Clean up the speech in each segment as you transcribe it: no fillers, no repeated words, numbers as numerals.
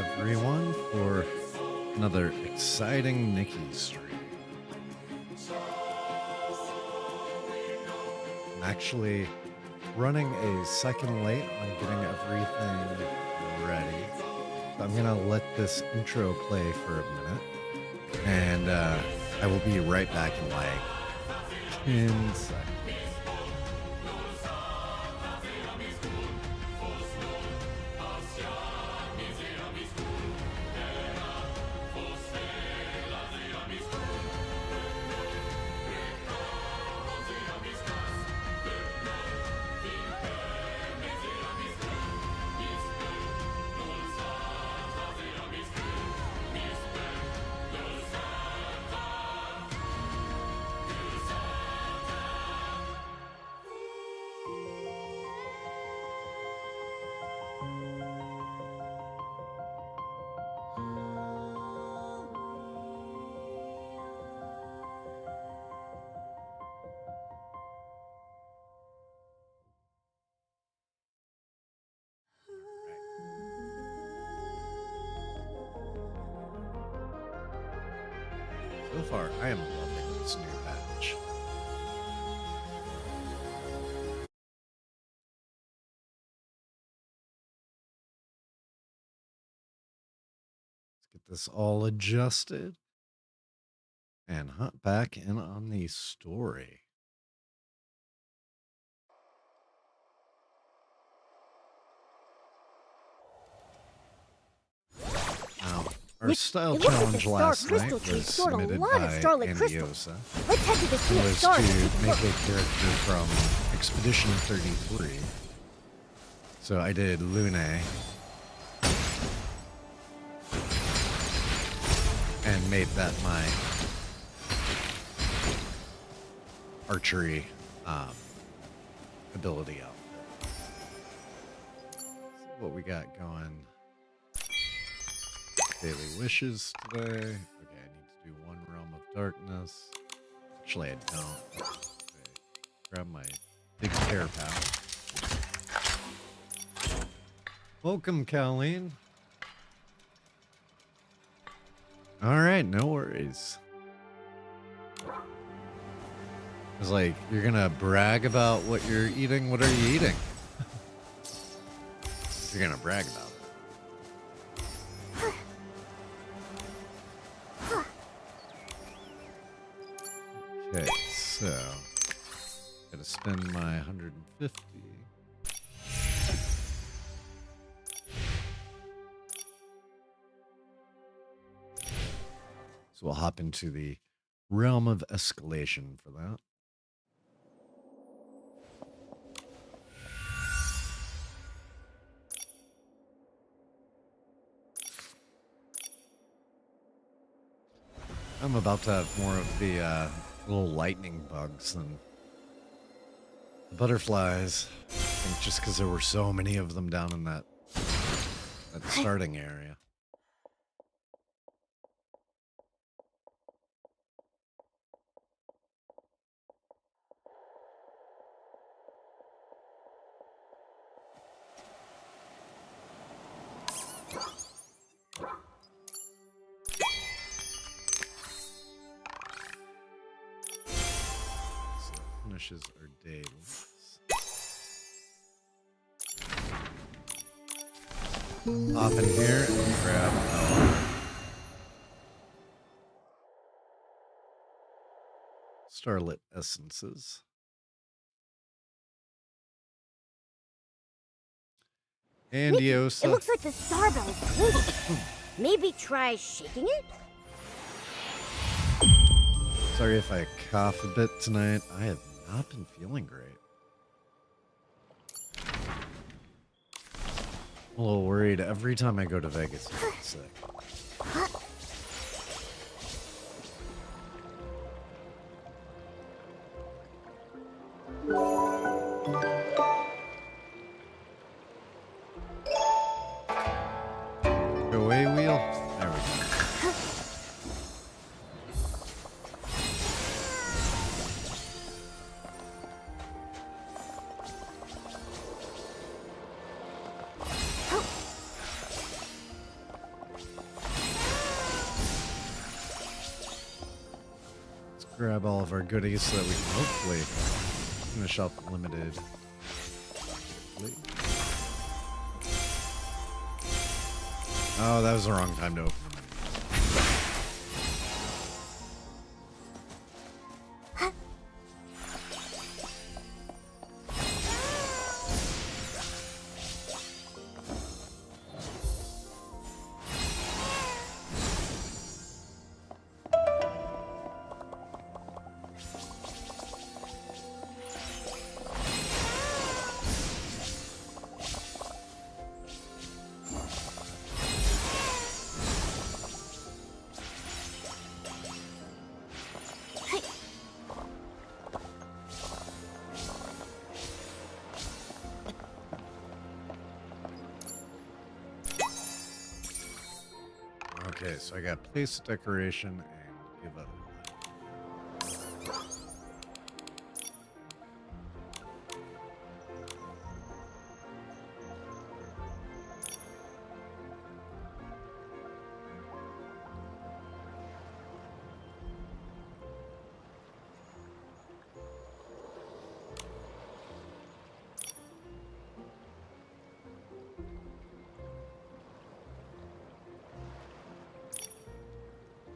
everyone for another exciting Nikki stream. I'm actually running a second late on getting everything ready. So I'm gonna let this intro play for a minute, and I will be right back in like 10 seconds. So far, I am loving this new patch. Let's get this all adjusted and hop back in on the story. Now, our style challenge last night was submitted by Andiosa. It was to make a character from Expedition 33. So I did Lune and made that my archery ability outfit. See what we got going. Daily wishes today. Okay, I need to do one realm of darkness. Actually, I don't. Okay. Grab my big hair pal. Welcome, Colleen. All right, no worries. I was like, you're gonna brag about what you're eating? What are you eating? You're gonna brag about it. Okay, so gotta spend my 150. So we'll hop into the realm of escalation for that. I'm about to have more of the little lightning bugs than the butterflies. I think just because there were so many of them down in that starting area. Finishes our dailies. Hop in here and grab our starlit essences. Andiosa. It looks like the star bell is twitching. Maybe try shaking it? Sorry if I cough a bit tonight. I have not been feeling great. I'm a little worried every time I go to Vegas I get sick. Go away, wheel. There we go. grab all of our goodies so that we can hopefully finish up limited. Oh, that was the wrong time to open them. Okay, so I got place decoration and give up.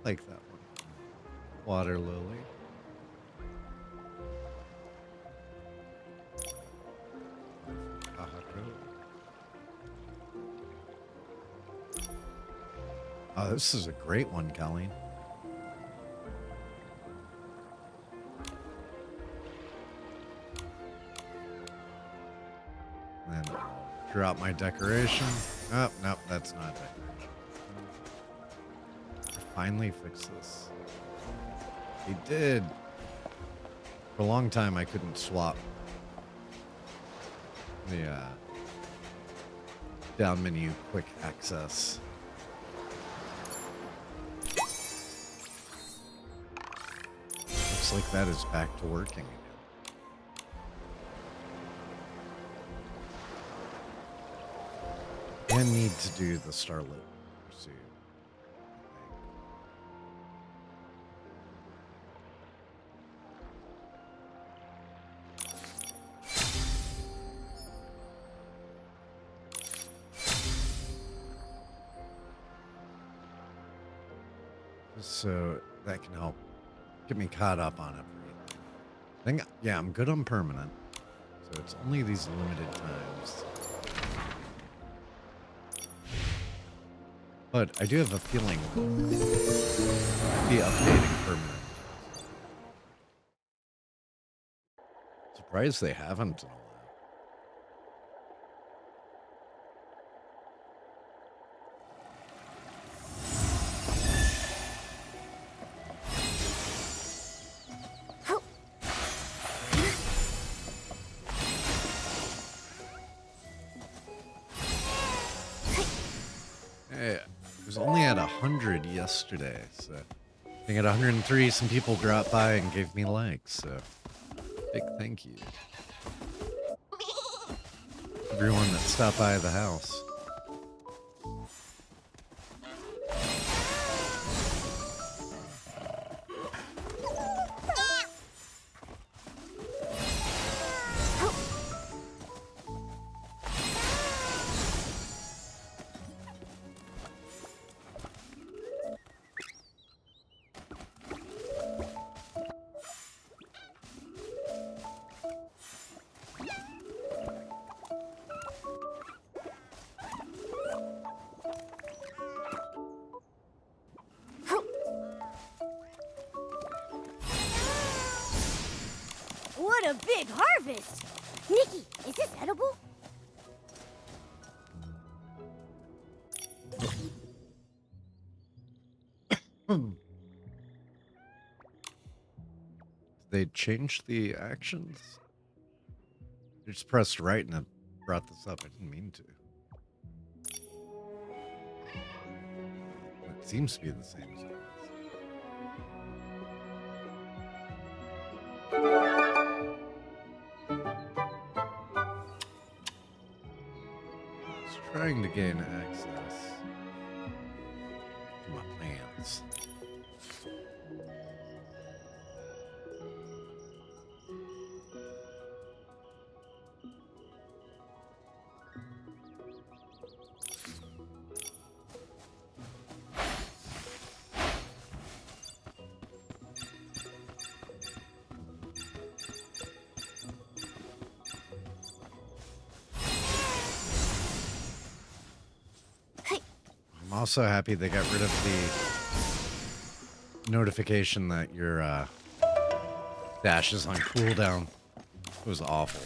Like that one. Water lily. Oh, this is a great one, Colleen. Then drop my decoration. Oh, nope, that's not decoration. Finally fix this. He did. For a long time, I couldn't swap the down menu quick access. Looks like that is back to working again. And need to do the Starlit Pursuit. So that can help get me caught up on everything. Yeah, I'm good on permanent. So it's only these limited times. But I do have a feeling I'll be updating permanent. Surprised they haven't in a while. Hey, it was only at 100 yesterday, so I think at 103 some people dropped by and gave me likes, so big thank you. Everyone that stopped by the house. What a big harvest! Nikki, is this edible? They changed the actions? I just pressed right and it brought this up. I didn't mean to. It seems to be the same as always. Just trying to gain access to my plants. also happy they got rid of the notification that your dash is on cooldown. It was awful.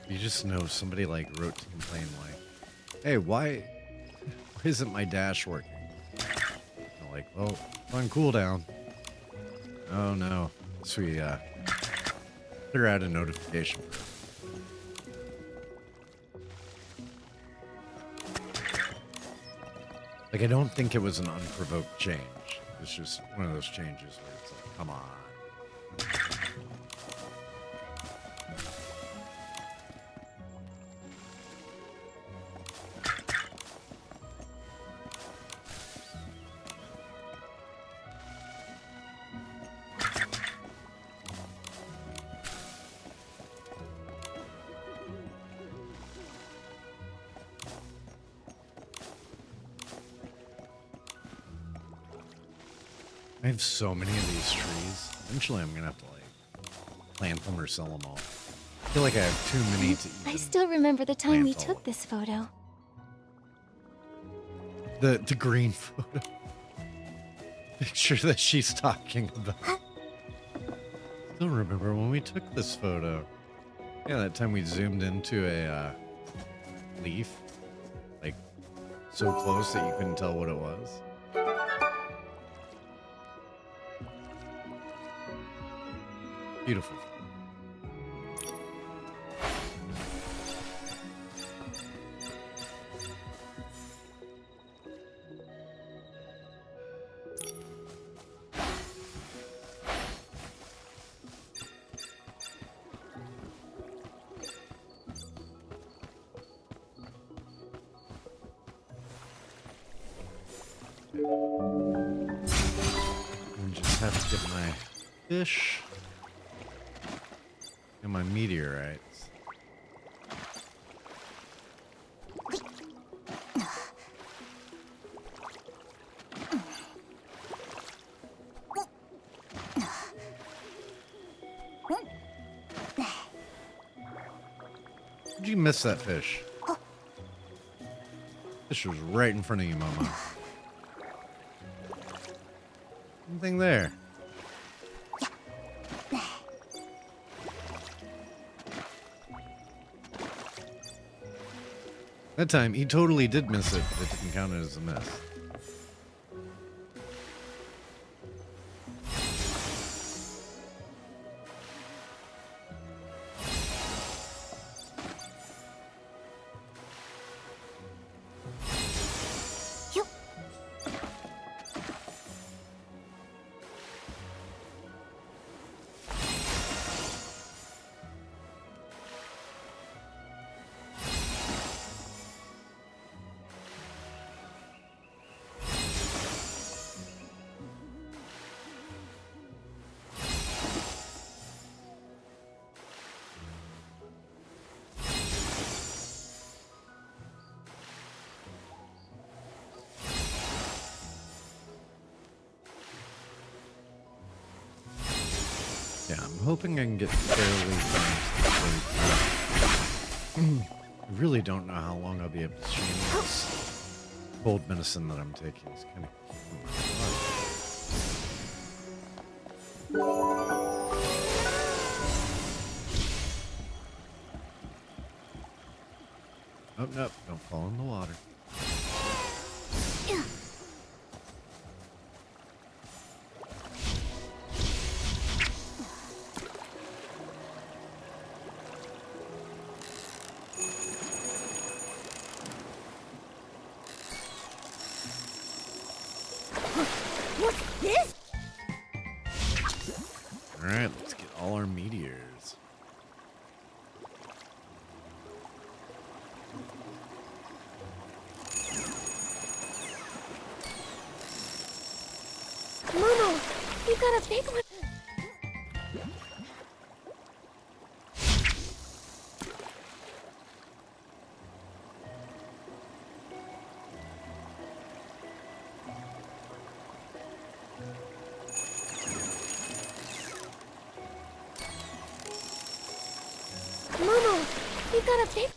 You just know somebody like wrote to complain like, hey, why isn't my dash working? I'm like, well, it's on cooldown. Oh no. So we figure out a notification. Like, I don't think it was an unprovoked change. It's just one of those changes where it's like, come on. I have so many of these trees. Eventually, I'm gonna have to like plant them or sell them all. I feel like I have too many to even. I still remember the time we plant all took of this photo. them. The green photo. Picture that she's talking about. Still remember when we took this photo. Yeah, that time we zoomed into a leaf, like so close that you couldn't tell what it was. Beautiful. I just have to get my fish and my meteorites. Did you miss that fish? Fish was right in front of you, Mama. Nothing there. That time, he totally did miss it, but it didn't count it as a miss. Yeah, I'm hoping I can get fairly finished. I really don't know how long I'll be able to stream this cold medicine that I'm taking. It's kind of oh, no, don't fall in the water. What's this? All right, let's get all our meteors. Momo, you got a big one. got a big...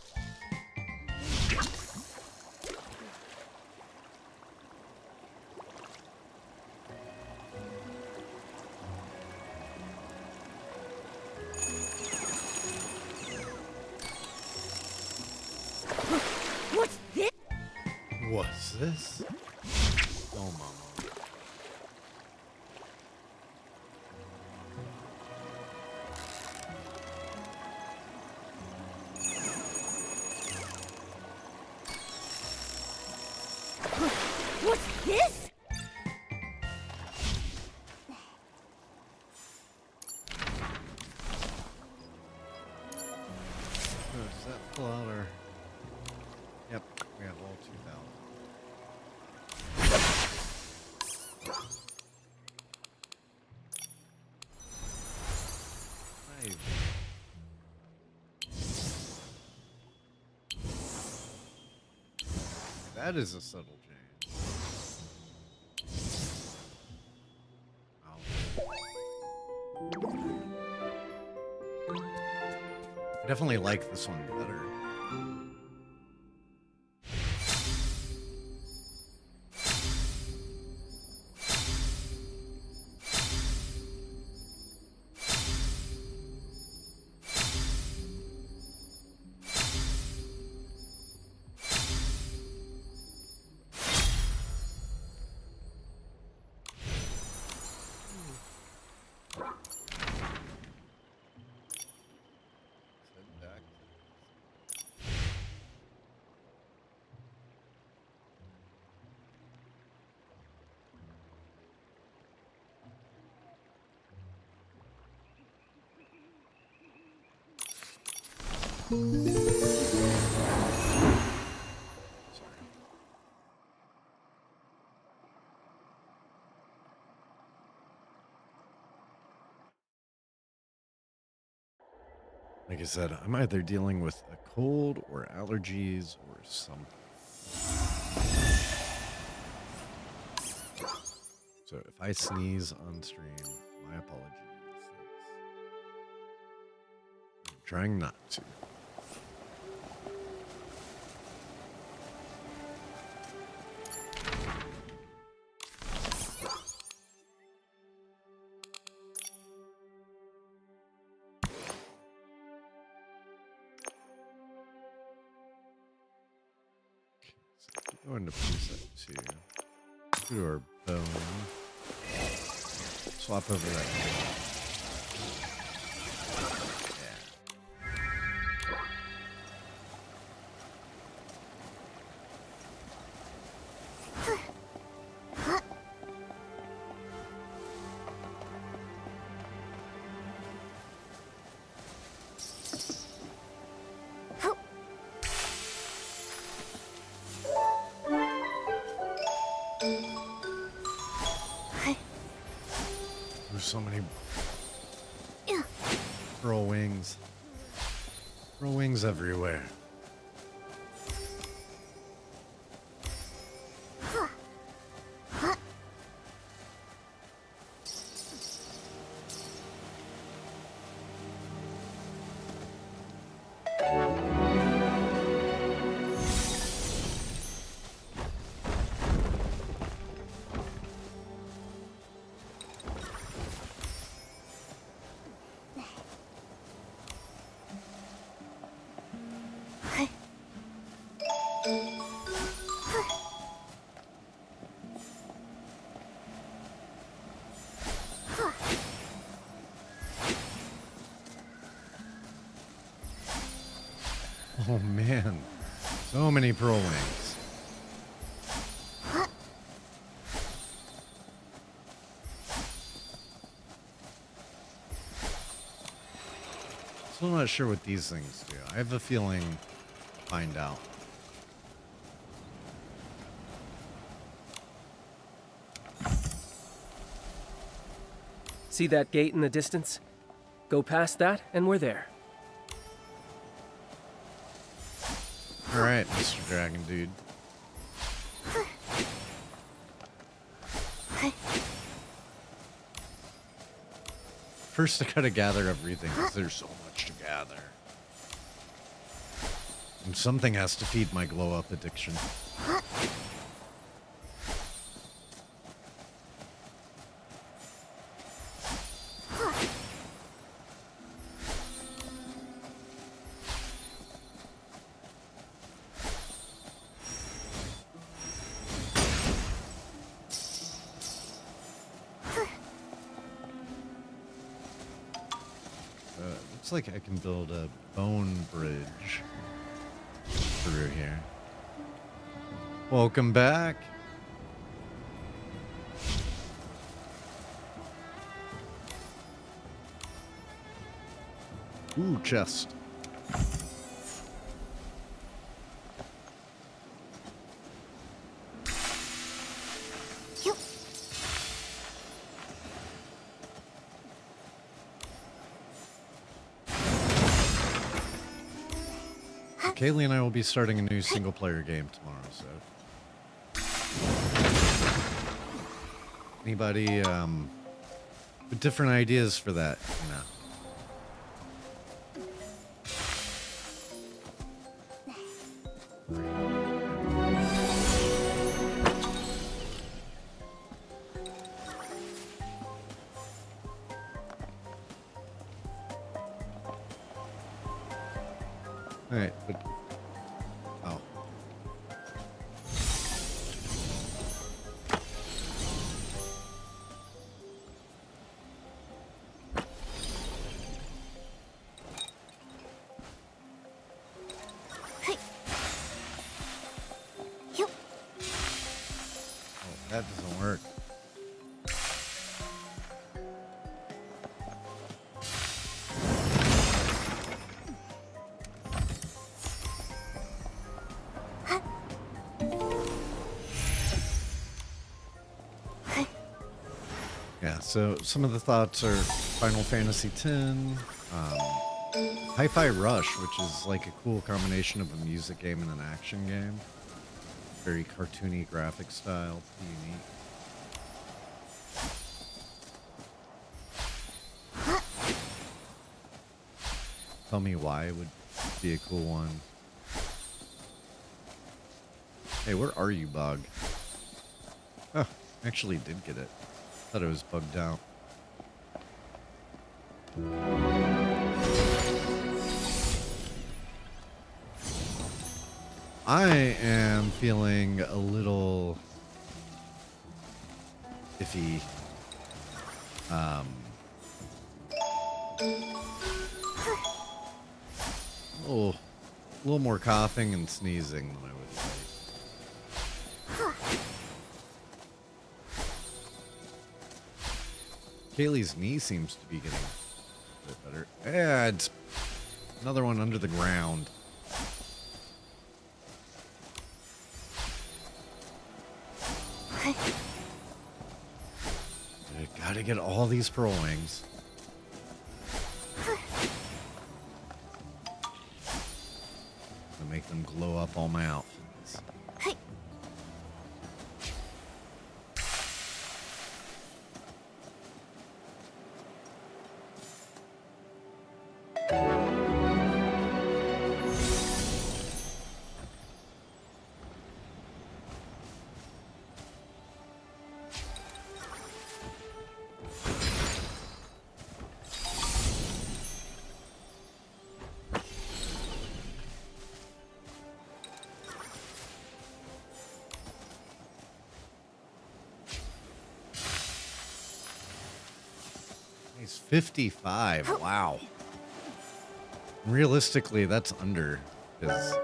What's this? What's this? Oh, mama. What's this? Does that pull out our... Yep, we have all 2,000. Right. That is a subtle change. I definitely like this one better. Like I said, I'm either dealing with a cold or allergies or something. So if I sneeze on stream, my apologies. I'm trying not to. Go into preset 2. Go to our bone. Swap over that. There's so many pearl wings. Pearl wings everywhere. Oh man, so many pearl wings. Still not sure what these things do. I have a feeling I'll find out. See that gate in the distance? Go past that and we're there. All right, Mr. Dragon Dude. First, I gotta gather everything because there's so much to gather. And something has to feed my glow-up addiction. Looks like I can build a bone bridge through here. Welcome back. Ooh, chest. Kaylee and I will be starting a new single-player game tomorrow, so... Anybody, with different ideas for that, you know? Alright, but... Oh. Oh, that doesn't work. Yeah, so some of the thoughts are Final Fantasy X, Hi-Fi Rush, which is like a cool combination of a music game and an action game. Very cartoony graphic style, pretty neat. Tell me why it would be a cool one. Hey, where are you, Bug? Oh, actually did get it. Thought it was bugged out. I am feeling a little iffy. Oh, a little more coughing and sneezing than I would like. Kaylee's knee seems to be getting a bit better. Yeah, it's another one under the ground. I gotta get all these pearl wings. To make them glow up all my outfits. He's 55. Wow. Realistically, that's under his.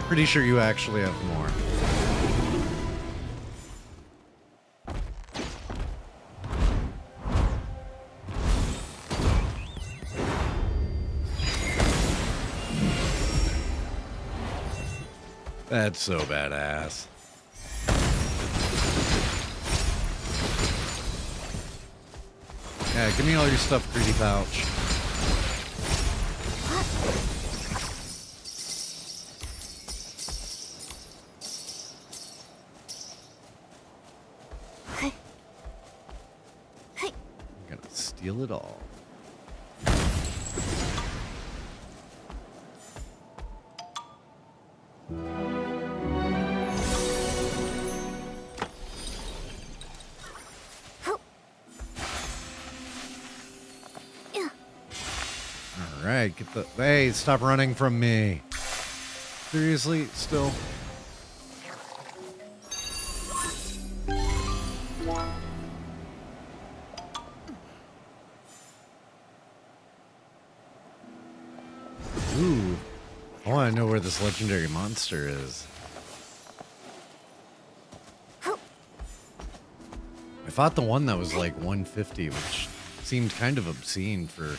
Pretty sure you actually have more. That's so badass. Yeah, give me all your stuff, greedy pouch. feel it all. Alright, get the... Hey, stop running from me. Seriously? Still? Ooh. I want to know where this legendary monster is. I fought the one that was like 150, which seemed kind of obscene for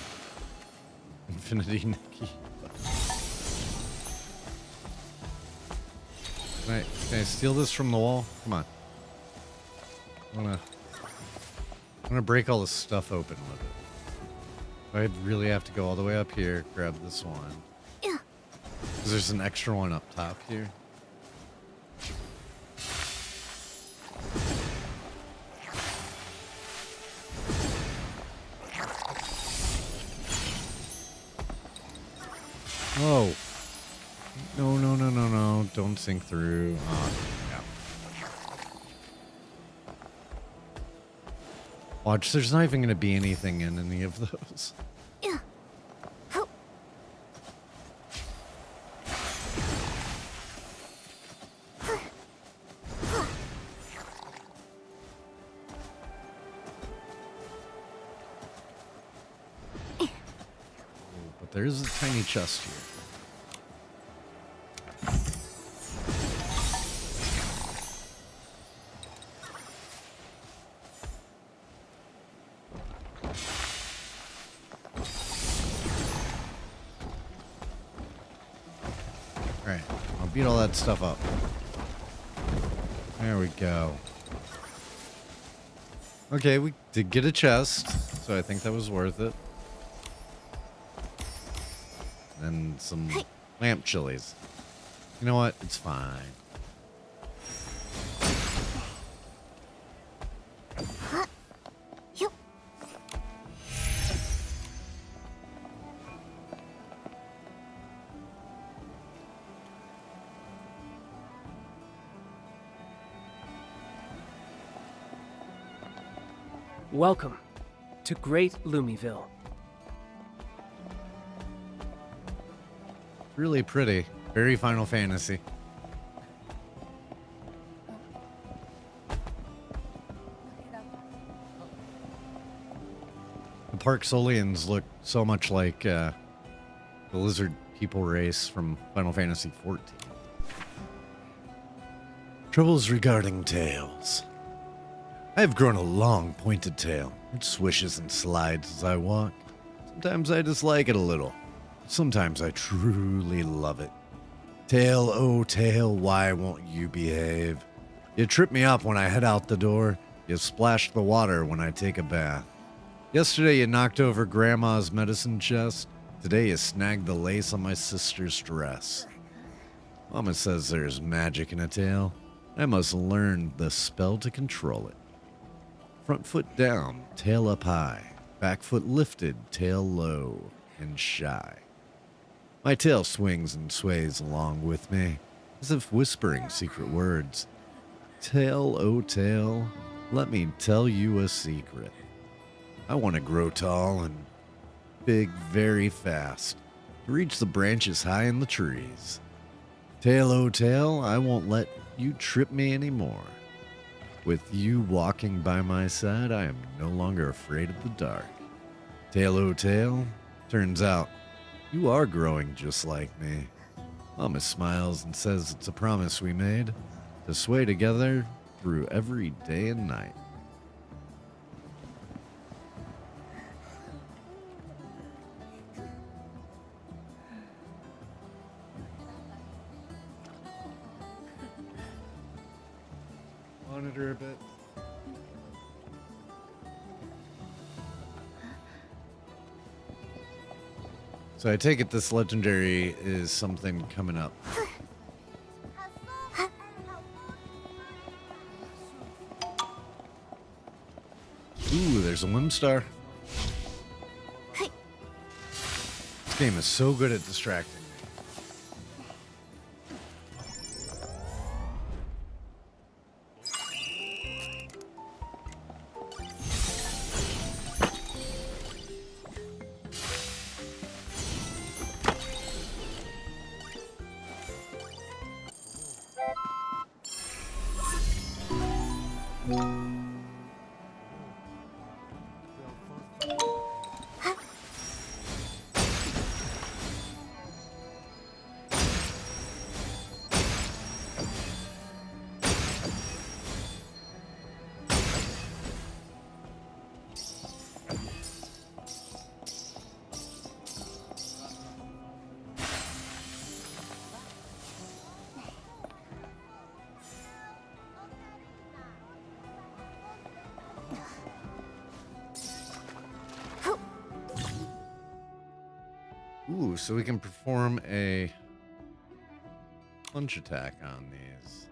Infinity Nikki. Can I steal this from the wall? Come on. I'm gonna break all this stuff open with it. I really have to go all the way up here, grab this one. Yeah. Because there's an extra one up top here. Oh. No, no, no, no, no. Don't sink through. Oh, yeah. Watch, there's not even going to be anything in any of those. Yeah. Help. But there's a tiny chest here. Alright, I'll beat all that stuff up. There we go. Okay, we did get a chest, so I think that was worth it. And some lamp chilies. You know what? It's fine. Yep. Welcome to Great Lumiville. Really pretty. Very Final Fantasy. The Park Solians look so much like the lizard people race from Final Fantasy XIV. Troubles regarding tails. I have grown a long, pointed tail. It swishes and slides as I walk. Sometimes I dislike it a little. Sometimes I truly love it. Tail, oh tail, why won't you behave? You trip me up when I head out the door. You splash the water when I take a bath. Yesterday you knocked over Grandma's medicine chest. Today you snagged the lace on my sister's dress. Mama says there's magic in a tail. I must learn the spell to control it. Front foot down, tail up high. Back foot lifted, tail low and shy. My tail swings and sways along with me, as if whispering secret words. Tail, oh tail, let me tell you a secret. I want to grow tall and big very fast, to reach the branches high in the trees. Tail, oh tail, I won't let you trip me anymore. With you walking by my side, I am no longer afraid of the dark. Tail, oh tail, turns out you are growing just like me. Mama smiles and says it's a promise we made to sway together through every day and night. Monitor a bit. So I take it this legendary is something coming up. Ooh, there's a Whimstar. This game is so good at distracting me. Ooh, so we can perform a punch attack on these.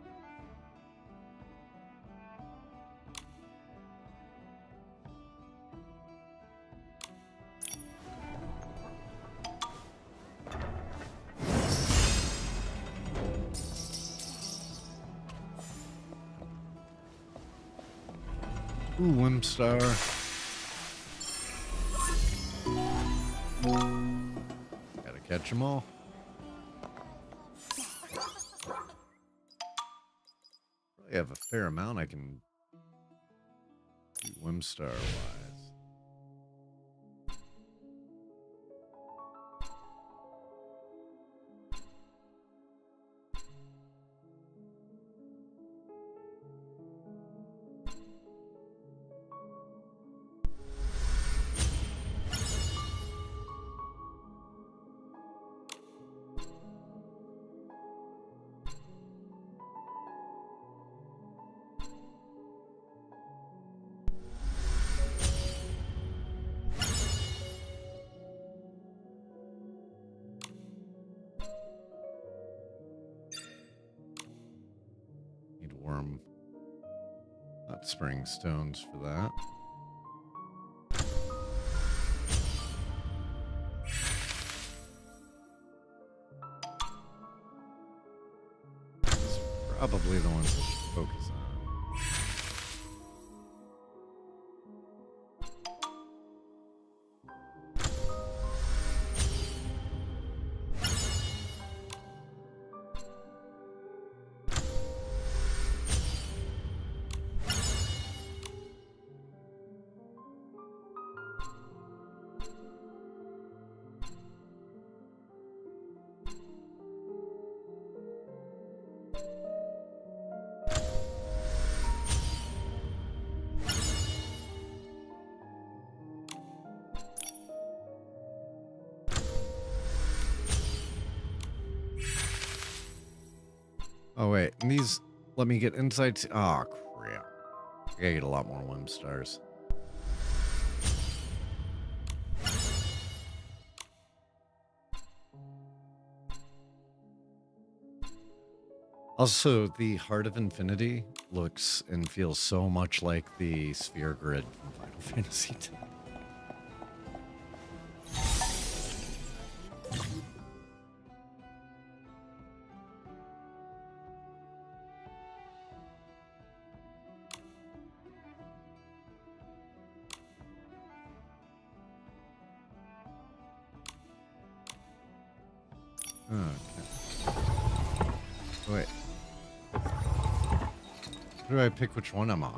Ooh, Wimstar. Gotta catch them all. Probably have a fair amount I can do Wimstar wise. Need worm hot spring stones for that. These are probably the ones I should focus on. Oh, wait. And these let me get insights. Oh, crap. I gotta get a lot more Wim stars. Also, the Heart of Infinity looks and feels so much like the sphere grid from Final Fantasy X. Okay. Wait. How do I pick which one I'm on?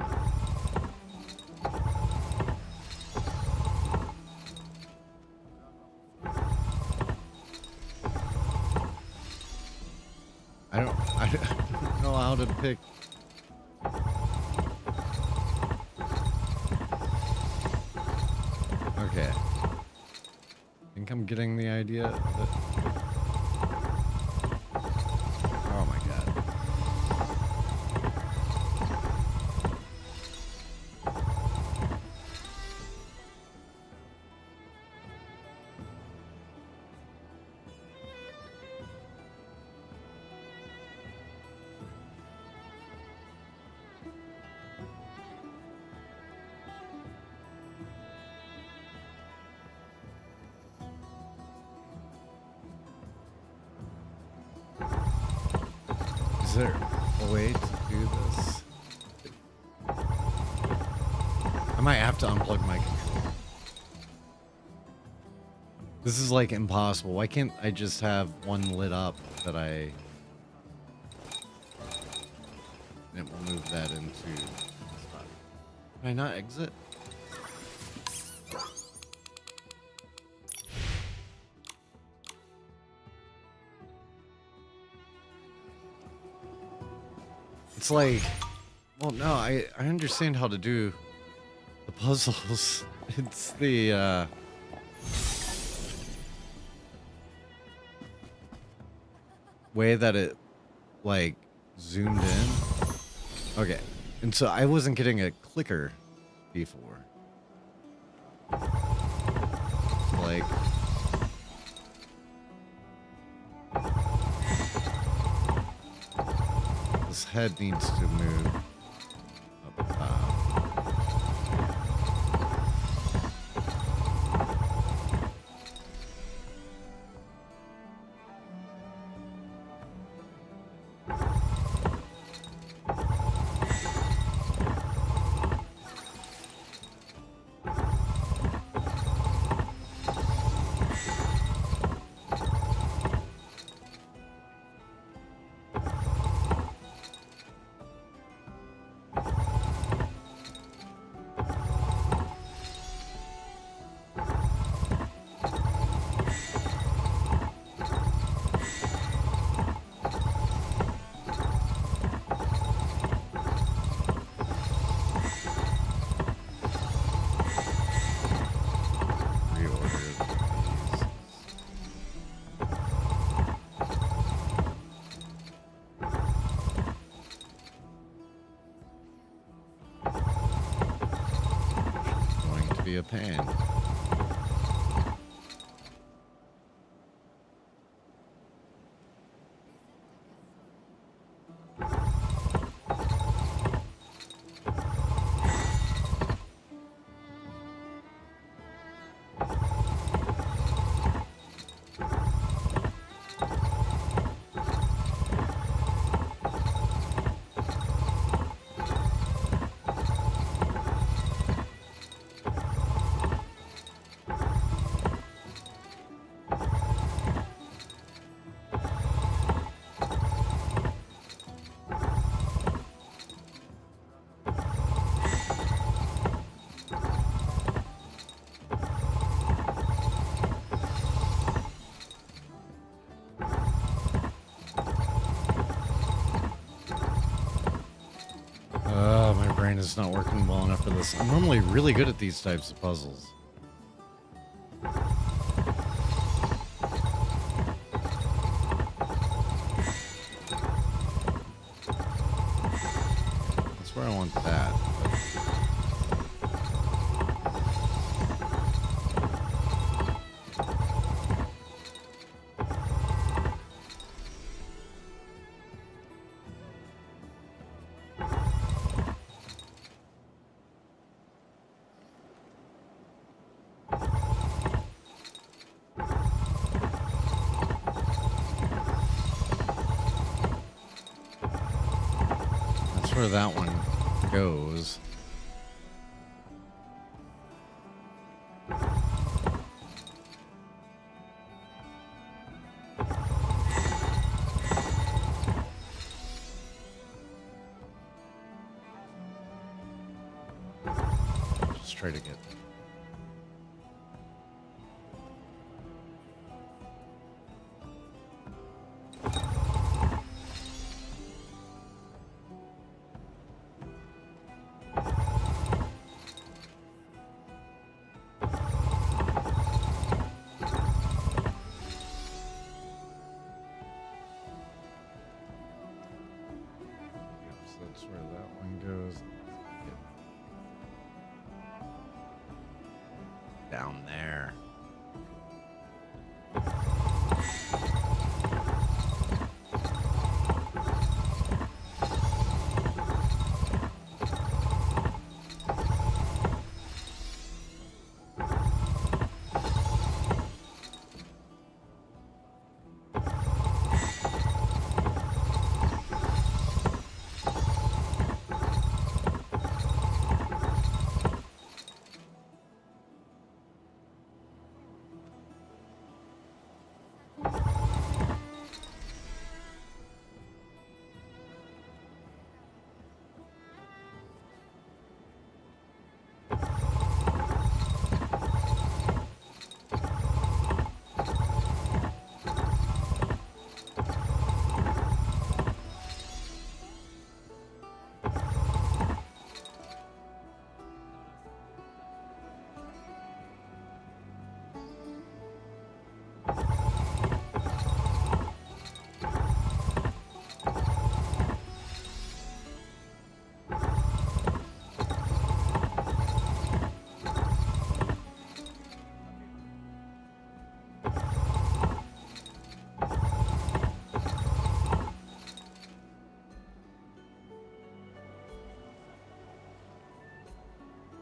I don't know how to pick. Okay. I think I'm getting the idea of it. Oh my god. there a way to do this? I might have to unplug my controller. This is like impossible. Why can't I just have one lit up that I... And it will move that into... Can I not exit? It's like... Well, no, I understand how to do the puzzles. It's the, way that it, like, zoomed in. Okay. And so I wasn't getting a clicker before. Like... This head needs to move up top. A pain. My brain is not working well enough for this. I'm normally really good at these types of puzzles. That's where I want that. Where that one goes. Just try to get... That's where that one goes. Down there.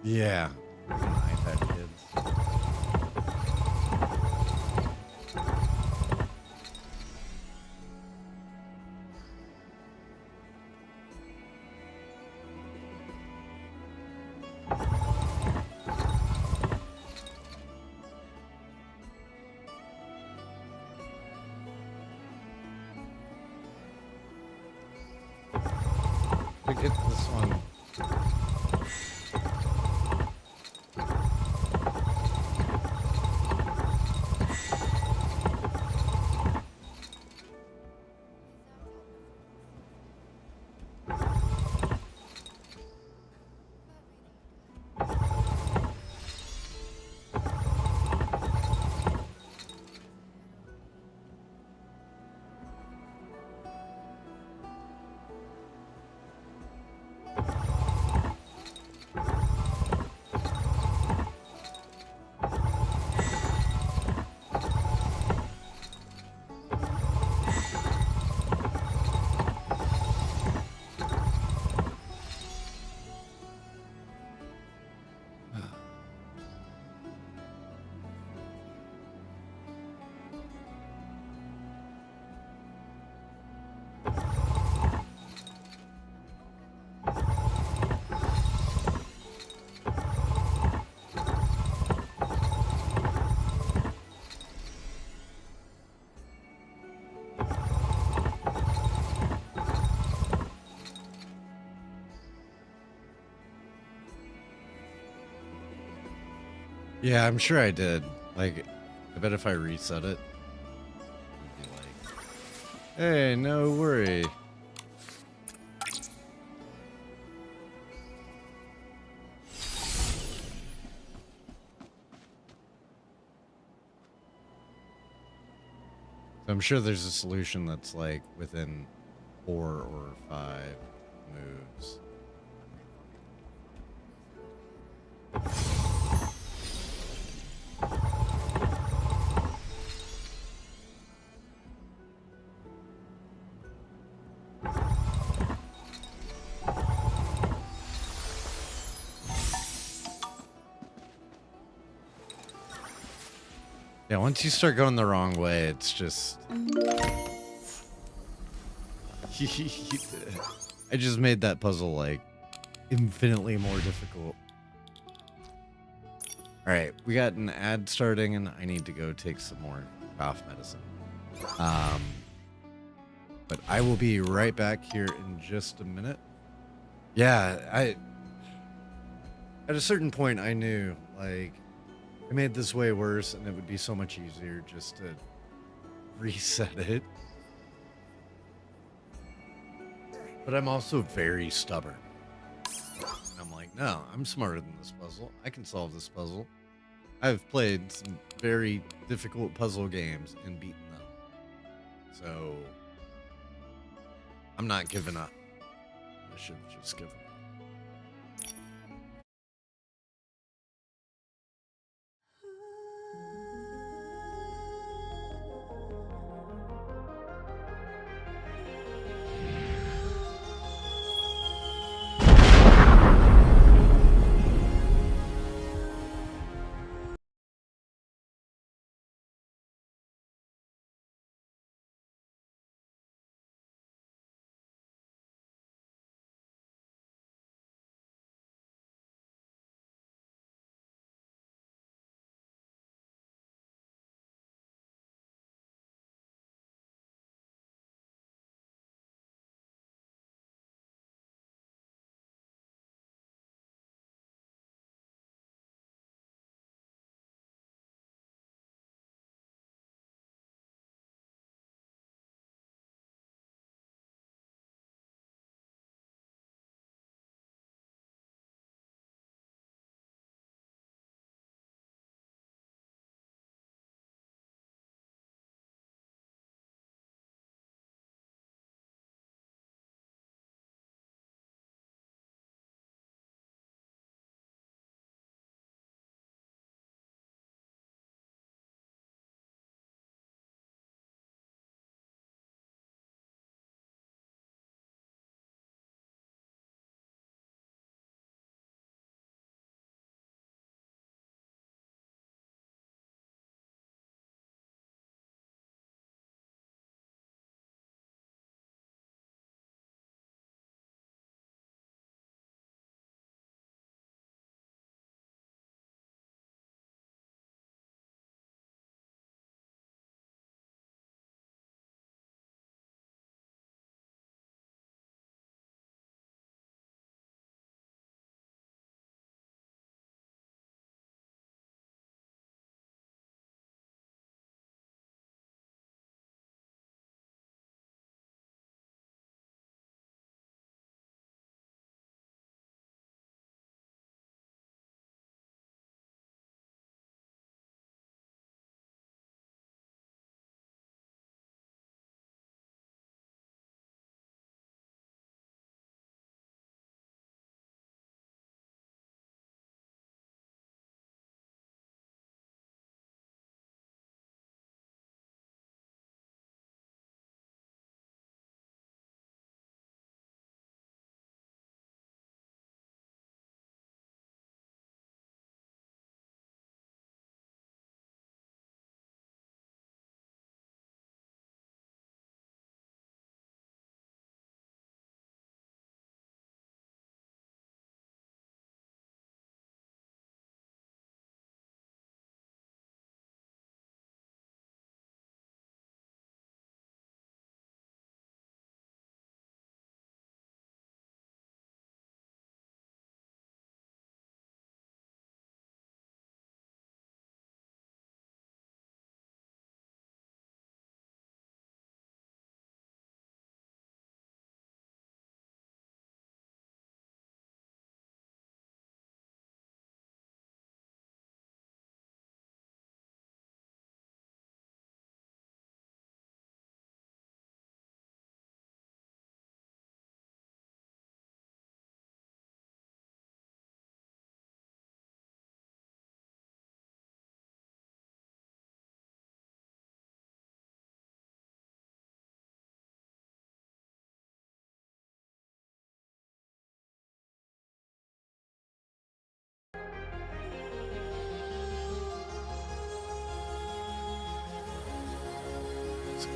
Yeah. Freaking iPad kids. To get this one. Yeah, I'm sure I did. Like, I bet if I reset it, it'd be like, hey, no worry. So I'm sure there's a solution that's like within 4 or 5 moves. Yeah, once you start going the wrong way, it's just... I just made that puzzle, like, infinitely more difficult. Alright, we got an ad starting, and I need to go take some more cough medicine. But I will be right back here in just a minute. Yeah, at a certain point, I knew, like, I made this way worse, and it would be so much easier just to reset it. But I'm also very stubborn. And I'm like, no, I'm smarter than this puzzle. I can solve this puzzle. I've played some very difficult puzzle games and beaten them. So, I'm not giving up. I should have just given up.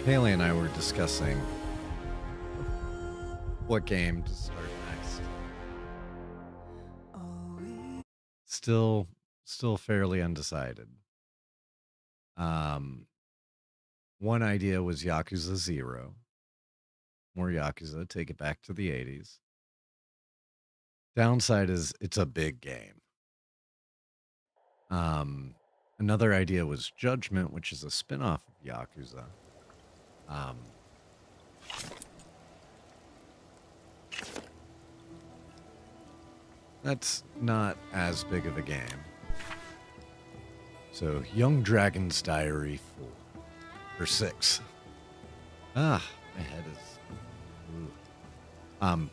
Haley and I were discussing what game to start next. Still fairly undecided. One idea was Yakuza 0. More Yakuza, take it back to the 80s. Downside is it's a big game. Another idea was Judgment, which is a spin-off of Yakuza. That's not as big of a game. So, Young Dragon's Diary 4. Or 6. My head is... Ooh.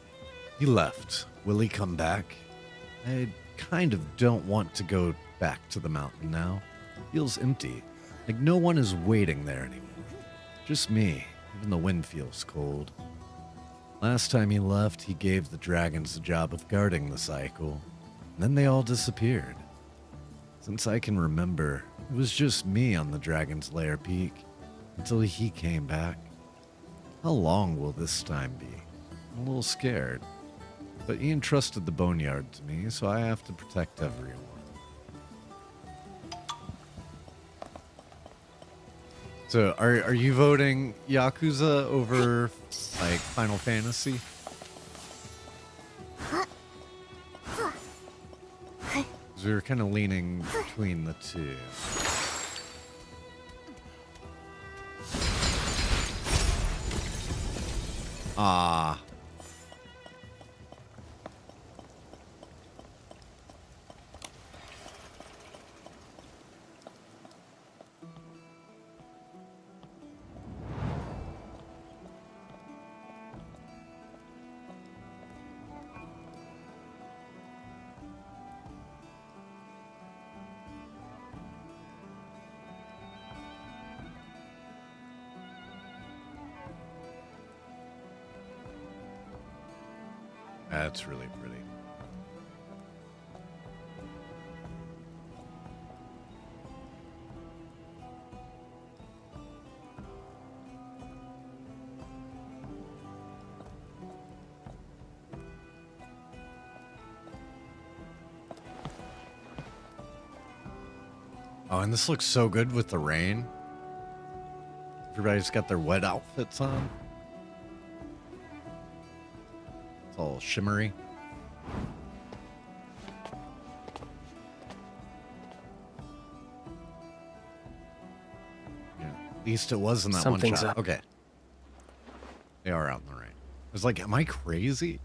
He left. Will he come back? I kind of don't want to go back to the mountain now. Feels empty. Like no one is waiting there anymore. Just me. Even the wind feels cold. Last time he left, he gave the dragons the job of guarding the cycle. And then they all disappeared. Since I can remember, it was just me on the dragon's lair peak. Until he came back. How long will this time be? I'm a little scared. But he entrusted the boneyard to me, so I have to protect everyone. So, are you voting Yakuza over, like, Final Fantasy? Because we were kind of leaning between the two. Ah. That's really pretty. Oh, and this looks so good with the rain. Everybody's got their wet outfits on. It's all shimmery. Yeah, at least it was in that one Something's shot. up. Okay. They are out in the rain. I was like, am I crazy?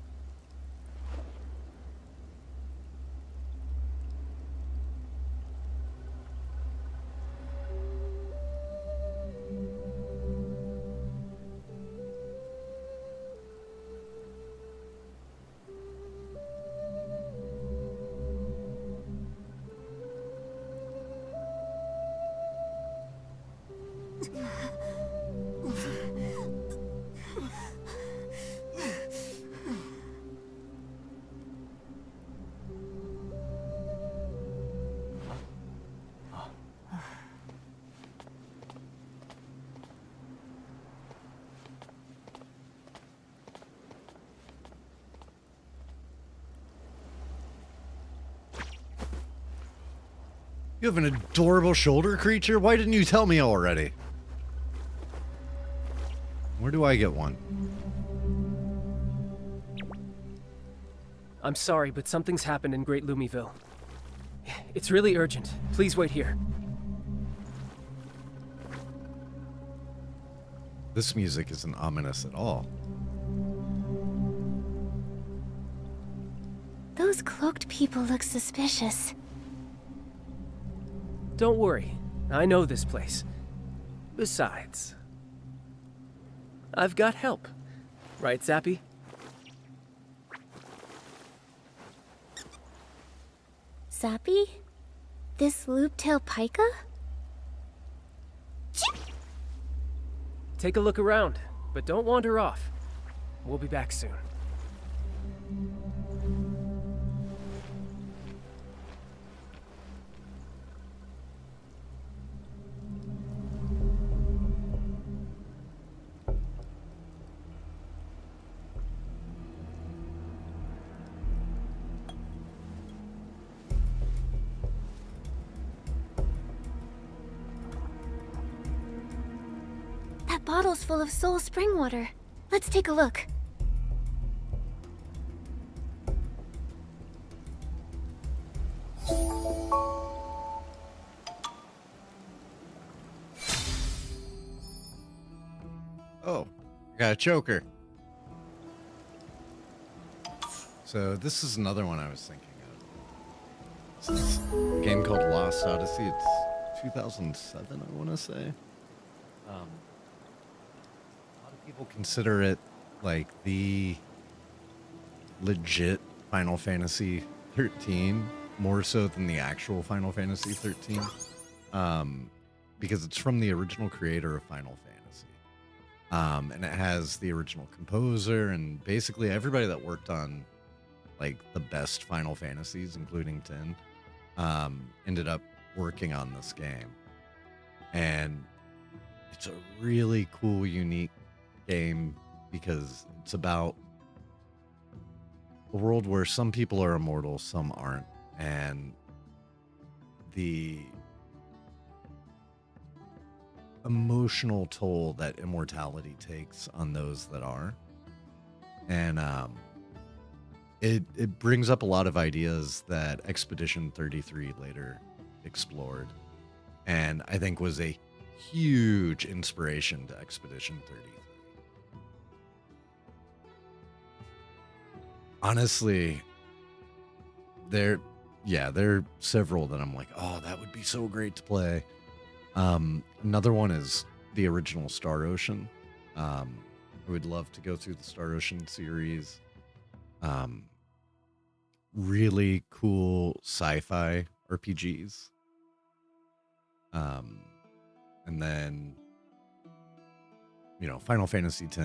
You have an adorable shoulder creature? Why didn't you tell me already? Where do I get one? I'm sorry, but something's happened in Great Lumiville. It's really urgent. Please wait here. This music isn't ominous at all. Those cloaked people look suspicious. Don't worry. I know this place. Besides, I've got help. Right, Zappy? Zappy? This loop-tail pika? Take a look around, but don't wander off. We'll be back soon. bottles full of soul spring water. Let's take a look. Oh, I got a choker. So this is another one I was thinking of. This is a game called Lost Odyssey. It's 2007, I want to say. A lot of people consider it like the legit Final Fantasy 13, more so than the actual Final Fantasy 13, because it's from the original creator of Final Fantasy. And it has the original composer and basically everybody that worked on like the best Final Fantasies, including 10, ended up working on this game. And it's a really cool, unique game because it's about a world where some people are immortal, some aren't. And the emotional toll that immortality takes on those that are. And it brings up a lot of ideas that Expedition 33 later explored, and I think was a huge inspiration to Expedition 33. Honestly, there are several that I'm like, oh, that would be so great to play. Another one is the original Star Ocean. I would love to go through the Star Ocean series. Really cool sci-fi RPGs. And then, Final Fantasy X,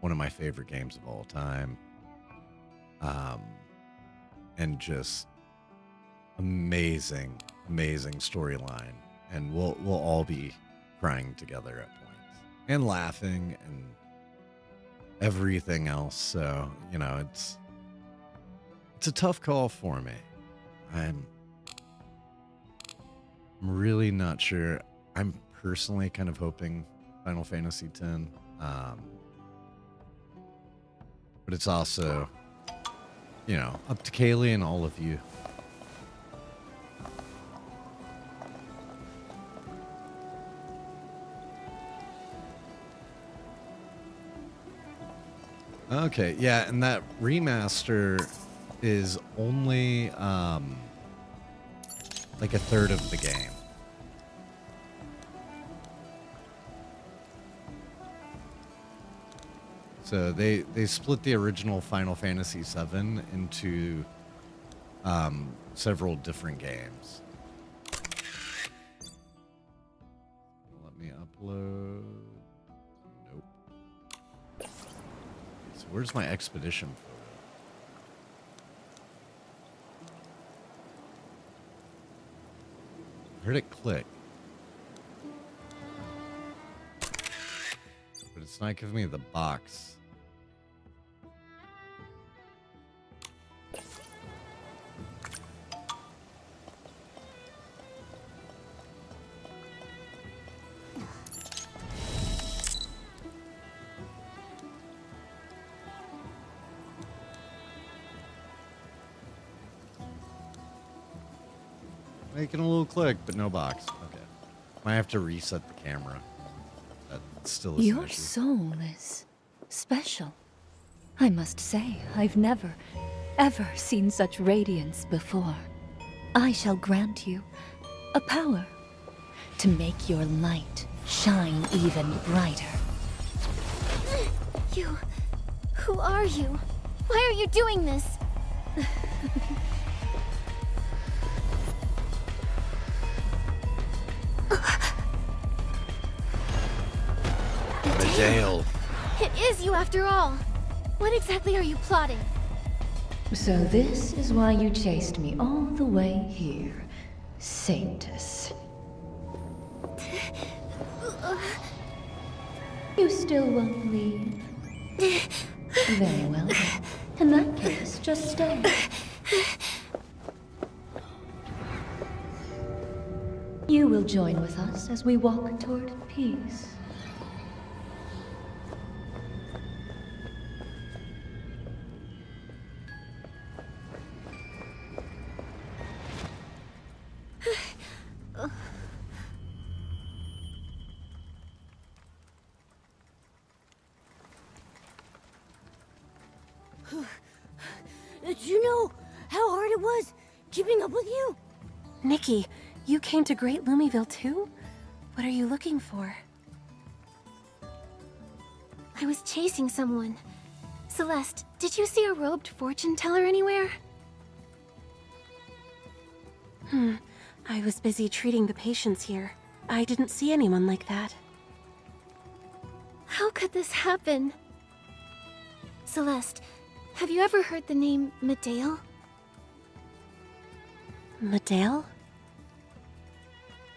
one of my favorite games of all time. And just amazing storyline. And we'll all be crying together at points and laughing and everything else. So, it's a tough call for me. I'm really not sure. I'm personally kind of hoping Final Fantasy X. But it's also, up to Kaylee and all of you. Okay, yeah, and that remaster is only like a third of the game. So they split the original Final Fantasy VII into several different games. Let me upload. Nope. So where's my expedition photo? I heard it click. But it's not giving me the box. Making a little click, but no box. Okay. Might have to reset the camera. That still is an Your issue. soul is special. I must say, I've never, ever seen such radiance before. I shall grant you a power to make your light shine even brighter. You... Who are you? Why are you doing this? Dale. It is you after all. What exactly are you plotting? So this is why you chased me all the way here, Sanctus. You still won't leave? Very well. In that case, just stay. You will join with us as we walk toward peace. Did you know how hard it was keeping up with you? Nikki, you came to Great Lumiville too? What are you looking for? I was chasing someone. Celeste, did you see a robed fortune teller anywhere? I was busy treating the patients here. I didn't see anyone like that. How could this happen? Celeste, have you ever heard the name Medale? Medale?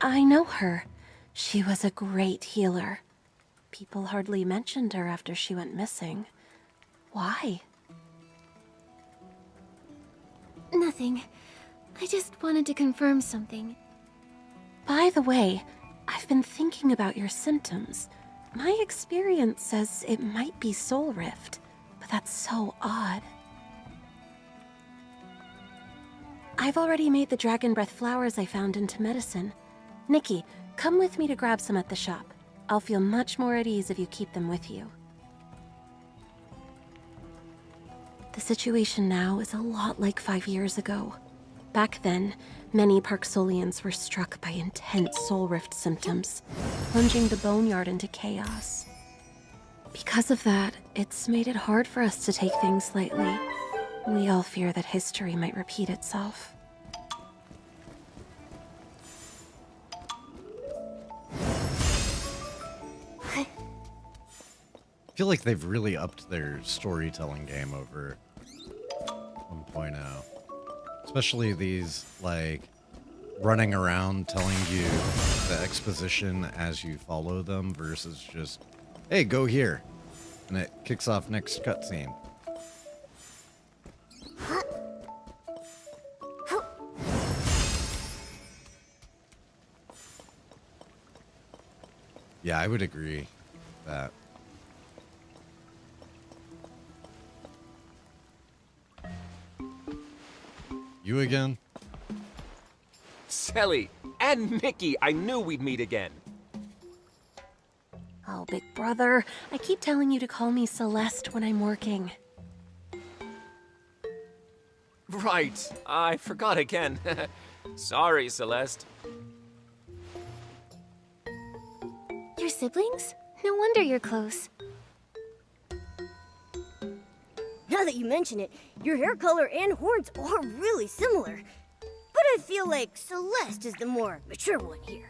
I know her. She was a great healer. People hardly mentioned her after she went missing. Why? Nothing. I just wanted to confirm something. By the way, I've been thinking about your symptoms. My experience says it might be Soul Rift, but that's so odd. I've already made the dragon breath flowers I found into medicine. Nikki, come with me to grab some at the shop. I'll feel much more at ease if you keep them with you. The situation now is a lot like 5 years ago. Back then, many Parksolians were struck by intense soul rift symptoms, plunging the boneyard into chaos. Because of that, it's made it hard for us to take things lightly. We all fear that history might repeat itself. I feel like they've really upped their storytelling game over 1.0. Especially these, like, running around telling you the exposition as you follow them versus just, hey, go here. And it kicks off next cutscene. Yeah, I would agree with that. You again? Selly and Nikki, I knew we'd meet again. Oh, big brother, I keep telling you to call me Celeste when I'm working. Right, I forgot again. Sorry, Celeste. Your siblings? No wonder you're close. Now that you mention it, your hair color and horns are really similar. But I feel like Celeste is the more mature one here.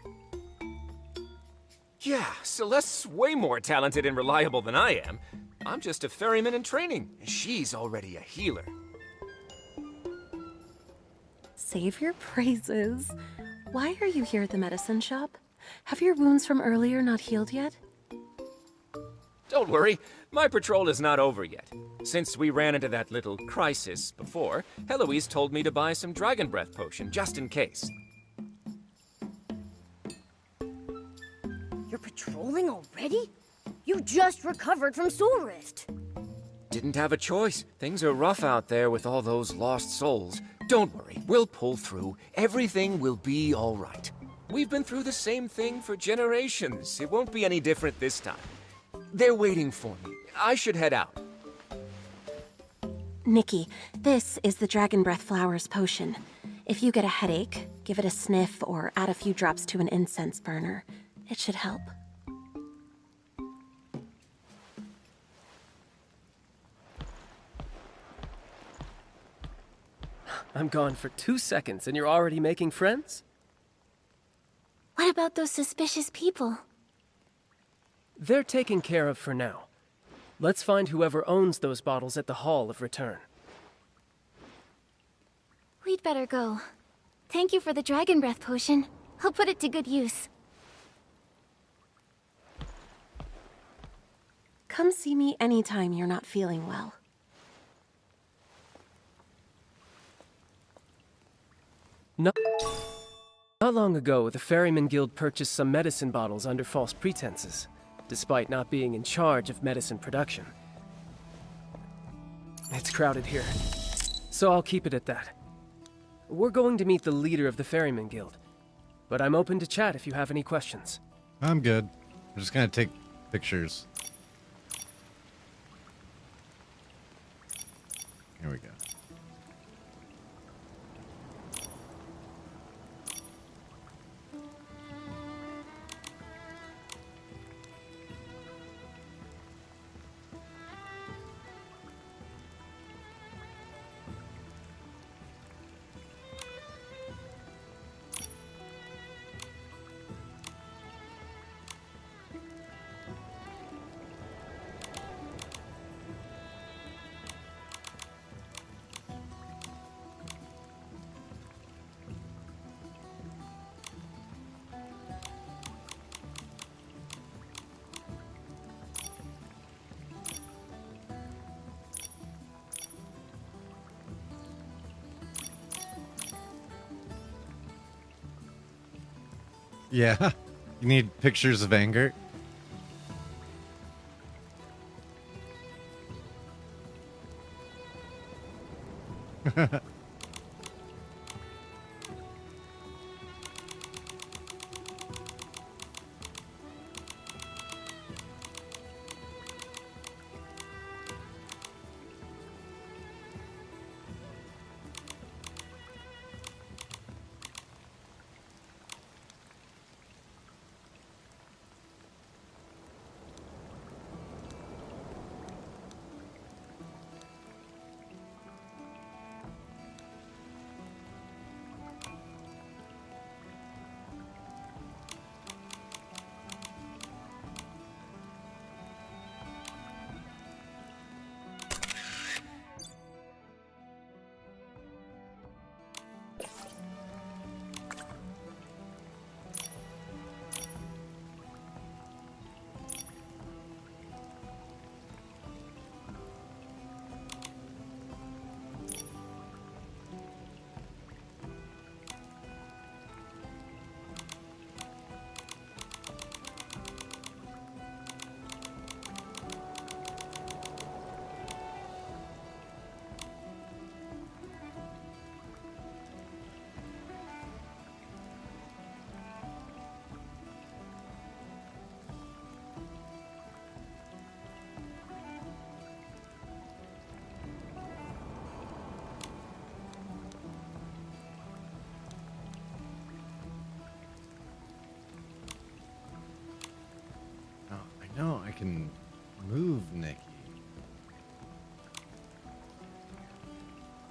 Yeah, Celeste's way more talented and reliable than I am. I'm just a ferryman in training, and she's already a healer. Save your praises. Why are you here at the medicine shop? Have your wounds from earlier not healed yet? Don't worry, my patrol is not over yet. Since we ran into that little crisis before, Heloise told me to buy some dragon breath potion just in case. You're patrolling already? You just recovered from Soul Rift. Didn't have a choice. Things are rough out there with all those lost souls. Don't worry, we'll pull through. Everything will be all right. We've been through the same thing for generations. It won't be any different this time. They're waiting for me. I should head out. Nikki, this is the Dragon Breath Flowers potion. If you get a headache, give it a sniff or add a few drops to an incense burner. It should help. I'm gone for 2 seconds and you're already making friends? What about those suspicious people? They're taken care of for now. Let's find whoever owns those bottles at the Hall of Return. We'd better go. Thank you for the dragon breath potion. I'll put it to good use. Come see me anytime you're not feeling well. Not long ago, the Ferryman Guild purchased some medicine bottles under false pretenses, despite not being in charge of medicine production. It's crowded here, so I'll keep it at that. We're going to meet the leader of the Ferryman Guild, but I'm open to chat if you have any questions. I'm good. I'm just gonna take pictures. Yeah. You need pictures of anger? Oh, I know I can move Nikki.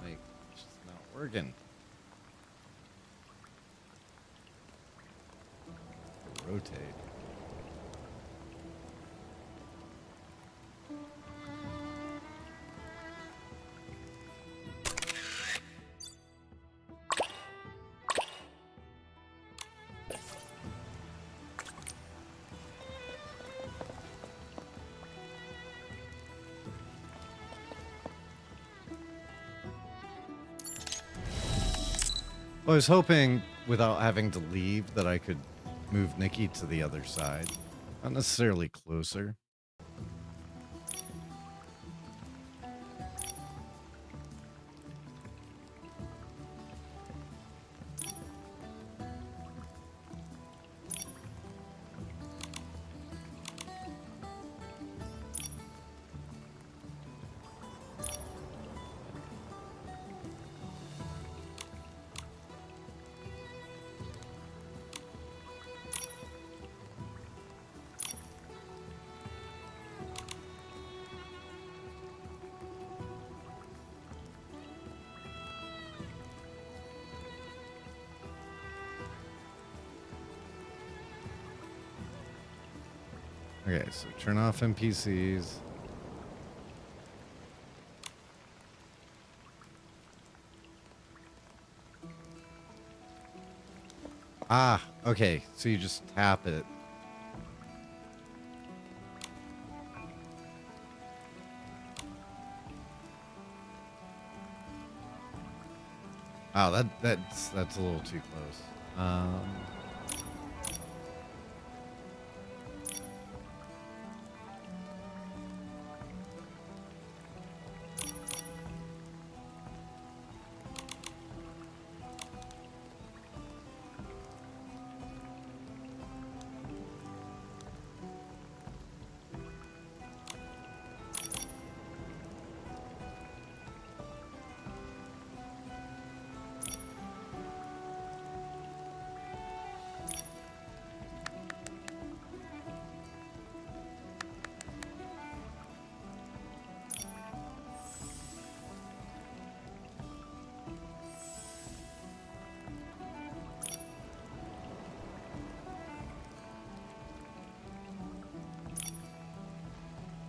Like, it's just not working. Rotate. I was hoping, without having to leave, that I could move Nikki to the other side. Not necessarily closer. Okay, so turn off NPCs. Ah, okay, so you just tap it. Oh, that's a little too close.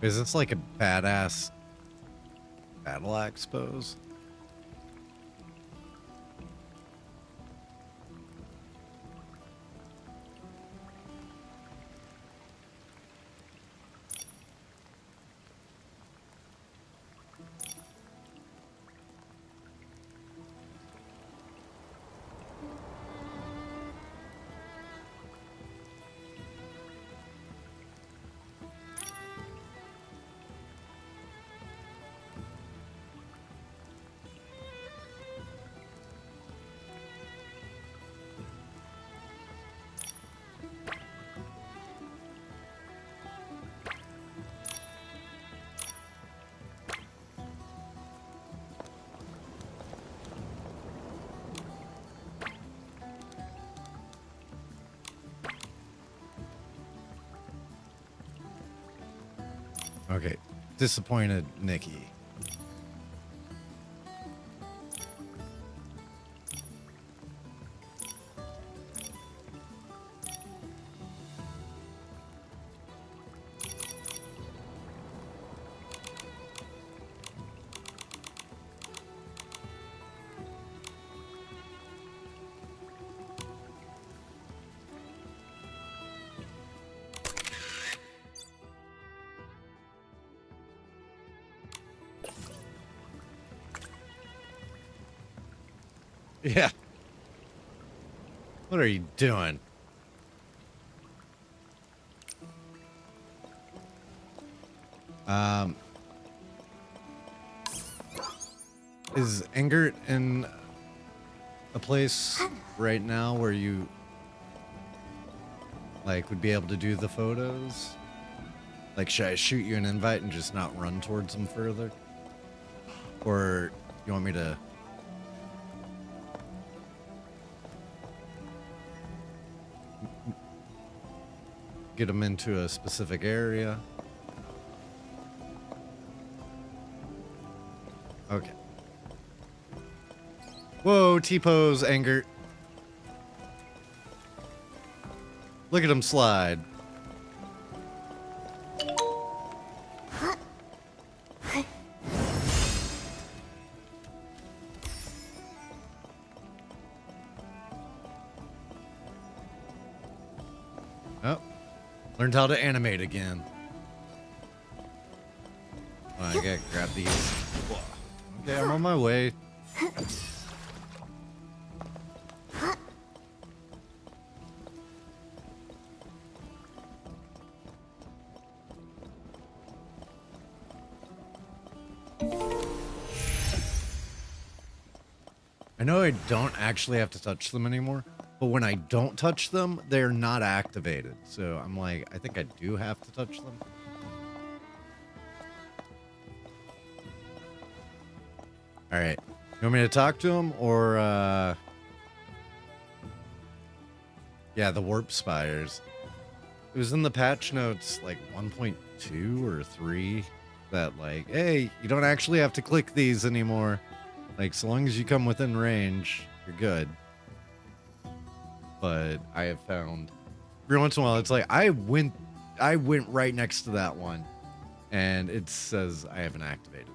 Is this like a badass battle axe pose? Okay. Disappointed Nikki. Yeah. What are you doing? Is Engert in a place right now where you like would be able to do the photos? Like, should I shoot you an invite and just not run towards him further? Or you want me to get him into a specific area? Okay. Whoa, T-pose, Engert. Look at him slide. Oh, learned how to animate again. Oh, I gotta grab these. Whoa. Okay, I'm on my way. I know I don't actually have to touch them anymore, but when I don't touch them, they're not activated. So I'm like, I think I do have to touch them. All right. You want me to talk to him or, yeah, the warp spires. It was in the patch notes like 1.2 or 3 that like, hey, you don't actually have to click these anymore. Like, so long as you come within range, you're good. But I have found every once in a while, it's like, I went right next to that one and it says I haven't activated it.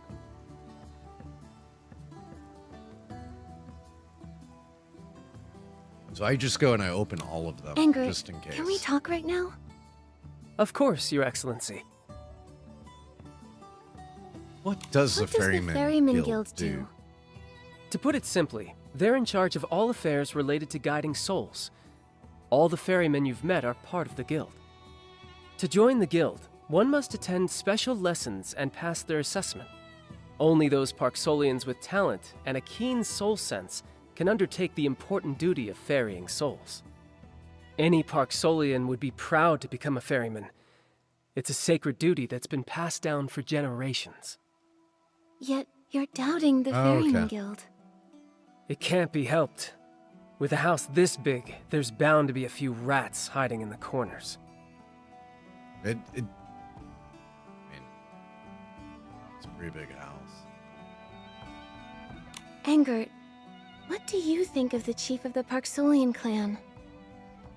So I just go and I open all of them Ingrid, just in case. can we talk right now? Of course, Your Excellency. What does What the does Ferryman, the Ferryman Guild do? To put it simply, they're in charge of all affairs related to guiding souls. All the ferrymen you've met are part of the guild. To join the guild, one must attend special lessons and pass their assessment. Only those Parksolians with talent and a keen soul sense can undertake the important duty of ferrying souls. Any Parksolian would be proud to become a ferryman. It's a sacred duty that's been passed down for generations. Yet you're doubting the Oh, Ferryman okay. Guild. It can't be helped. With a house this big, there's bound to be a few rats hiding in the corners. I mean, it's a pretty big house. Engert, what do you think of the chief of the Parksolian clan?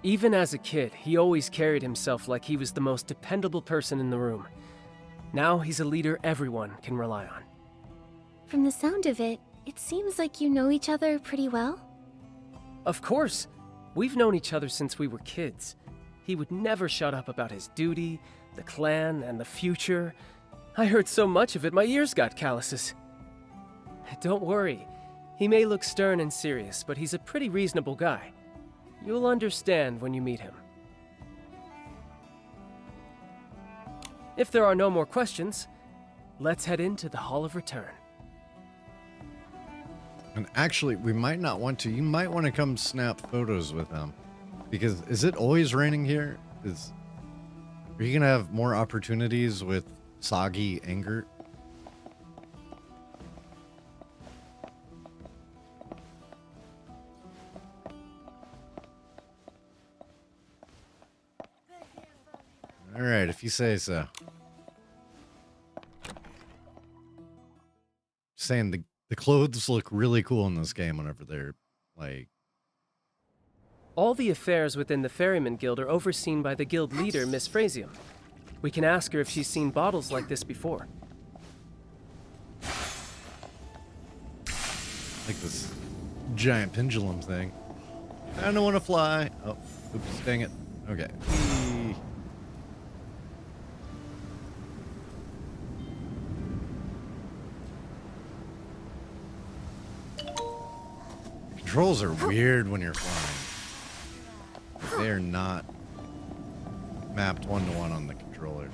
Even as a kid, he always carried himself like he was the most dependable person in the room. Now he's a leader everyone can rely on. From the sound of it, it seems like you know each other pretty well. Of course, we've known each other since we were kids. He would never shut up about his duty, the clan, and the future. I heard so much of it, my ears got calluses. Don't worry. He may look stern and serious, but he's a pretty reasonable guy. You'll understand when you meet him. If there are no more questions, let's head into the Hall of Return. And actually, we might not want to. You might want to come snap photos with him. Because is it always raining here? Are you going to have more opportunities with Soggy Engert? All right, if you say so. saying the clothes look really cool in this game whenever they're like. All the affairs within the Ferryman Guild are overseen by the guild leader, Miss Frasium. We can ask her if she's seen bottles like this before. Like this giant pendulum thing. I don't want to fly. Oh, oops, dang it. Okay. Whee. Controls are weird when you're flying. They are not mapped one-to-one on the controller.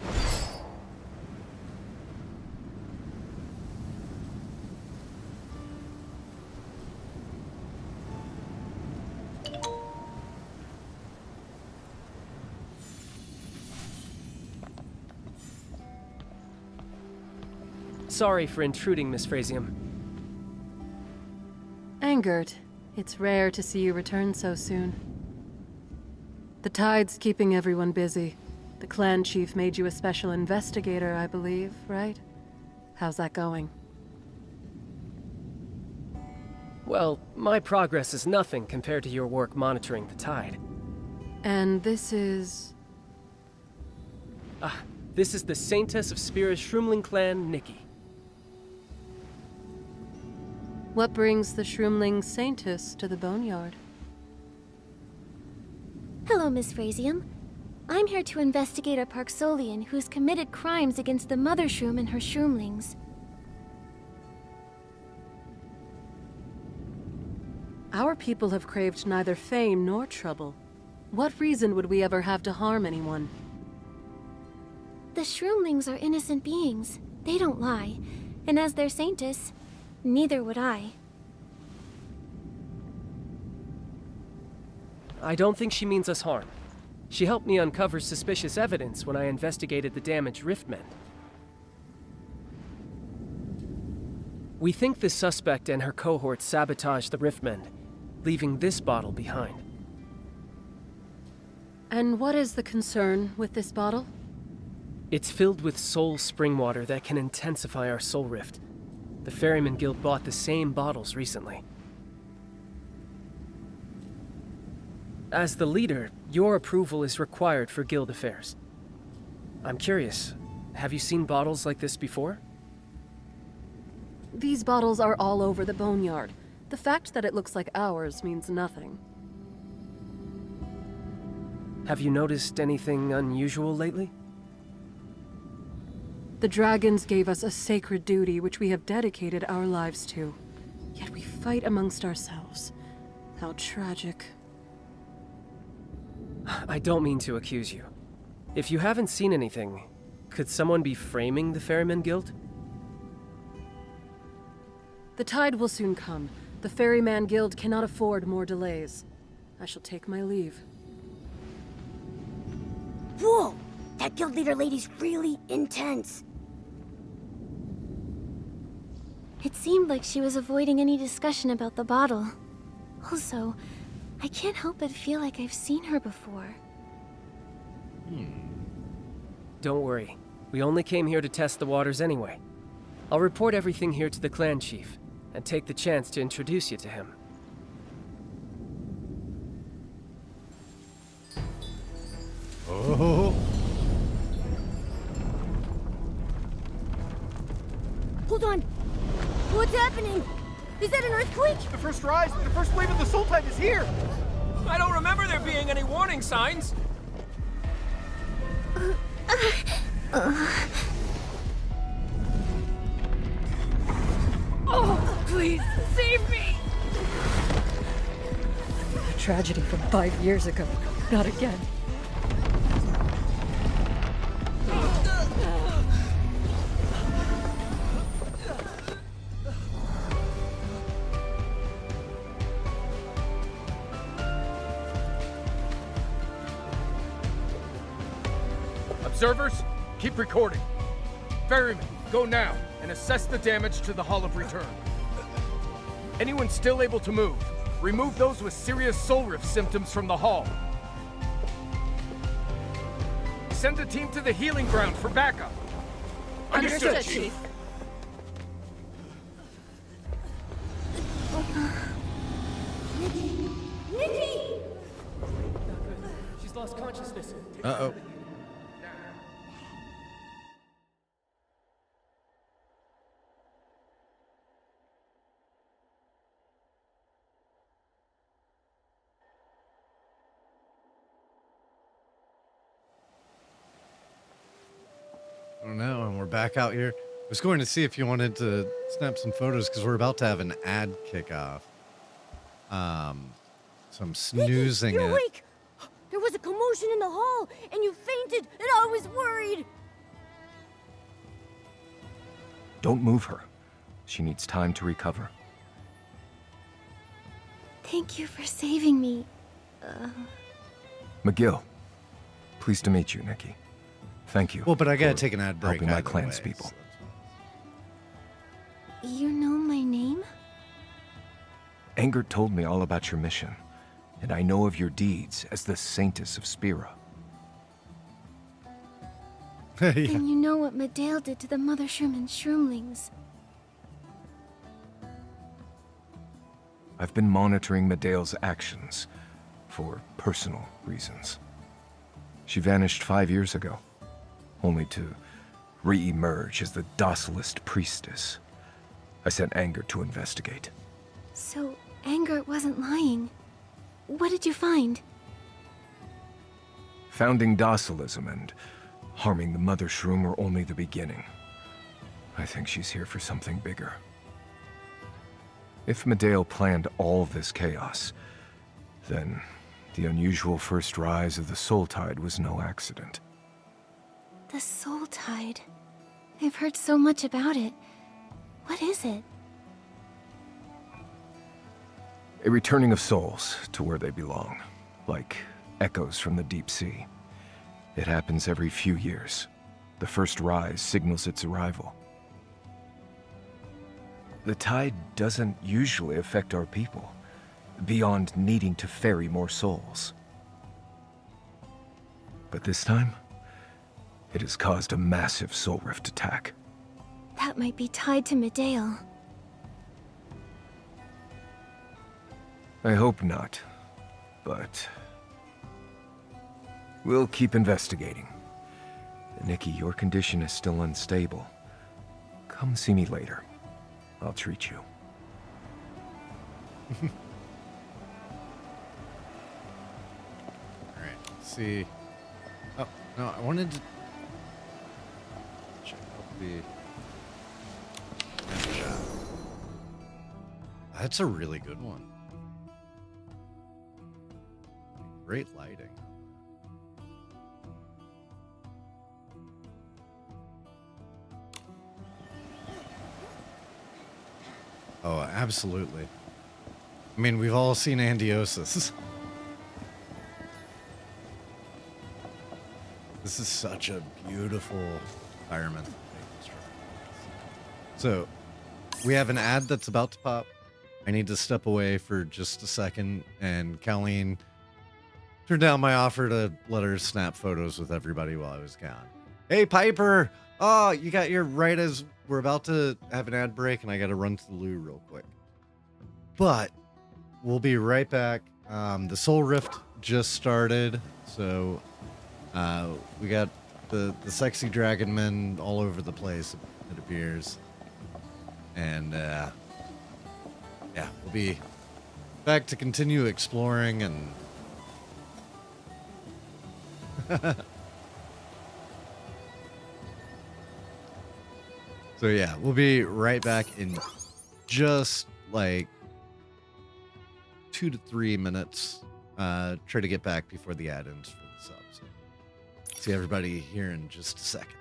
Sorry for intruding, Miss Frasium. Angered. It's rare to see you return so soon. The tide's keeping everyone busy. The clan chief made you a special investigator, I believe, right? How's that going? Well, my progress is nothing compared to your work monitoring the tide. And this is... This is the Saintess of Spira's Shroomling clan, Nikki. What brings the Shroomling Saintess to the Boneyard? Hello, Miss Frasium. I'm here to investigate a Parksolian who's committed crimes against the Mother Shroom and her Shroomlings. Our people have craved neither fame nor trouble. What reason would we ever have to harm anyone? The Shroomlings are innocent beings. They don't lie. And as their Saintess, neither would I. I don't think she means us harm. She helped me uncover suspicious evidence when I investigated the damaged Riftmen. We think the suspect and her cohort sabotaged the Riftmen, leaving this bottle behind. And what is the concern with this bottle? It's filled with soul spring water that can intensify our soul rift. The Ferryman Guild bought the same bottles recently. As the leader, your approval is required for guild affairs. I'm curious, have you seen bottles like this before? These bottles are all over the Boneyard. The fact that it looks like ours means nothing. Have you noticed anything unusual lately? The dragons gave us a sacred duty which we have dedicated our lives to. Yet we fight amongst ourselves. How tragic. I don't mean to accuse you. If you haven't seen anything, could someone be framing the Ferryman Guild? The tide will soon come. The Ferryman Guild cannot afford more delays. I shall take my leave. Whoa! That guild leader lady's really intense. It seemed like she was avoiding any discussion about the bottle. Also, I can't help but feel like I've seen her before. Don't worry. We only came here to test the waters anyway. I'll report everything here to the clan chief, and take the chance to introduce you to him. Oh. Hold on. What's happening? Is that an earthquake? The first rise, the first wave of the soul tide is here! I don't remember there being any warning signs. Oh, please, save me! A tragedy from 5 years ago. Not again. Observers, keep recording. Ferryman, go now and assess the damage to the Hall of Return. Anyone still able to move, remove those with serious soul rift symptoms from the hall. Send a team to the healing ground for backup. Understood, Chief. Uh-oh. I don't know, and we're back out here. I was going to see if you wanted to snap some photos because we're about to have an ad kickoff. So I'm snoozing you're it. awake! There was a commotion in the hall, and you fainted, and I was worried! Don't move her. She needs time to recover. Thank you for saving me. McGill. Pleased to meet you, Nikki. Thank you. Well, but I gotta for take an ad break. helping my either clan's way, people. so You know my name? Anger told me all about your mission, and I know of your deeds as the Saintess of Spira. that's fine. Yeah. And you know what Medale did to the Mother Shroom and Shroomlings. I've been monitoring Medale's actions for personal reasons. She vanished 5 years ago, only to re-emerge as the docilest priestess. I sent Anger to investigate. So, Anger wasn't lying. What did you find? Founding docilism and harming the Mother Shroom were only the beginning. I think she's here for something bigger. If Medale planned all this chaos, then the unusual first rise of the Soul Tide was no accident. The Soul Tide. I've heard so much about it. What is it? A returning of souls to where they belong, like echoes from the deep sea. It happens every few years. The first rise signals its arrival. The tide doesn't usually affect our people, beyond needing to ferry more souls. But this time, it has caused a massive soul rift attack. That might be tied to Medale. I hope not, but we'll keep investigating. Nikki, your condition is still unstable. Come see me later. I'll treat you. All right. Let's see. Oh no, I wanted to check out the. That's a really good one. Great lighting. Oh, absolutely. I mean, we've all seen Andiosis. This is such a beautiful environment. So, we have an ad that's about to pop. I need to step away for just a second, and Colleen turned down my offer to let her snap photos with everybody while I was gone. Hey, Piper! Oh, you got your right as we're about to have an ad break, and I got to run to the loo real quick. But we'll be right back. The Soul Rift just started, so we got the sexy dragon men all over the place, it appears. And yeah, we'll be back to continue exploring and so yeah, we'll be right back in just like 2 to 3 minutes. Try to get back before the ad ends for the subs. See everybody here in just a second.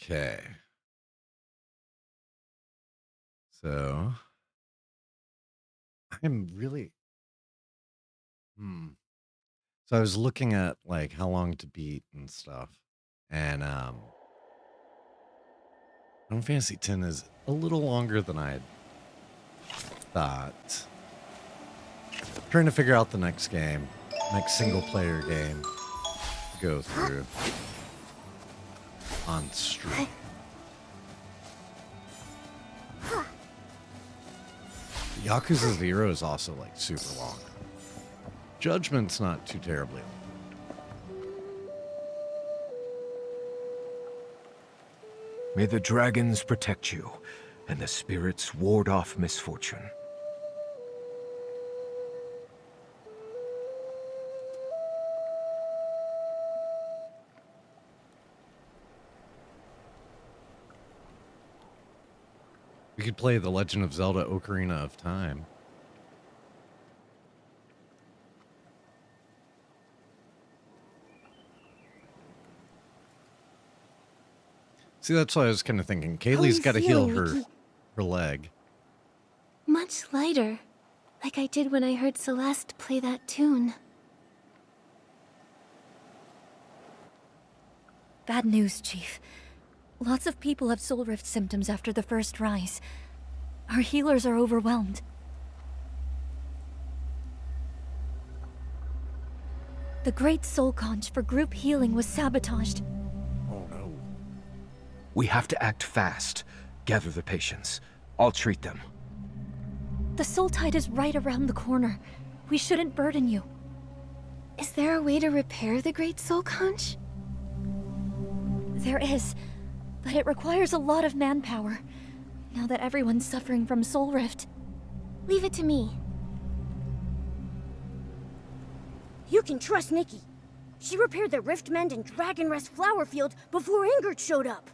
Okay. So I'm really So I was looking at like how long to beat and stuff. And Final Fantasy X is a little longer than I thought. Trying to figure out the next game, next single player game to go through on stream. Yakuza 0 is also like super long. Judgment's not too terribly long. May the dragons protect you, and the spirits ward off misfortune. We could play The Legend of Zelda Ocarina of Time. See, that's what I was kind of thinking. How are Kaylee's you got to heal feeling, her Nikki? Much leg. lighter, like I did when I heard Celeste play that tune. Bad news, Chief. Lots of people have soul rift symptoms after the first rise. Our healers are overwhelmed. The Great Soul Conch for group healing was sabotaged. Oh no. We have to act fast. Gather the patients. I'll treat them. The Soul Tide is right around the corner. We shouldn't burden you. Is there a way to repair the Great Soul Conch? There is, but it requires a lot of manpower. Now that everyone's suffering from soul rift. Leave it to me. You can trust Nikki. She repaired the Riftmend and Dragon Rest flower field before Ingrid showed up.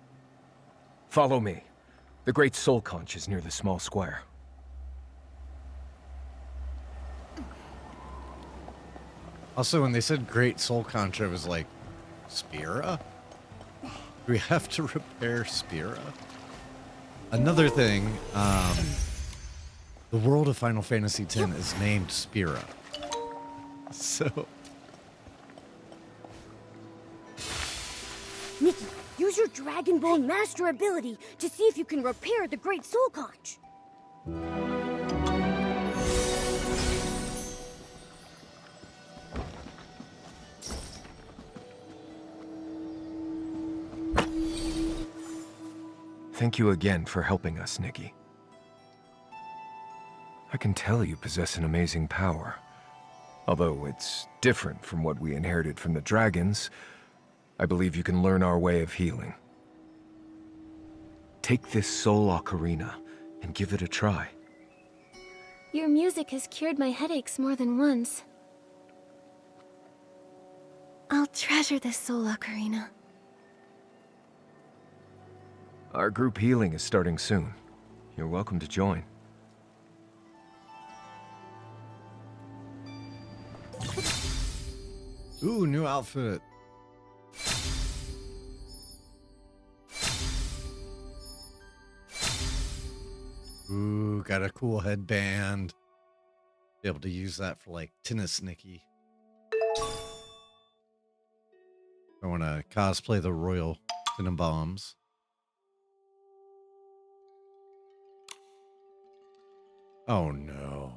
Follow me. The Great Soul Conch is near the small square. Also, when they said Great Soul Conch, I was like, Spira? Do we have to repair Spira? Another thing, the world of Final Fantasy X is named Spira. So... Nikki, use your Dragon Bone Master ability to see if you can repair the Great Soul Conch. Thank you again for helping us, Nikki. I can tell you possess an amazing power. Although it's different from what we inherited from the dragons, I believe you can learn our way of healing. Take this soul ocarina and give it a try. Your music has cured my headaches more than once. I'll treasure this soul ocarina. Our group healing is starting soon. You're welcome to join. Ooh, new outfit. Ooh, got a cool headband. Be able to use that for like tennis, Nikki. I want to cosplay the Royal Tenenbaums. Oh no.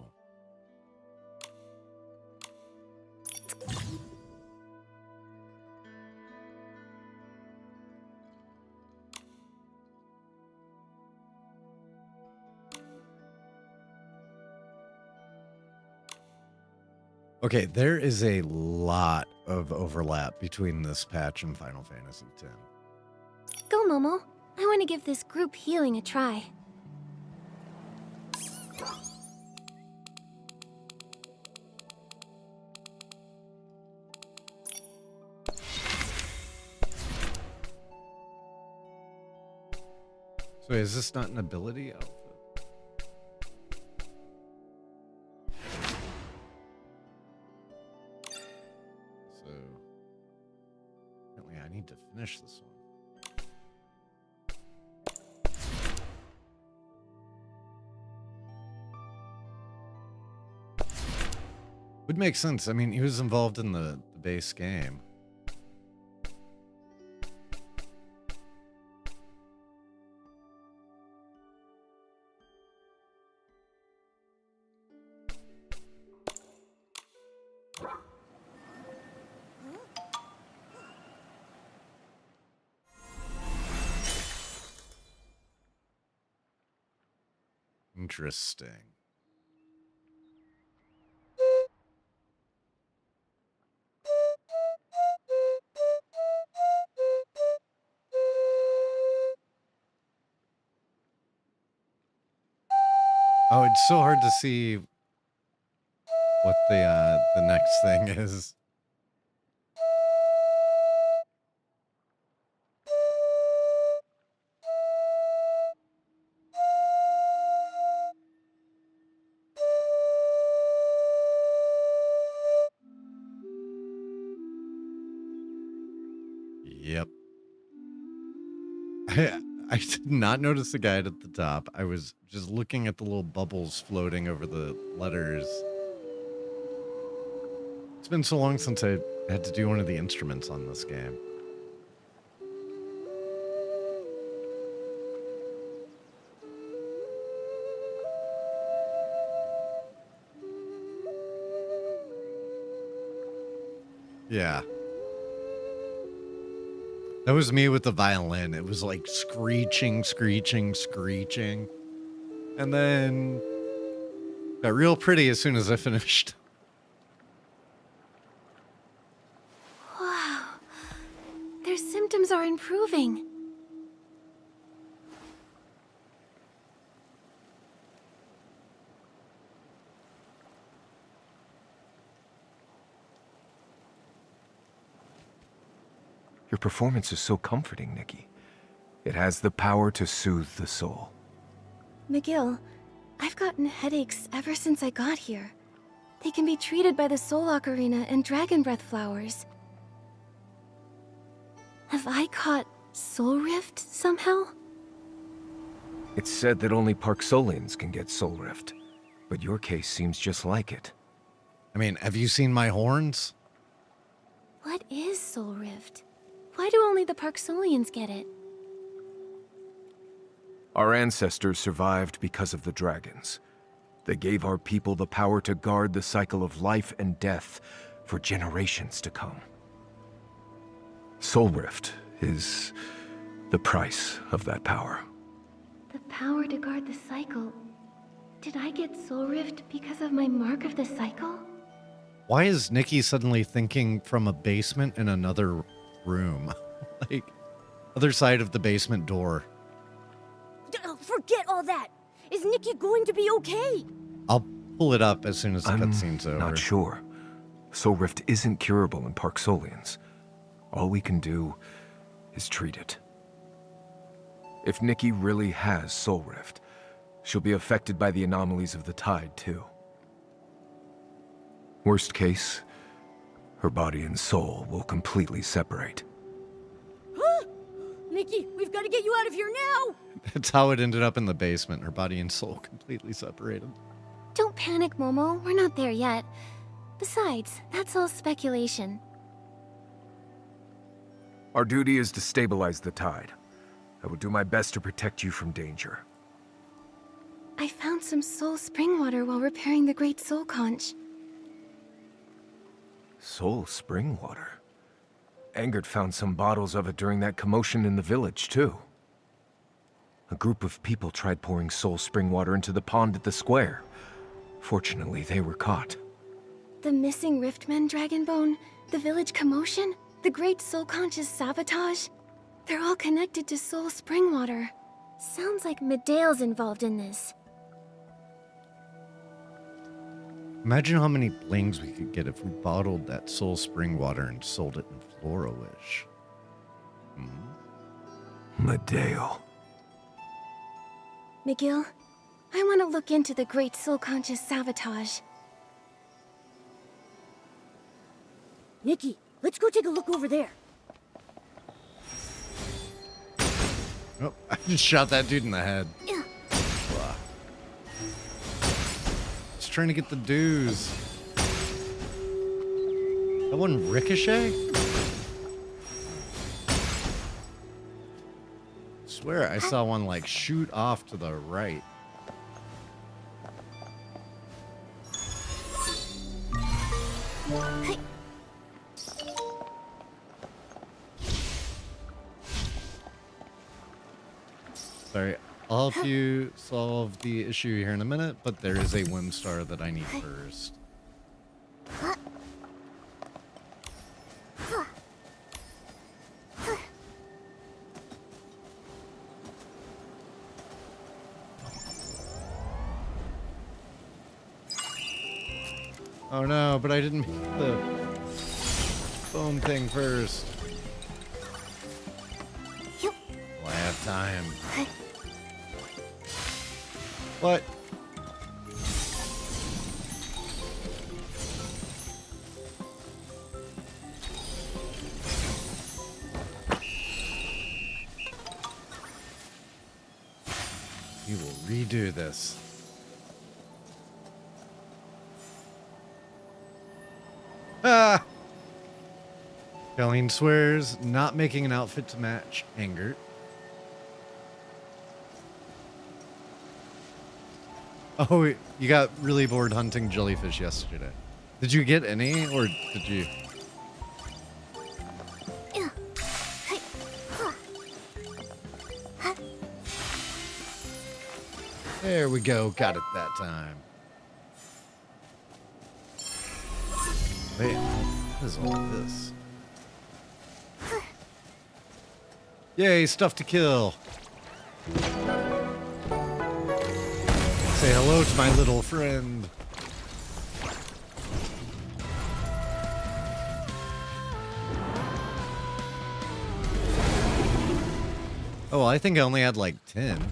Okay, there is a lot of overlap between this patch and Final Fantasy X. Go, Momo. I want to give this group healing a try. So is this not an ability outfit? So apparently I need to finish this one. Would make sense. I mean, he was involved in the base game. Interesting. Oh, it's so hard to see what the next thing is. Yep. I did not notice the guide at the top. I was just looking at the little bubbles floating over the letters. It's been so long since I had to do one of the instruments on this game. Yeah. That was me with the violin. It was like screeching, screeching, screeching. And then got real pretty as soon as I finished. Wow. Their symptoms are improving. Your performance is so comforting, Nikki. It has the power to soothe the soul. McGill, I've gotten headaches ever since I got here. They can be treated by the Soullock Arena and Dragon Breath flowers. Have I caught Soul Rift somehow? It's said that only Parksolians can get Soul Rift, but your case seems just like it. I mean, have you seen my horns? What is Soul Rift? Why do only the Parksolians get it? Our ancestors survived because of the dragons. They gave our people the power to guard the cycle of life and death for generations to come. Soul Rift is the price of that power. The power to guard the cycle. Did I get Soul Rift because of my mark of the cycle? Why is Nikki suddenly thinking from a basement in another room? Like, other side of the basement door. Forget all that. Is Nikki going to be okay? I'll pull it up as soon as the I'm cutscene's over. not sure. Soul Rift isn't curable in Parksolians. All we can do is treat it. If Nikki really has Soul Rift, she'll be affected by the anomalies of the tide, too. Worst case, her body and soul will completely separate. Huh? Nikki, we've got to get you out of here now! That's how it ended up in the basement. Her body and soul completely separated. Don't panic, Momo. We're not there yet. Besides, that's all speculation. Our duty is to stabilize the tide. I will do my best to protect you from danger. I found some soul spring water while repairing the Great Soul Conch. Soul spring water? Engert found some bottles of it during that commotion in the village, too. A group of people tried pouring soul spring water into the pond at the square. Fortunately, they were caught. The missing Riftmen Dragonbone, the village commotion, the Great Soul Conch's sabotage. They're all connected to soul spring water. Sounds like Medea's involved in this. Imagine how many blings we could get if we bottled that soul spring water and sold it in Flora-Wish. Medea. McGill, I want to look into the Great Soul Conch's sabotage. Nikki, let's go take a look over there. Oh, I just shot that dude in the head. Yeah. Just trying to get the dues. That one ricochet? Swear I saw one like shoot off to the right. Sorry, I'll help you solve the issue here in a minute, but there is a Whim Star that I need first. Oh no, but I didn't make the foam thing first. Well, I have time. What? We will redo this. Ah! Colleen swears not making an outfit to match anger. Oh, you got really bored hunting jellyfish yesterday. Did you get any, or did you? There we go. Got it that time. Wait, what is all this? Yay, stuff to kill. Say hello to my little friend. Oh, I think I only had like 10.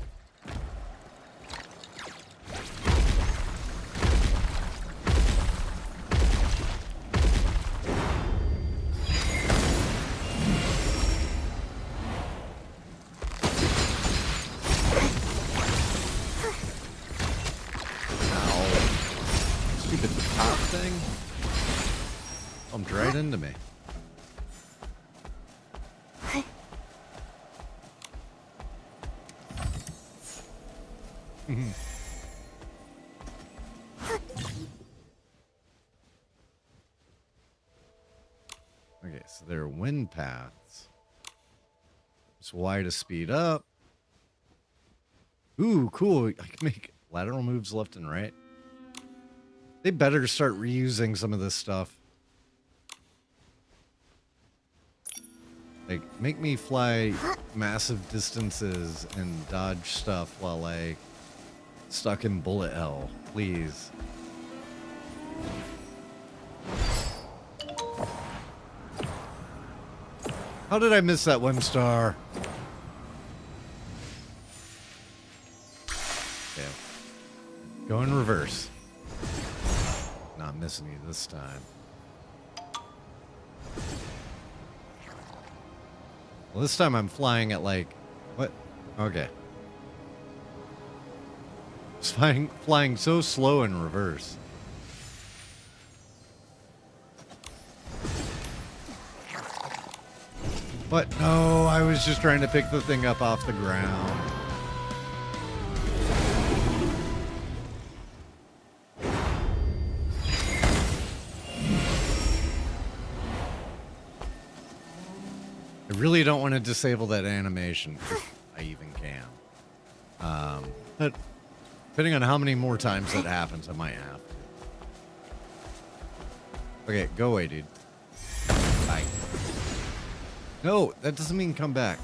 Into me. Okay, so there are wind paths. It's Y to speed up. Ooh, cool. I can make lateral moves left and right. They better start reusing some of this stuff. Like, make me fly massive distances and dodge stuff while, like, stuck in bullet hell, please. How did I miss that Whim Star? Yeah. Go in reverse. Not missing you this time. Well, this time I'm flying at like, what? Okay. It's flying so slow in reverse. What? No, I was just trying to pick the thing up off the ground. I really don't want to disable that animation, if I even can. But depending on how many more times that happens, I might have to. Okay, go away, dude. Bye. No, that doesn't mean come back.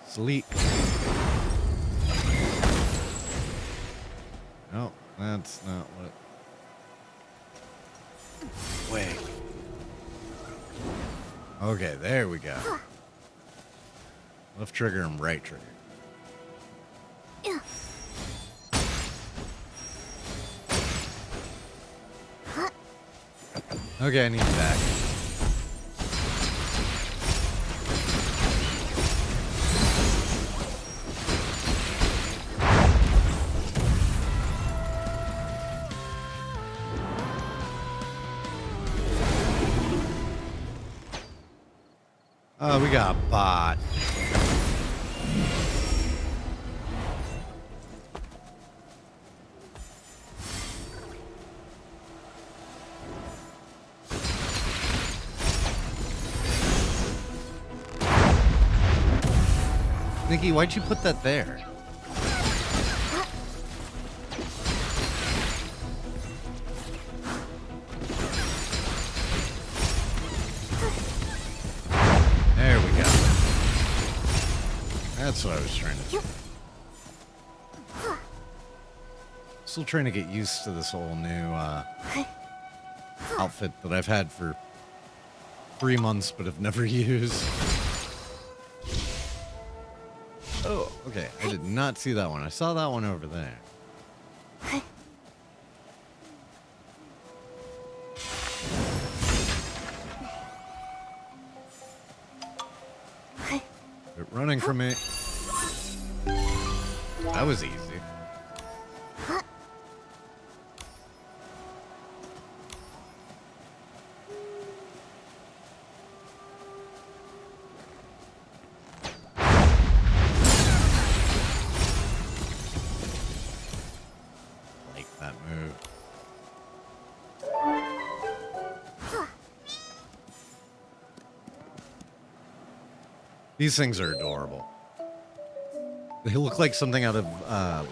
Sleep. No, that's not what... Wait. Okay, there we go. Left trigger and right trigger. Okay, I need you back. Oh, we got a bot. Nikki, why'd you put that there? There we go. That's what I was trying to do. Still trying to get used to this whole new outfit that I've had for 3 months but have never used. Oh, okay. I did not see that one. I saw that one over there. Quit running from me. That was easy. That move. These things are adorable. They look like something out of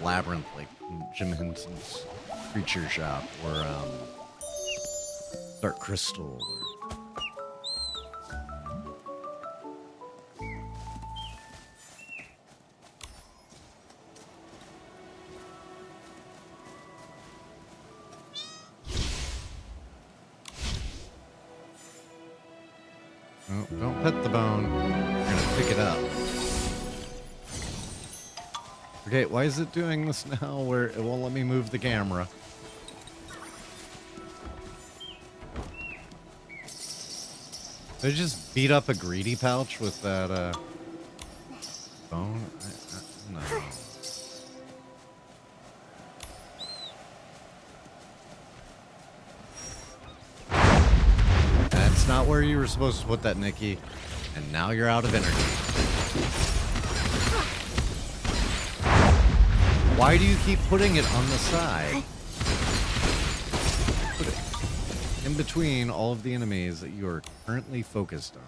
Labyrinth, like Jim Henson's Creature Shop, or Dark Crystal. Oh, don't pet the bone. You're gonna pick it up. Okay, why is it doing this now where it won't let me move the camera? Did I just beat up a greedy pouch with that bone? No. That's not where you were supposed to put that, Nikki. And now you're out of energy. Why do you keep putting it on the side? Put it in between all of the enemies that you are currently focused on.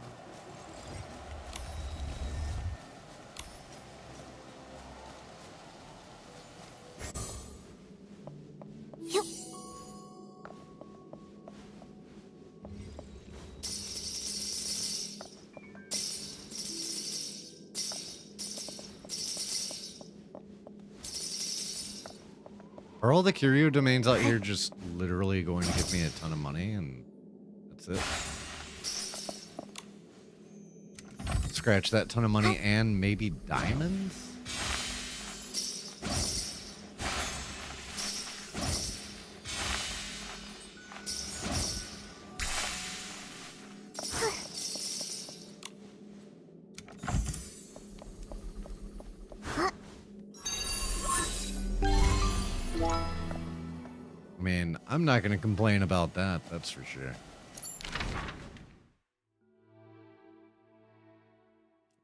Are all the curio domains out here just literally going to give me a ton of money and that's it? Scratch that ton of money and maybe diamonds? I mean, I'm not going to complain about that, that's for sure.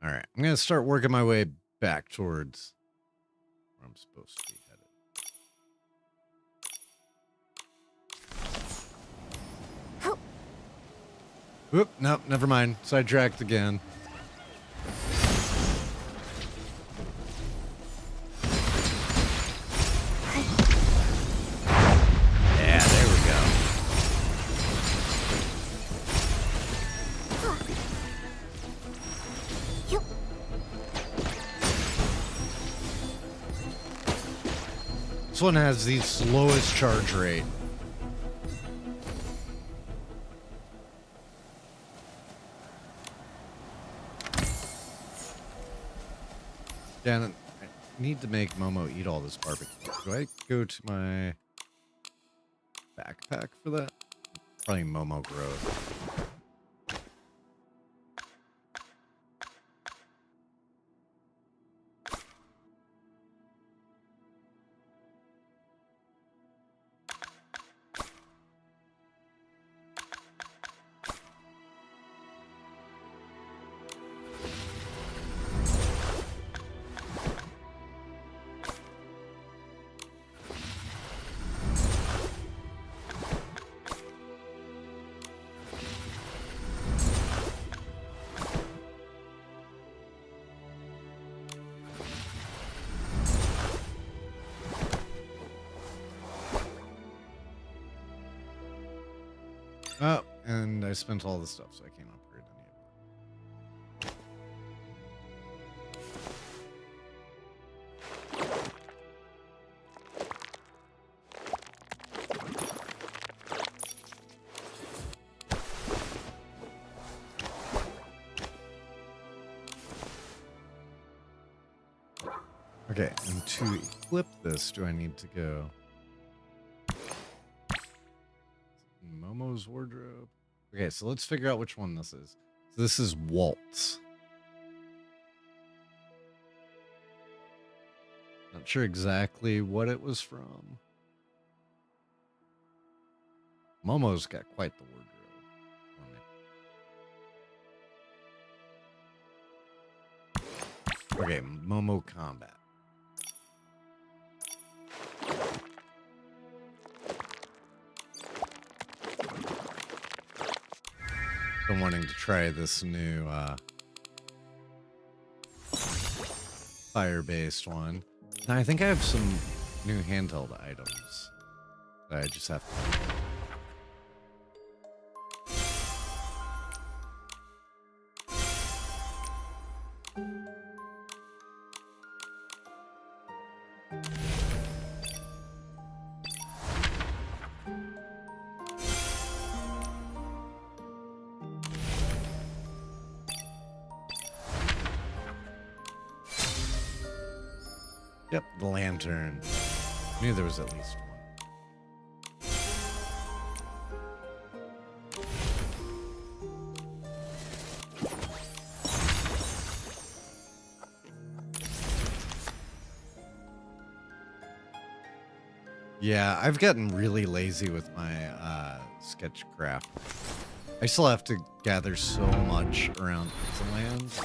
Alright, I'm going to start working my way back towards where I'm supposed to be headed. Oop, nope, never mind. Sidetracked again. This one has the slowest charge rate. Dan, I need to make Momo eat all this barbecue. Do I go to my backpack for that? Probably Momo growth. spent all the stuff, so I can't upgrade any of it. Okay, and to equip this, do I need to go Momo's wardrobe? Okay, so let's figure out which one this is. So this is Waltz. Not sure exactly what it was from. Momo's got quite the wardrobe for me. Okay, Momo Combat. Been wanting to try this new fire-based one. Now I think I have some new handheld items that I just have to... Yep, the lantern. Knew there was at least one. Yeah, I've gotten really lazy with my sketchcraft. I still have to gather so much around pixel lands.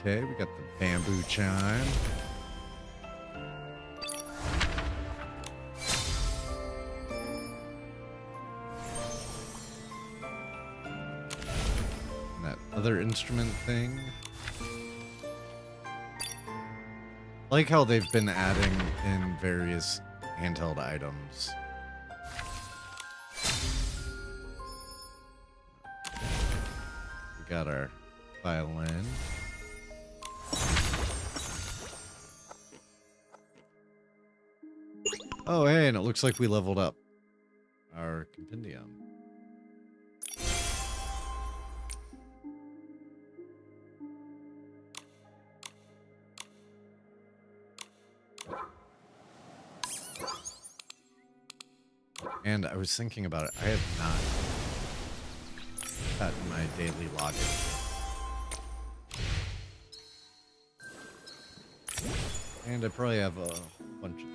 Okay, we got the bamboo chime. And that other instrument thing. I like how they've been adding in various handheld items. We got our violin. Oh, hey, and it looks like we leveled up our compendium. And I was thinking about it. I have not gotten my daily login. And I probably have a bunch of these.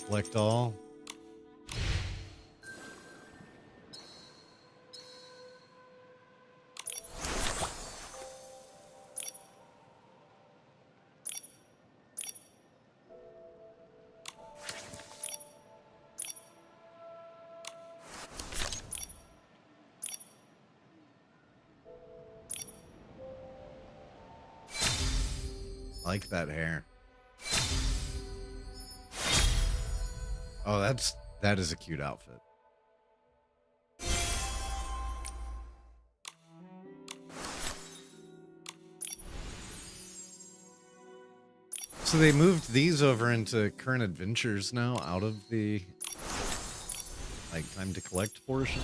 Collect all. I like that hair. Oh, that is a cute outfit. So they moved these over into current adventures now, out of the like time to collect portion.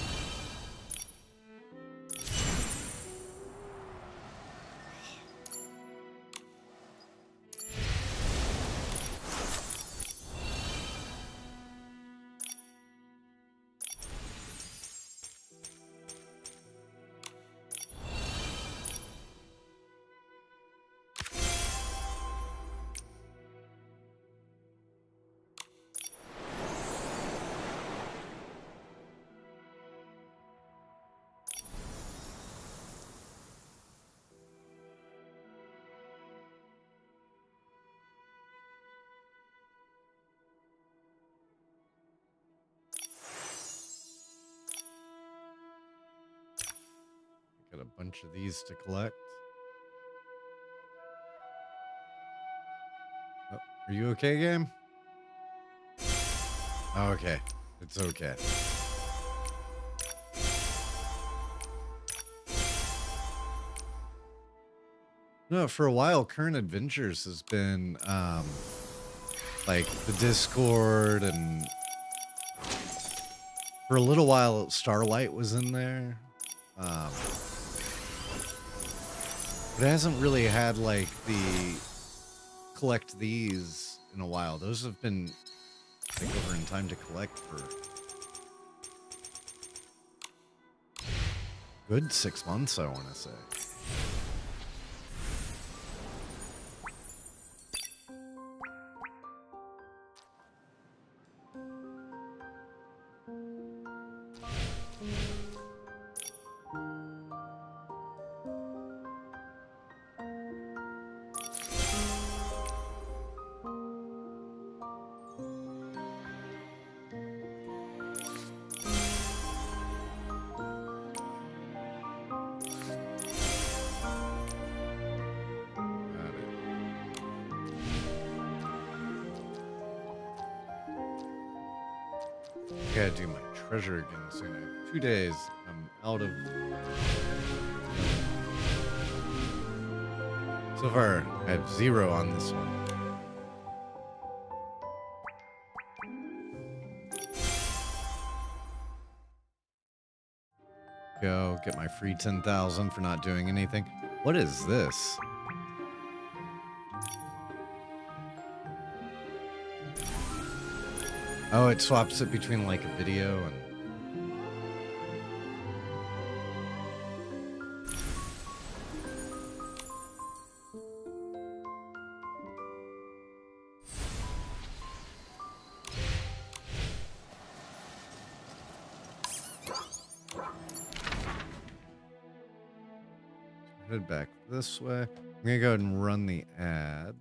Got a bunch of these to collect. Oh, are you okay, game? Okay, it's okay. No, for a while, Current Adventures has been like the Discord, and for a little while, Starlight was in there. It hasn't really had like the collect these in a while. Those have been like over in time to collect for good 6 months, I want to say. Gotta do my treasure again soon. I have 2 days. I'm out of. So far, I have 0 on this one. Go get my free 10,000 for not doing anything. What is this? Oh, it swaps it between like a video and. Head back this way. I'm gonna go ahead and run the ad.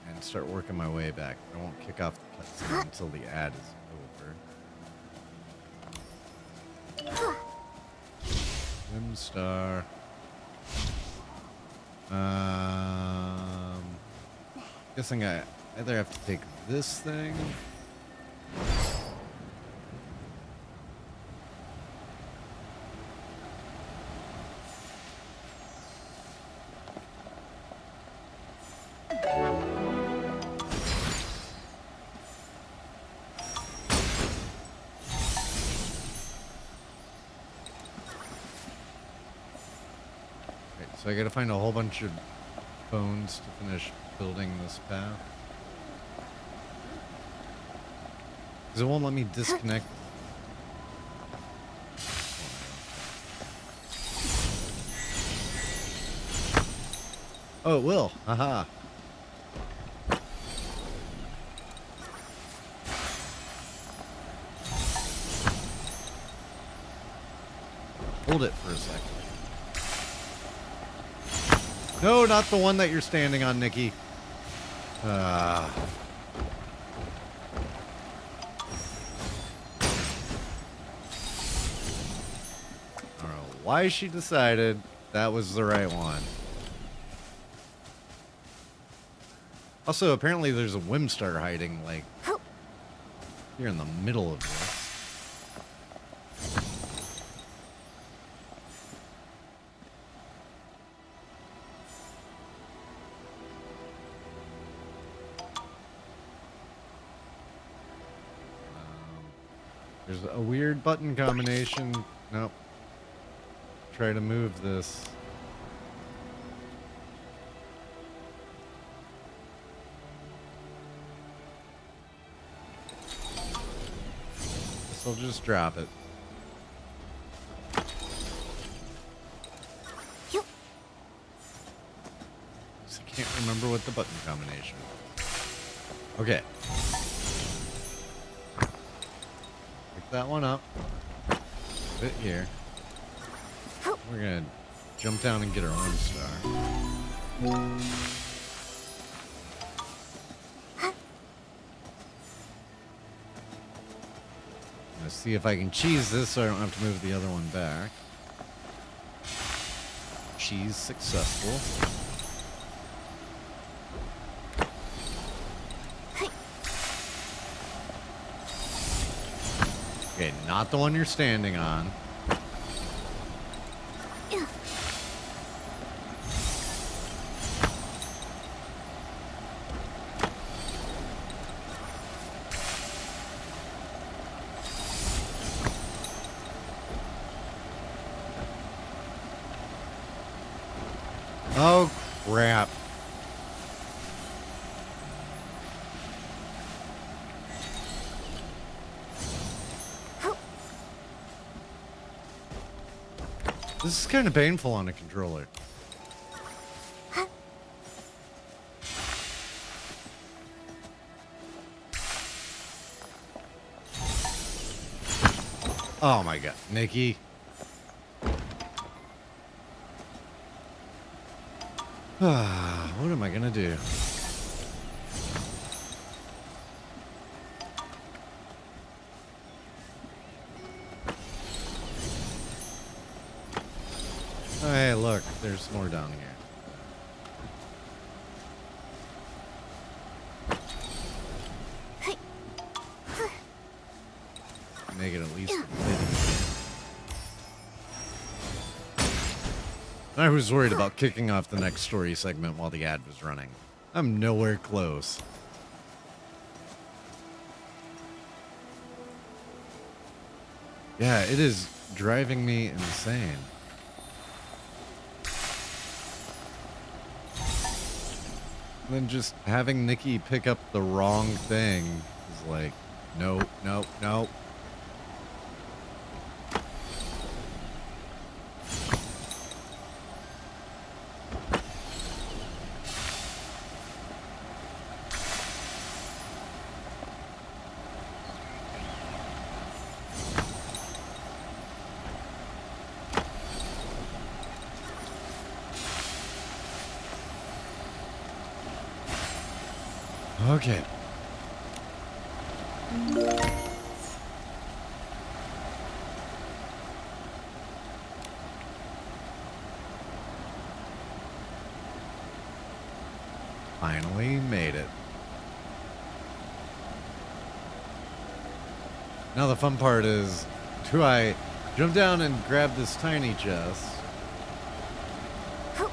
And start working my way back. I won't kick off the cutscene until the ad is over. Star. Guessing I either have to take this thing. So I gotta find a whole bunch of bones to finish building this path. Because it won't let me disconnect. Oh, it will. Haha. Hold it for a second. No, not the one that you're standing on, Nikki. I don't know why she decided that was the right one. Also, apparently there's a Whimstar hiding, like, here in the middle of this. There's a weird button combination. Nope. Try to move this. Guess I'll just drop it. Yep. I can't remember what the button combination was. Okay. That one up. Put it here. We're gonna jump down and get our own star. I'm gonna see if I can cheese this so I don't have to move the other one back. Cheese successful. Okay, not the one you're standing on. Oh, crap. This is kind of painful on a controller. Oh my god, Nikki. What am I gonna do? Oh, hey, look, there's more down here. Make it at least a bit easier. I was worried about kicking off the next story segment while the ad was running. I'm nowhere close. Yeah, it is driving me insane. And then just having Nikki pick up the wrong thing is like, nope, nope, nope. Okay. Finally made it. Now the fun part is, do I jump down and grab this tiny chest? Or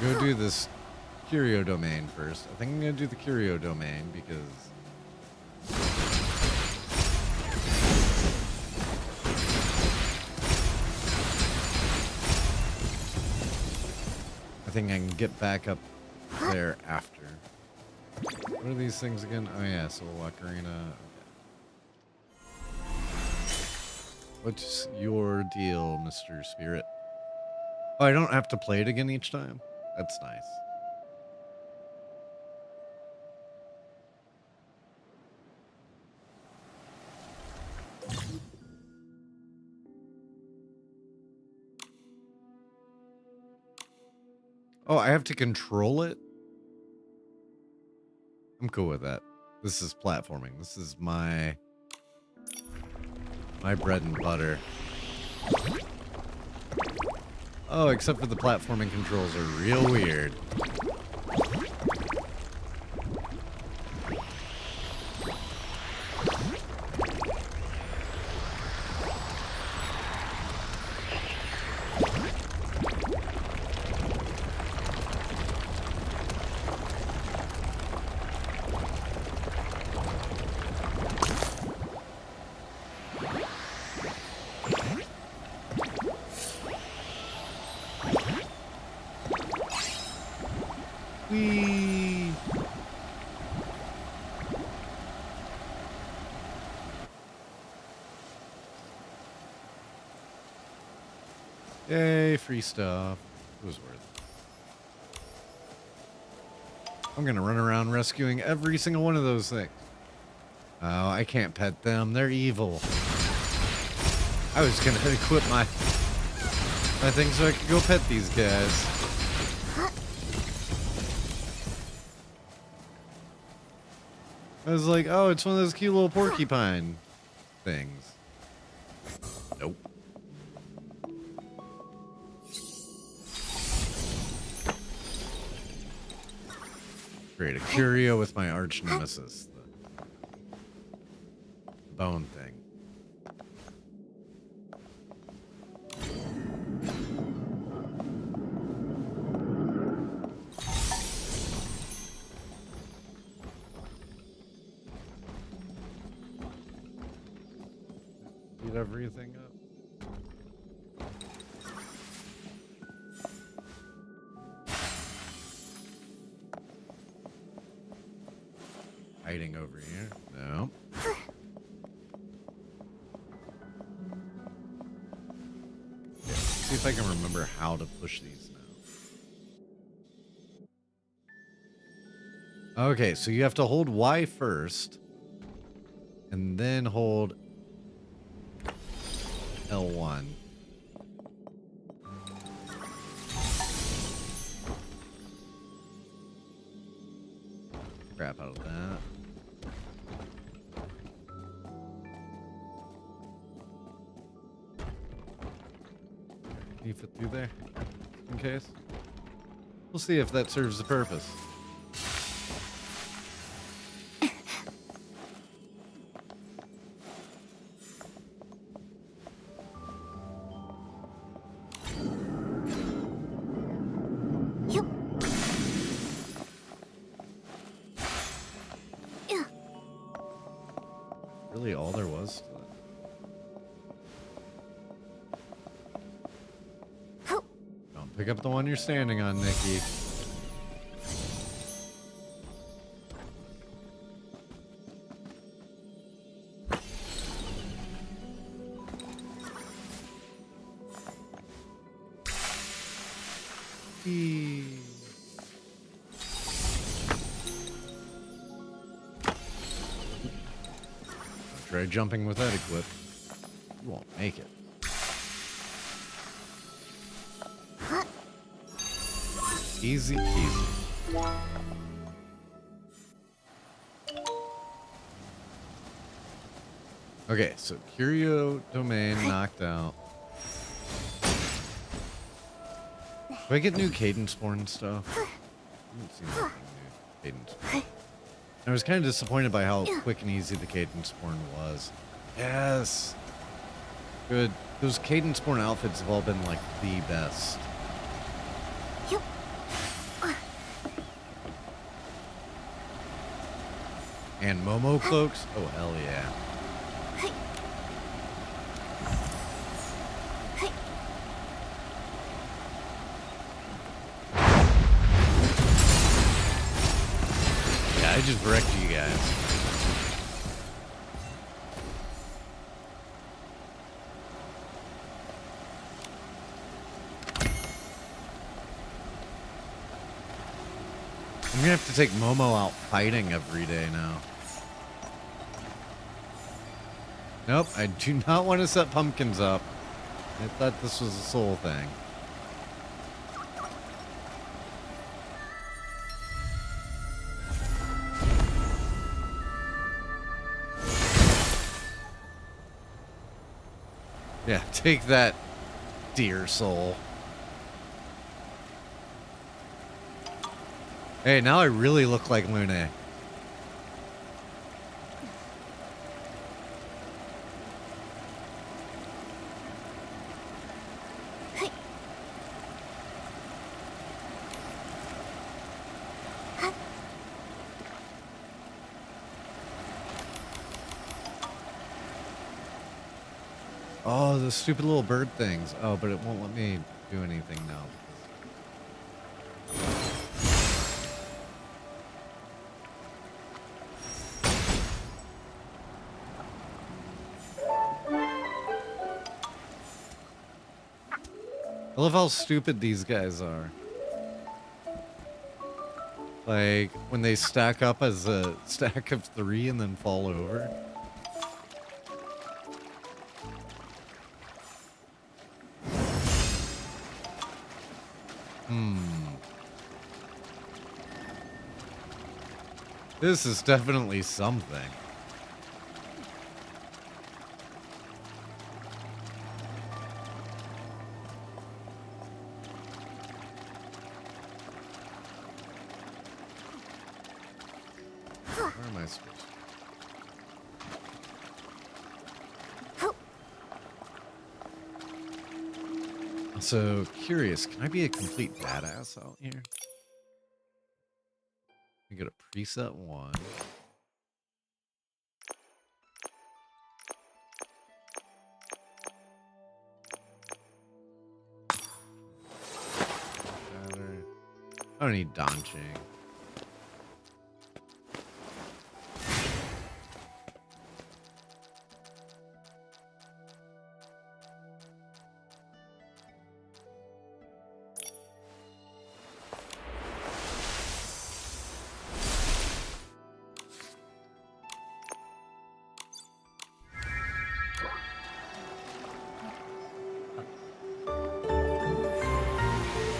go do this curio domain first. I think I'm gonna do the curio domain because I think I can get back up there after. What are these things again? Oh yeah, Soul Ocarina. Okay. What's your deal, Mr. Spirit? Oh, I don't have to play it again each time? That's nice. Oh, I have to control it? I'm cool with that. This is platforming. This is my bread and butter. Oh, except for the platforming controls are real weird. Whee! Yay, free stuff. It was worth it. I'm gonna run around rescuing every single one of those things. Oh, I can't pet them. They're evil. I was gonna equip my thing so I could go pet these guys. I was like, oh, it's one of those cute little porcupine. things. Nope. Create a curio with my arch nemesis. The bone thing. Beat everything up. Hiding over here? No. Okay, let's see if I can remember how to push these now. Okay, so you have to hold Y first, and then hold L1. Crap out of that. Can you fit through there? In case? We'll see if that serves the purpose. Really all there was to that. Don't pick up the one you're standing on, Nikki. Try jumping with that equipped. You won't make it. Easy peasy. Okay, so Curio Domain knocked out. Do I get new Cadence Born stuff? I haven't seen anything new Cadence Born. I was kind of disappointed by how quick and easy the Cadence Born was. Yes! Good. Those Cadence Born outfits have all been like the best. And Momo cloaks? Oh, hell yeah. Yeah, I just wrecked you guys. I'm gonna have to take Momo out fighting every day now. Nope, I do not want to set pumpkins up. I thought this was a soul thing. Yeah, take that, dear soul. Hey, now I really look like Lune. Oh, the stupid little bird things. Oh, but it won't let me do anything now. I love how stupid these guys are. Like, when they stack up as a stack of 3 and then fall over. This is definitely something. I suppose. So curious, can I be a complete badass out here? We got a preset 1. I don't need daunting.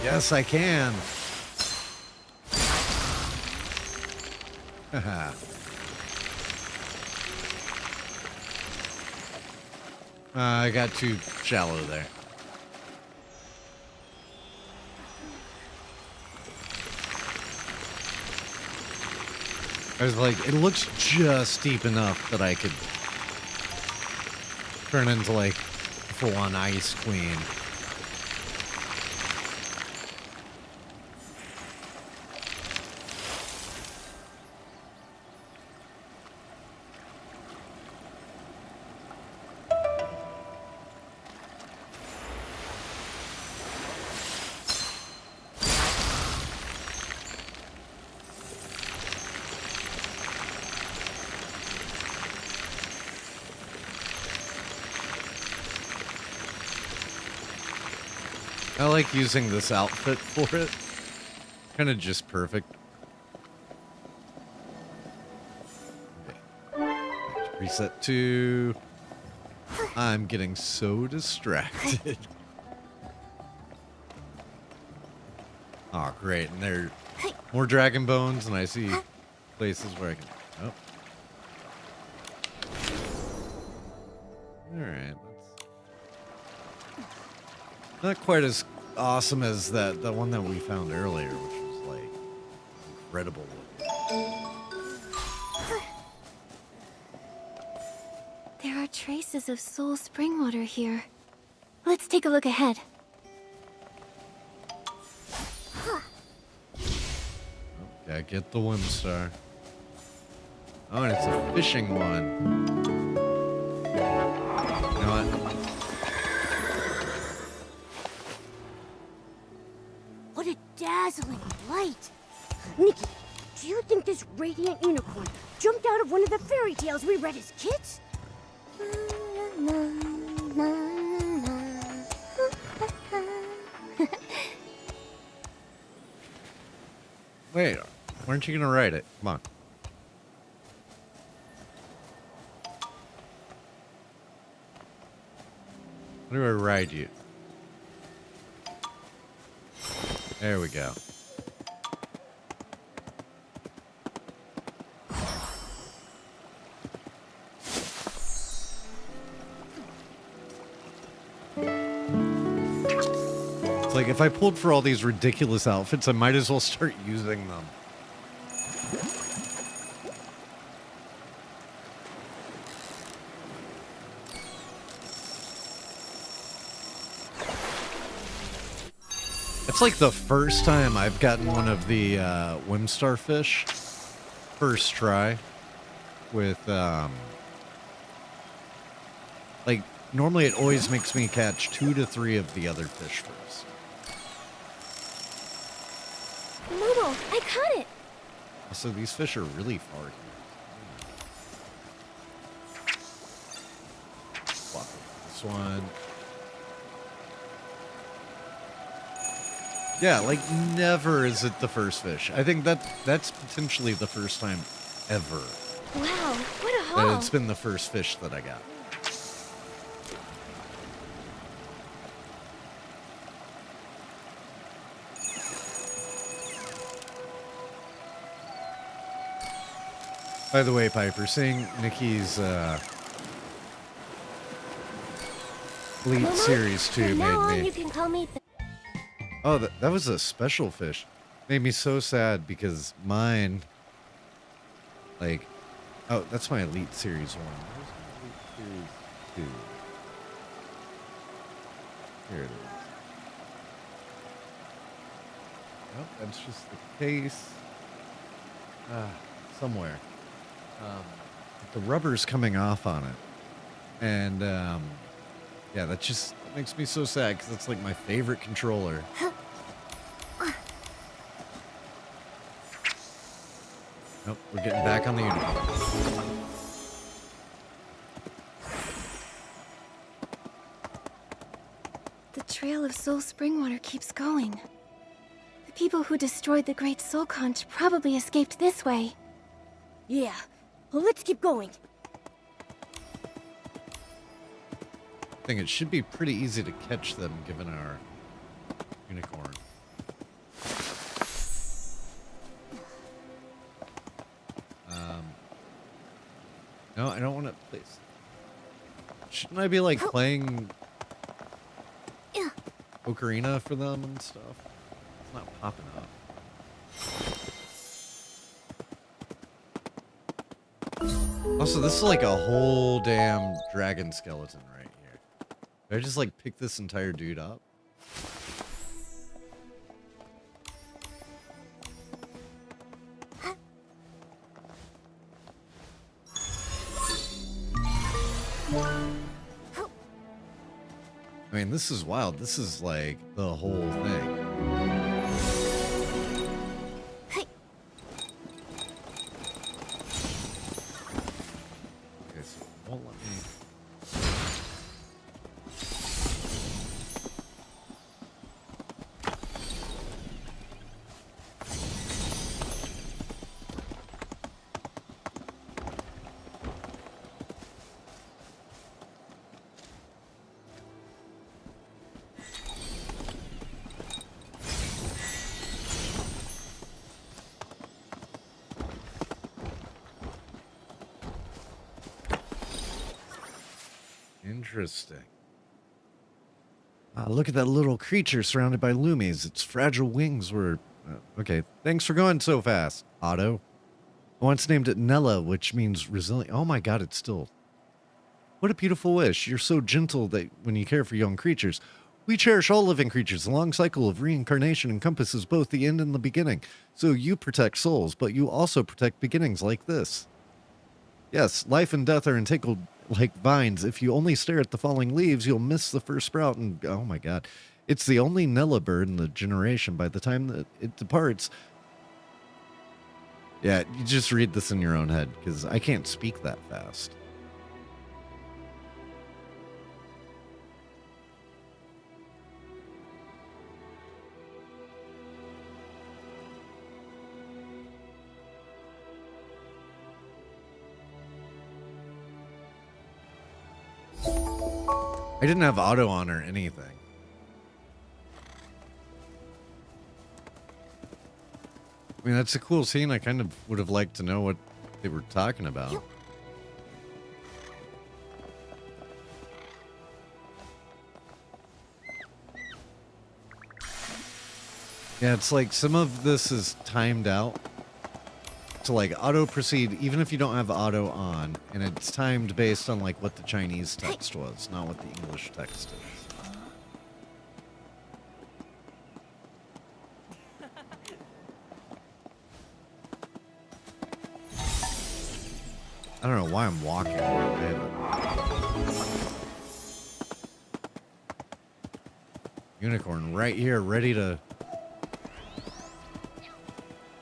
Yes, I can. I got too shallow there. I was like, it looks just deep enough that I could turn into like full-on ice queen. I like using this outfit for it. Kind of just perfect. Okay. Reset 2. I'm getting so distracted. Oh, great. And there are more dragon bones, and I see places where I can... Oh. Alright. Not quite as awesome as the one that we found earlier, which was like incredible looking. There are traces of soul spring water here. Let's take a look ahead. Yeah, get the Whimstar. Oh, and it's a fishing one. You know what? What a dazzling light! Nikki, do you think this radiant unicorn jumped out of one of the fairy tales we read as kids? Wait, weren't you gonna write it? Come on. How do I ride you? There we go. It's like if I pulled for all these ridiculous outfits, I might as well start using them. It's like the first time I've gotten one of the Whimstar fish. First try. With, like, normally it always makes me catch 2 to 3 of the other fish first. Momo, I caught it! So these fish are really far here. Swap this one. Yeah, like never is it the first fish. I think that's potentially the first time ever Wow, what a that haul! it's been the first fish that I got. By the way, Piper, seeing Nikki's Elite Momo, Series 2 from now on, made me... you can call me... Oh, that was a special fish. Made me so sad because mine, like, Oh, that's my Elite Series 1. Where's my Elite Series 2? Here it is. Nope, that's just the case. Somewhere. The rubber's coming off on it. And, yeah, that makes me so sad because it's like my favorite controller. Nope, we're getting back on the unicorn. The trail of Soul Springwater keeps going. The people who destroyed the Great Soul Conch probably escaped this way. Yeah. Well, let's keep going. I think it should be pretty easy to catch them given our unicorn. No, I don't want to place. Shouldn't I be like playing Ocarina for them and stuff? It's not popping up. Also, this is like a whole damn dragon skeleton right here. Did I just like pick this entire dude up? I mean, this is wild. This is like the whole thing. Okay, so it won't let me. Interesting. Look at that little creature surrounded by loomies. Its fragile wings were... okay, thanks for going so fast, Otto. I once named it Nella, which means resilient. Oh my god, it's still... What a beautiful wish. You're so gentle that when you care for young creatures. We cherish all living creatures. The long cycle of reincarnation encompasses both the end and the beginning. So you protect souls, but you also protect beginnings like this. Yes, life and death are entangled like vines. If you only stare at the falling leaves, you'll miss the first sprout and, oh my god. It's the only Nella bird in the generation. By the time that it departs... Yeah, you just read this in your own head, because I can't speak that fast. I didn't have auto on or anything. I mean, that's a cool scene. I kind of would have liked to know what they were talking about. Yeah, it's like some of this is timed out to like auto proceed even if you don't have auto on, and it's timed based on like what the Chinese text was, not what the English text is. I don't know why I'm walking. Unicorn right here, ready to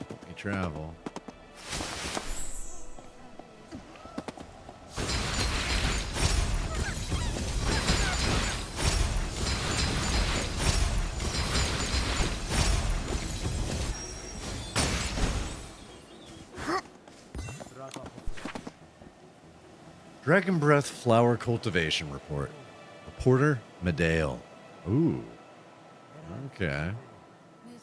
let me travel. Dragon Breath Flower Cultivation Report. Reporter, Medale. Ooh. Okay.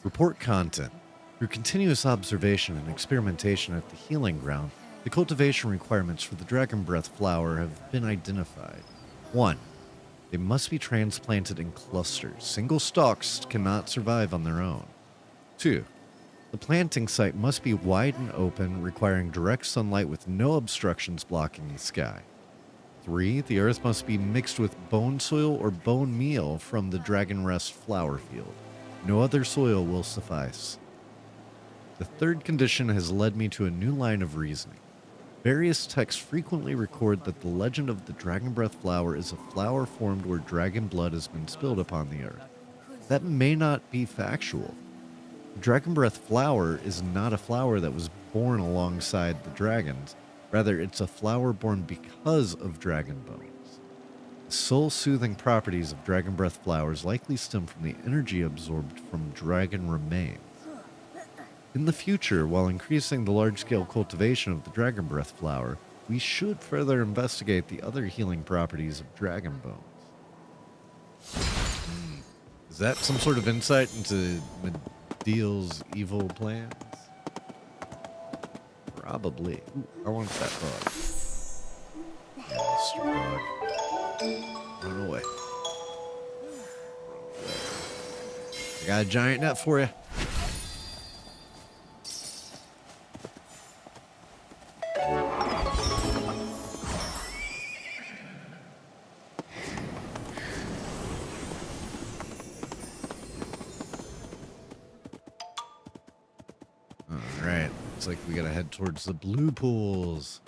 Report content. Through continuous observation and experimentation at the healing ground, the cultivation requirements for the Dragon Breath flower have been identified. 1. They must be transplanted in clusters. Single stalks cannot survive on their own. 2. The planting site must be wide and open, requiring direct sunlight with no obstructions blocking the sky. 3. The earth must be mixed with bone soil or bone meal from the Dragon Rest flower field. No other soil will suffice. The third condition has led me to a new line of reasoning. Various texts frequently record that the legend of the Dragon Breath flower is a flower formed where dragon blood has been spilled upon the earth. That may not be factual. The Dragon Breath flower is not a flower that was born alongside the dragons. Rather, it's a flower born because of dragon bones. The soul-soothing properties of Dragon Breath flowers likely stem from the energy absorbed from dragon remains. In the future, while increasing the large-scale cultivation of the Dragon Breath flower, we should further investigate the other healing properties of dragon bones. Is that some sort of insight into Medeal's evil plans? Probably. Ooh, I want that bug. Yeah, Mr. Bug. Run away. I got a giant net for you. Alright, looks like we gotta head towards the blue pools.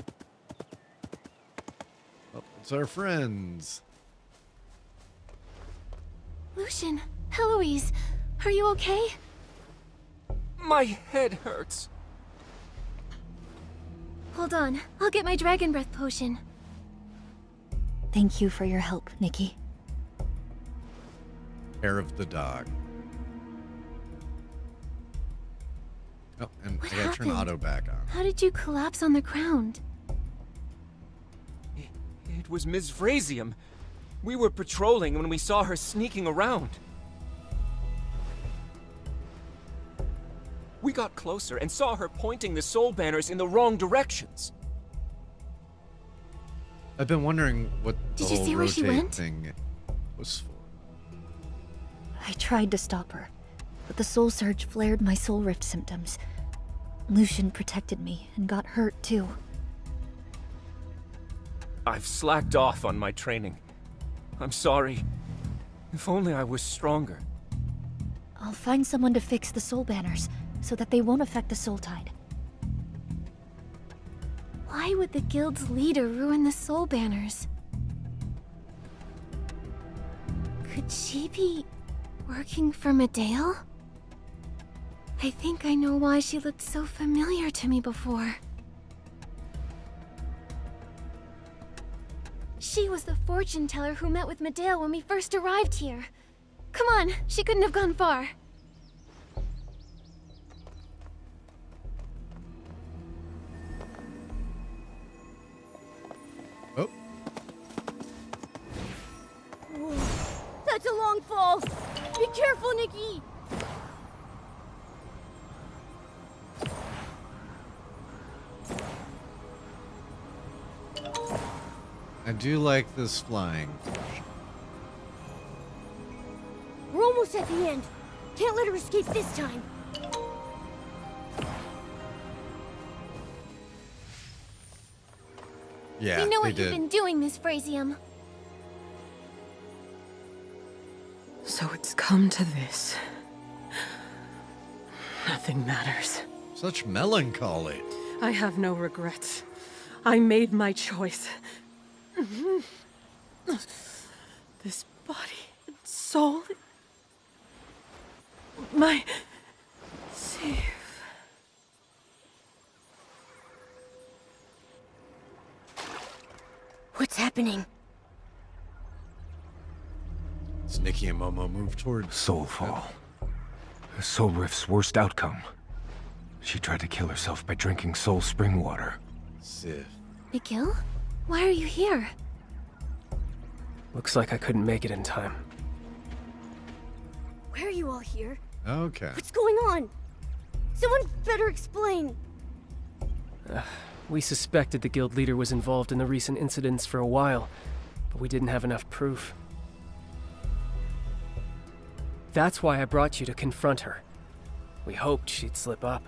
Oh, it's our friends. Lucian, Heloise, are you okay? My head hurts. Hold on, I'll get my dragon breath potion. Thank you for your help, Nikki. Hair of the dog. Oh, and What I gotta turn happened? auto back on. How did you collapse on the ground? It was Ms. Frasium. We were patrolling when we saw her sneaking around. We got closer and saw her pointing the soul banners in the wrong directions. I've been wondering what the Did you whole see where she rotate went? thing was for. I tried to stop her, but the soul surge flared my soul rift symptoms. Lucian protected me and got hurt too. I've slacked off on my training. I'm sorry. If only I was stronger. I'll find someone to fix the soul banners so that they won't affect the soul tide. Why would the guild's leader ruin the soul banners? Could she be working for Medeal? I think I know why she looked so familiar to me before. She was the fortune teller who met with Medeal when we first arrived here. Come on, she couldn't have gone far. Oh, Whoa, that's a long fall. Be careful, Nikki. I do like this flying. We're almost at the end. Can't let her escape this time. Yeah, We know they what did. you've been doing, Miss Frasium. So it's come to this. Nothing matters. Such melancholy. I have no regrets. I made my choice. This body and soul... My... safe. What's happening? As Nikki and Momo move towards Soulfall. Soul Rift's worst outcome. She tried to kill herself by drinking soul spring water. Sif. McGill? Why are you here? Looks like I couldn't make it in time. Where are you all here? Okay. What's going on? Someone better explain. We suspected the guild leader was involved in the recent incidents for a while, but we didn't have enough proof. That's why I brought you to confront her. We hoped she'd slip up.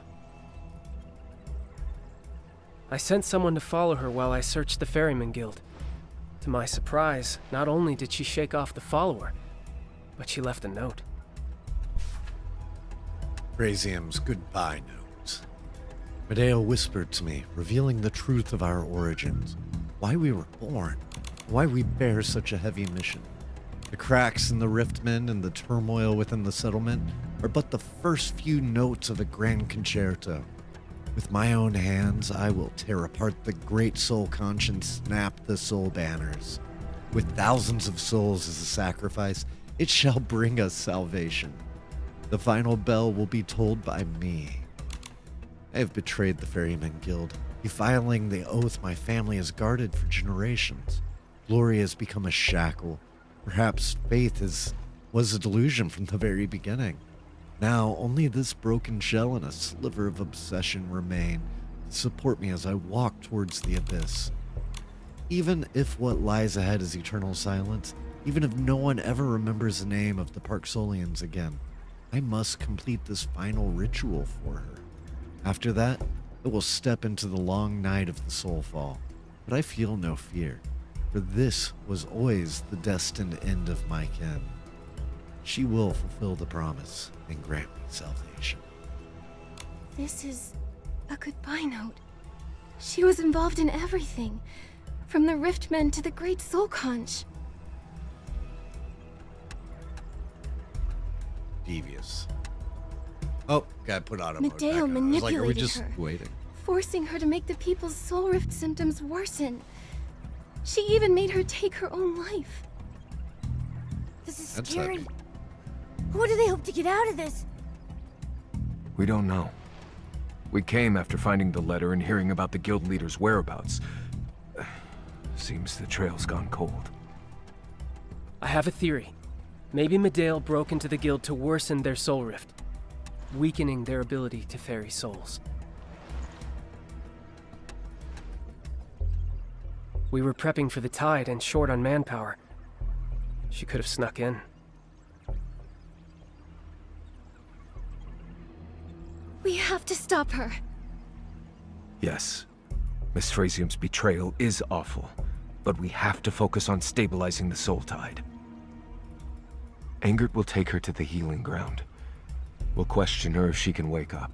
I sent someone to follow her while I searched the Ferryman Guild. To my surprise, not only did she shake off the follower, but she left a note. Brazium's goodbye note. Medea whispered to me, revealing the truth of our origins, why we were born, why we bear such a heavy mission. The cracks in the Riftmen and the turmoil within the settlement are but the first few notes of a grand concerto. With my own hands, I will tear apart the great soul conch and snap the soul banners. With thousands of souls as a sacrifice, it shall bring us salvation. The final bell will be tolled by me. I have betrayed the Ferryman Guild, defiling the oath my family has guarded for generations. Glory has become a shackle. Perhaps faith was a delusion from the very beginning. Now, only this broken shell and a sliver of obsession remain to support me as I walk towards the abyss. Even if what lies ahead is eternal silence, even if no one ever remembers the name of the Parksolians again, I must complete this final ritual for her. After that, I will step into the long night of the Soulfall, but I feel no fear, for this was always the destined end of my kin. She will fulfill the promise and grant me salvation. This is a goodbye note. She was involved in everything, from the Riftmen to the Great Soul Conch. Devious. Oh, got put auto mode back Medea on. I was like, are we manipulated just her, waiting? forcing her to make the people's soul rift symptoms worsen. She even made her take her own life. This is That's scary. heavy. What do they hope to get out of this? We don't know. We came after finding the letter and hearing about the guild leader's whereabouts. Seems the trail's gone cold. I have a theory. Maybe Medea broke into the guild to worsen their soul rift, weakening their ability to ferry souls. We were prepping for the tide and short on manpower. She could have snuck in. We have to stop her. Yes. Miss Frasium's betrayal is awful, but we have to focus on stabilizing the soul tide. Engert will take her to the healing ground. We'll question her if she can wake up.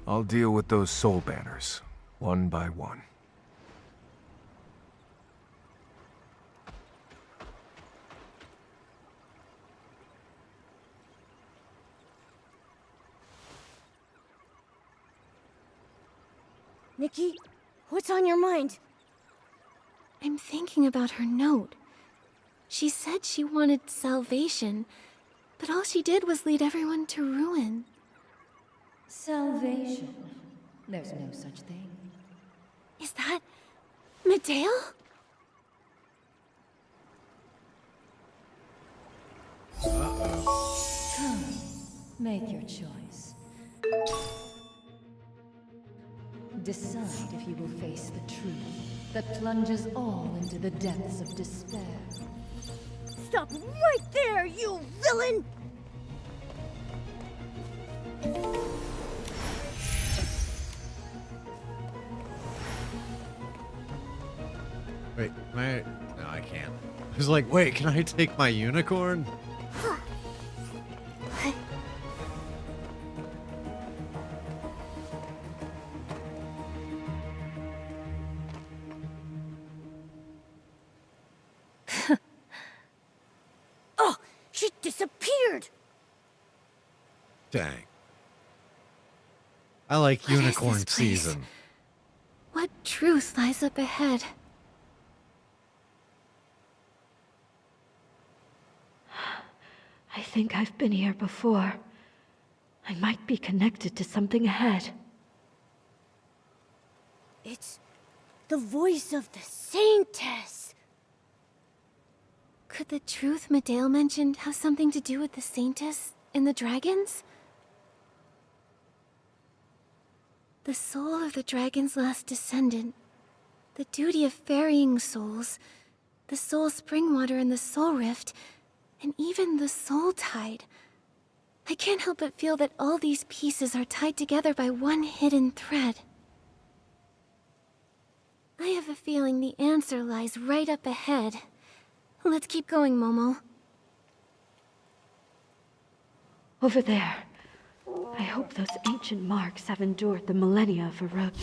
I'll deal with those soul banners, one by one. Nikki, what's on your mind? I'm thinking about her note. She said she wanted salvation, but all she did was lead everyone to ruin. Salvation. There's no such thing. Is that Medea? Come, make your choice. Decide if you will face the truth that plunges all into the depths of despair. Stop right there, you villain! Wait, can I? No, I can't. I was like, wait, can I take my unicorn? Oh, she disappeared! Dang. I like What is unicorn this place? season. What truth lies up ahead? I think I've been here before. I might be connected to something ahead. It's the voice of the Saintess. Could the truth Medea mentioned have something to do with the Saintess and the dragons? The soul of the dragon's last descendant. The duty of ferrying souls. The soul spring water and the soul rift. And even the soul tide. I can't help but feel that all these pieces are tied together by one hidden thread. I have a feeling the answer lies right up ahead. Let's keep going, Momo. Over there. I hope those ancient marks have endured the millennia of erosion.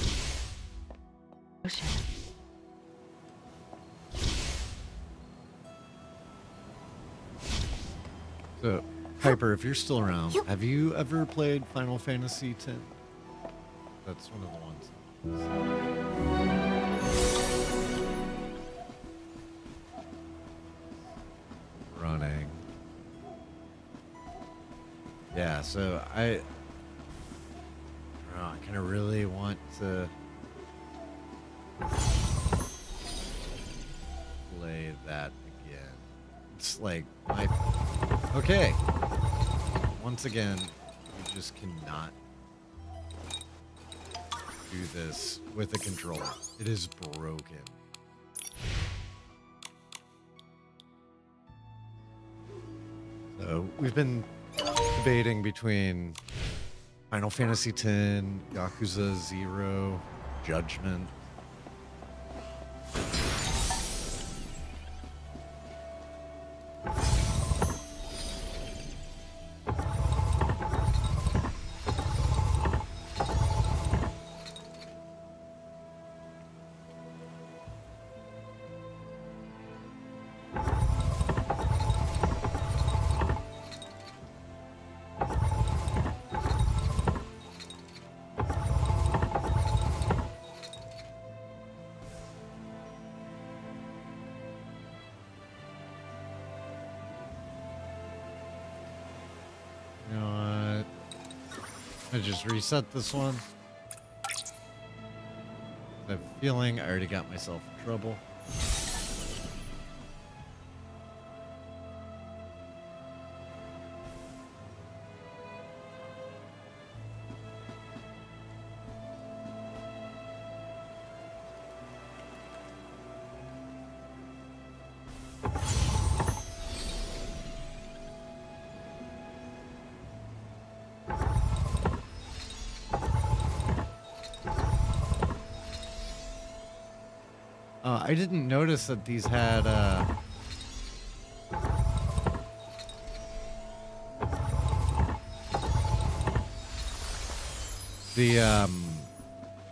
So, Piper, if you're still around, have you ever played Final Fantasy X? That's one of the ones. Running. Yeah, so I kind of really want to play that again. It's like my okay. Once again, you just cannot do this with a controller. It is broken. So we've been debating between Final Fantasy X, Yakuza 0, Judgment. You know what? I just reset this one. I have a feeling I already got myself in trouble. I didn't notice that these had the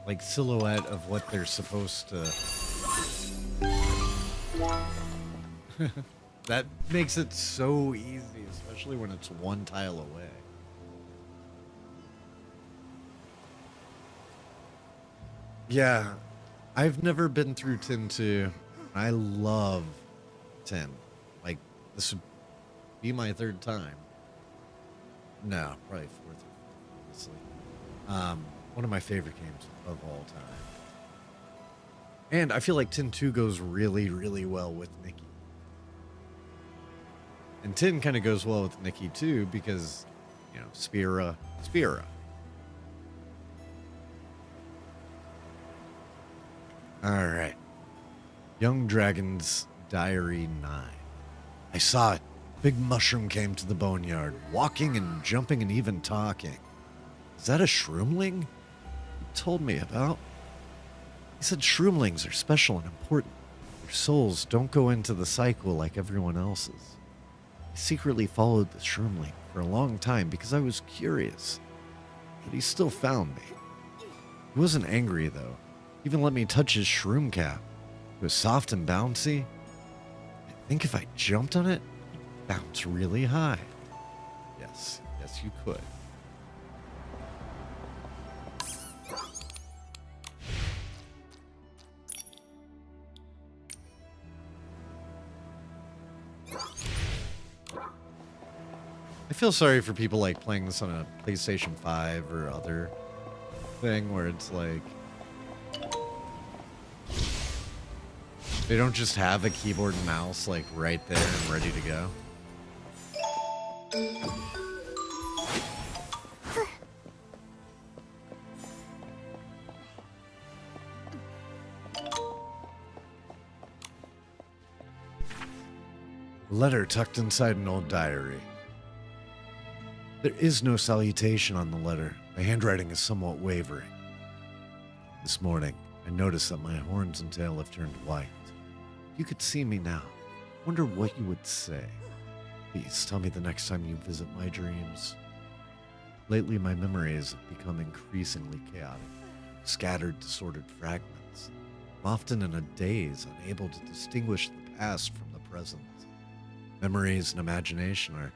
like silhouette of what they're supposed to. That makes it so easy, especially when it's one tile away. Yeah. I've never been through 10-2. I love 10. Like, this would be my third time. No, probably fourth, honestly. One of my favorite games of all time. And I feel like 10-2 goes really, really well with Nikki. And 10 kind of goes well with Nikki, too, because, you know, Spira. All right. Young Dragon's Diary 9. I saw it. Big mushroom came to the boneyard, walking and jumping and even talking. Is that a shroomling? He told me about. He said shroomlings are special and important. Their souls don't go into the cycle like everyone else's. I secretly followed the shroomling for a long time because I was curious. But he still found me. He wasn't angry, though. Even let me touch his shroom cap. It was soft and bouncy. I think if I jumped on it, it'd bounce really high. Yes, you could. I feel sorry for people like playing this on a PlayStation 5 or other thing where it's like they don't just have a keyboard and mouse like right there and ready to go. A letter tucked inside an old diary. There is no salutation on the letter. My handwriting is somewhat wavering. This morning, I noticed that my horns and tail have turned white. If you could see me now, wonder what you would say. Please tell me the next time you visit my dreams. Lately, my memories have become increasingly chaotic, scattered, disordered fragments. I'm often in a daze, unable to distinguish the past from the present. Memories and imagination are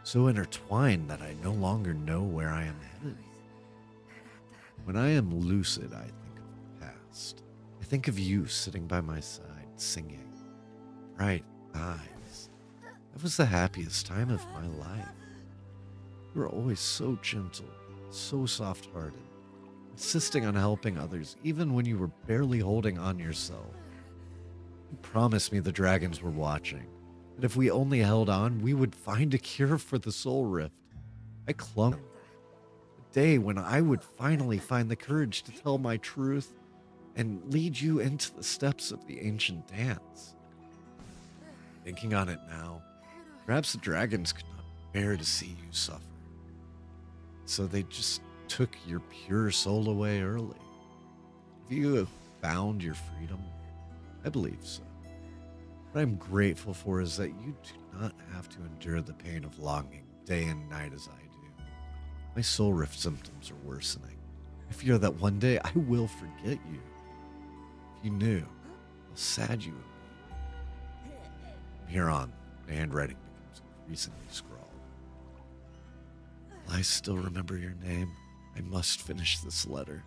so intertwined that I no longer know where I am headed. When I am lucid, I think of the past. I think of you sitting by my side, singing. Bright eyes. That was the happiest time of my life. You were always so gentle, so soft-hearted, insisting on helping others even when you were barely holding on yourself. You promised me the dragons were watching, that if we only held on, we would find a cure for the soul rift. I clung. The day when I would finally find the courage to tell my truth and lead you into the steps of the ancient dance. Thinking on it now, perhaps the dragons could not bear to see you suffer. So they just took your pure soul away early. Have you found your freedom? I believe so. What I'm grateful for is that you do not have to endure the pain of longing day and night as I do. My soul rift symptoms are worsening. I fear that one day I will forget you. If you knew how sad you would be. From here on, my handwriting becomes increasingly scrawled. Will I still remember your name? I must finish this letter.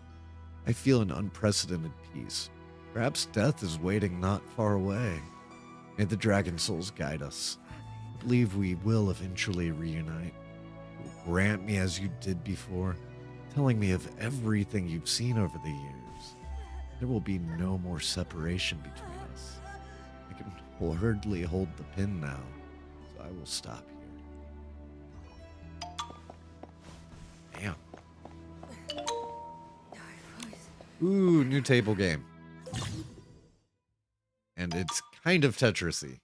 I feel an unprecedented peace. Perhaps death is waiting not far away. May the dragon souls guide us. I believe we will eventually reunite. You will grant me as you did before, telling me of everything you've seen over the years. There will be no more separation between us. I can hardly hold the pen now, so I will stop here. Damn. Ooh, new table game. And it's kind of Tetris-y.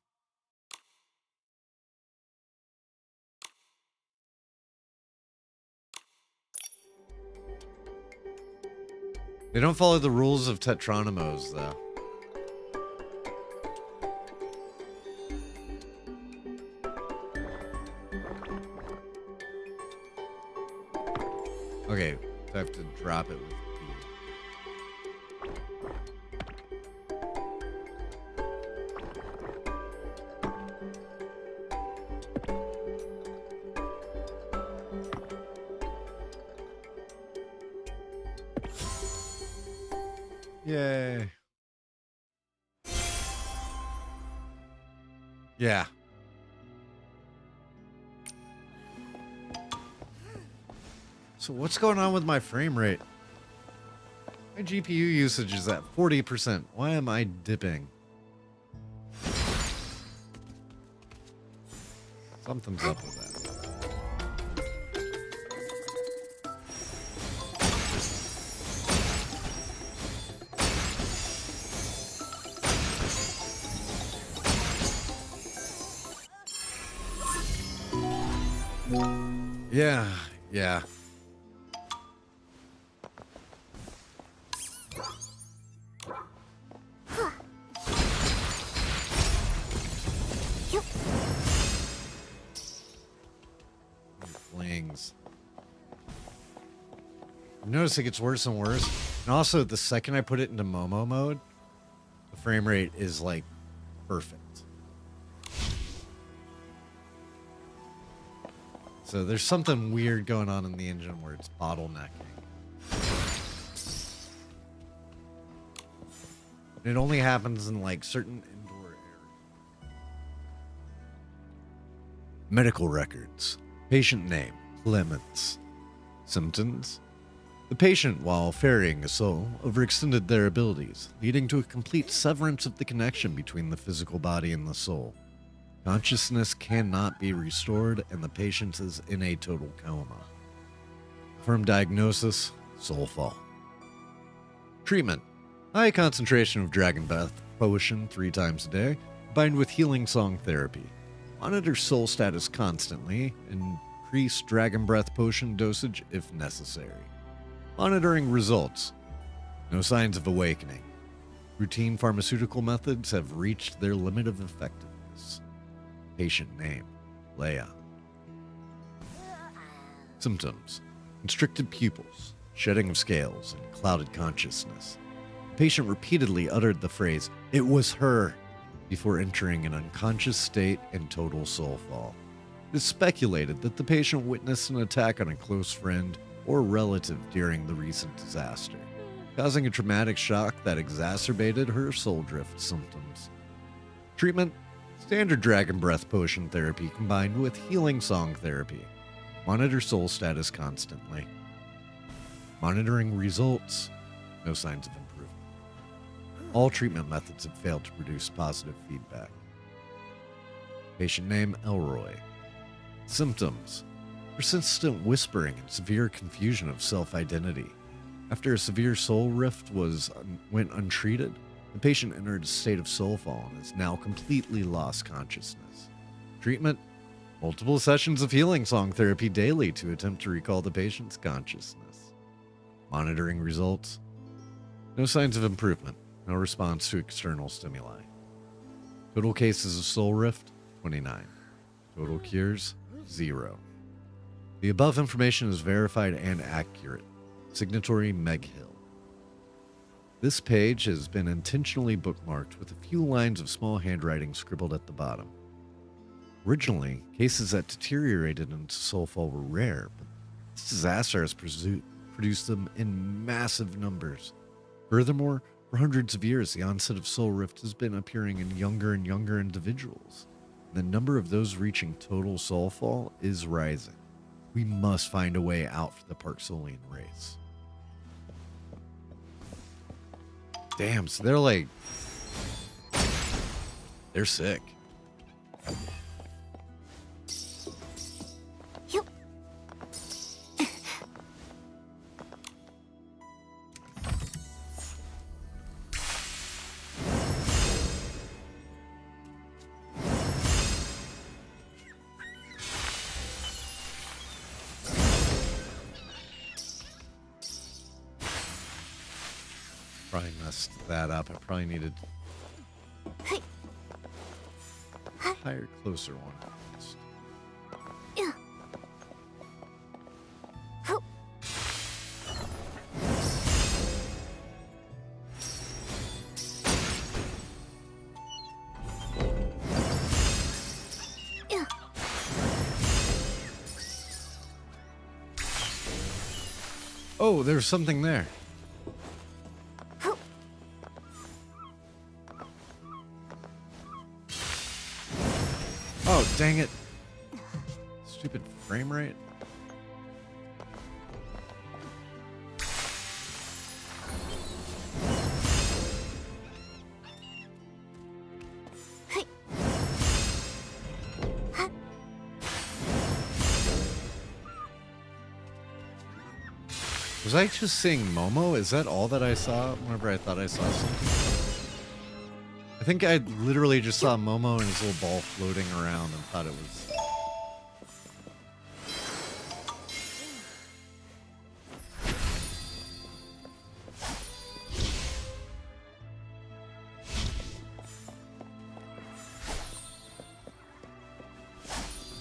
They don't follow the rules of Tetronymos, though. Okay, so I have to drop it with B. Yay. Yeah. So what's going on with my frame rate? My GPU usage is at 40%. Why am I dipping? Something's up with that. Yeah. Flings. Notice it gets worse and worse. And also, the second I put it into Momo mode, the frame rate is like perfect. So there's something weird going on in the engine where it's bottlenecking. It only happens in like certain indoor areas. Medical records. Patient name, Clements. Symptoms. The patient, while ferrying a soul, overextended their abilities, leading to a complete severance of the connection between the physical body and the soul. Consciousness cannot be restored, and the patient is in a total coma. Confirmed diagnosis, soul fall. Treatment. High concentration of Dragon Bath potion 3 times a day, combined with healing song therapy. Monitor soul status constantly. Increase Dragon Breath potion dosage if necessary. Monitoring results. No signs of awakening. Routine pharmaceutical methods have reached their limit of effectiveness. Patient name, Leia. Symptoms. Constricted pupils, shedding of scales, and clouded consciousness. The patient repeatedly uttered the phrase, "It was her," before entering an unconscious state and total soul fall. It is speculated that the patient witnessed an attack on a close friend or relative during the recent disaster, causing a traumatic shock that exacerbated her soul drift symptoms. Treatment: standard Dragon Breath potion therapy combined with healing song therapy. Monitor soul status constantly. Monitoring results: no signs of improvement. All treatment methods have failed to produce positive feedback. Patient name, Elroy. Symptoms: persistent whispering and severe confusion of self-identity. After a severe soul rift went untreated, the patient entered a state of soul fall and has now completely lost consciousness. Treatment: multiple sessions of healing song therapy daily to attempt to recall the patient's consciousness. Monitoring results: no signs of improvement. No response to external stimuli. Total cases of soul rift, 29. Total cures, 0. The above information is verified and accurate. Signatory Meg Hill. This page has been intentionally bookmarked with a few lines of small handwriting scribbled at the bottom. Originally, cases that deteriorated into soulfall were rare, but this disaster has produced them in massive numbers. Furthermore, for hundreds of years, the onset of soul rift has been appearing in younger and younger individuals. The number of those reaching total soulfall is rising. We must find a way out for the Parksolian race. Damn, so they're sick. Probably messed that up. I probably needed a higher, closer one. Oh, there's something there. Oh, dang it. Stupid frame rate. Was I just seeing Momo? Is that all that I saw whenever I thought I saw something? I think I literally just saw Momo and his little ball floating around and thought it was...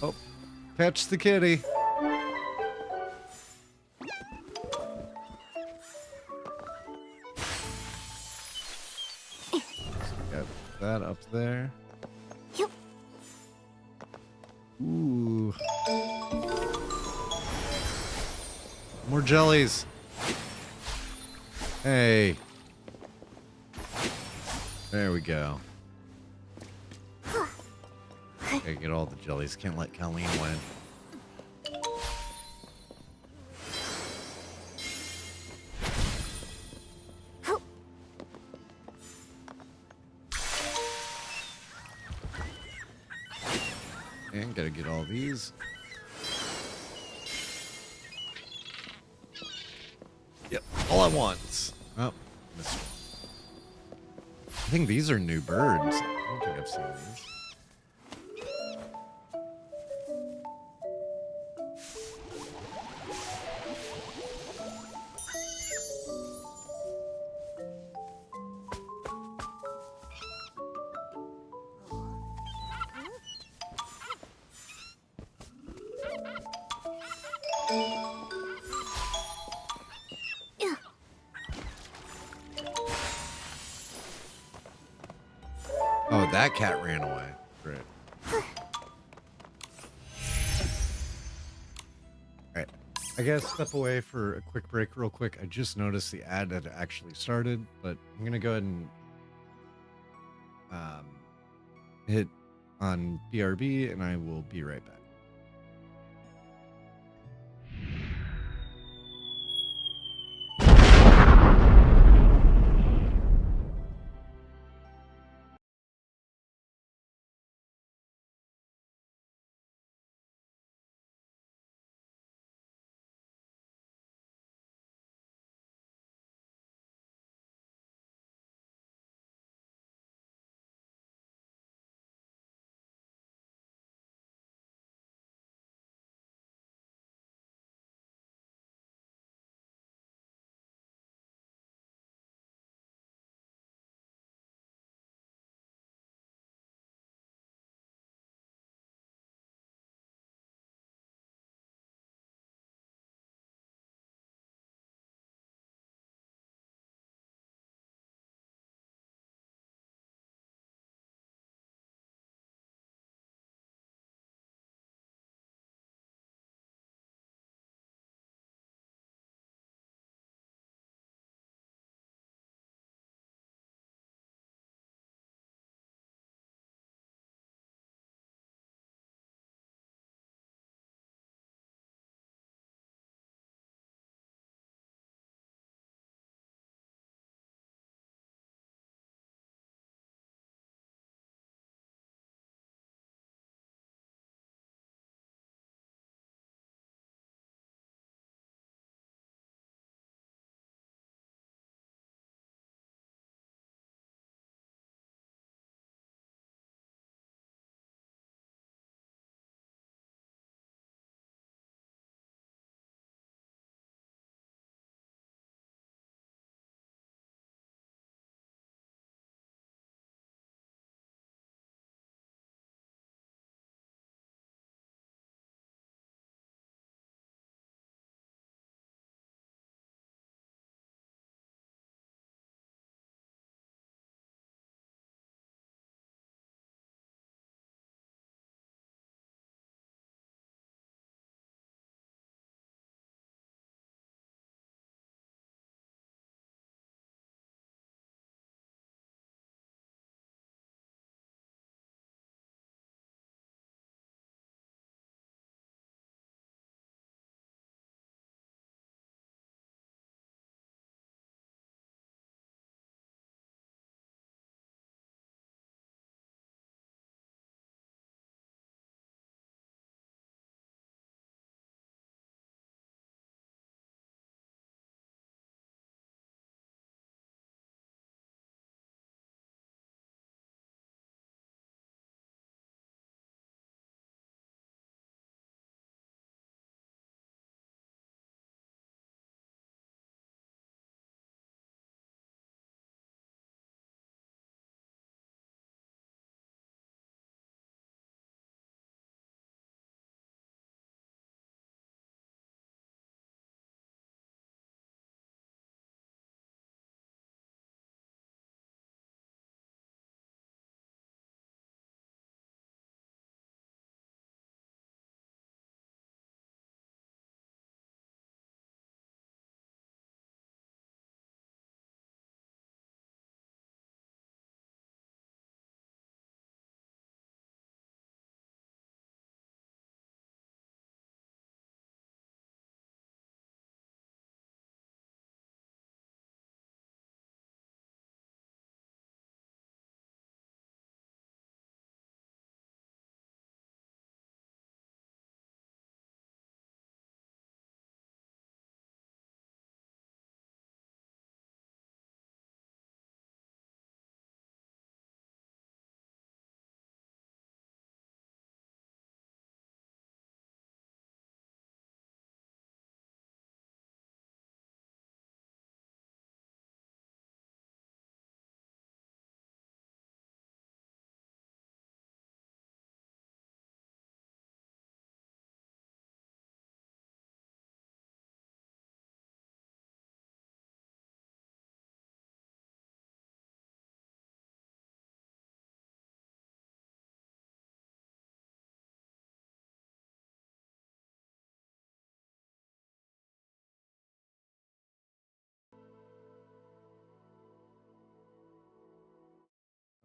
Oh, catch the kitty. That up there. Yep. Ooh. More jellies. Hey. There we go. Okay, get all the jellies. Can't let Colleen win. And gotta get all these. Yep, all at once. Oh, missed one. I think these are new birds. I don't think I've seen these. that cat ran away. Great. Alright. I gotta step away for a quick break real quick. I just noticed the ad had actually started, but I'm gonna go ahead and hit on BRB and I will be right back.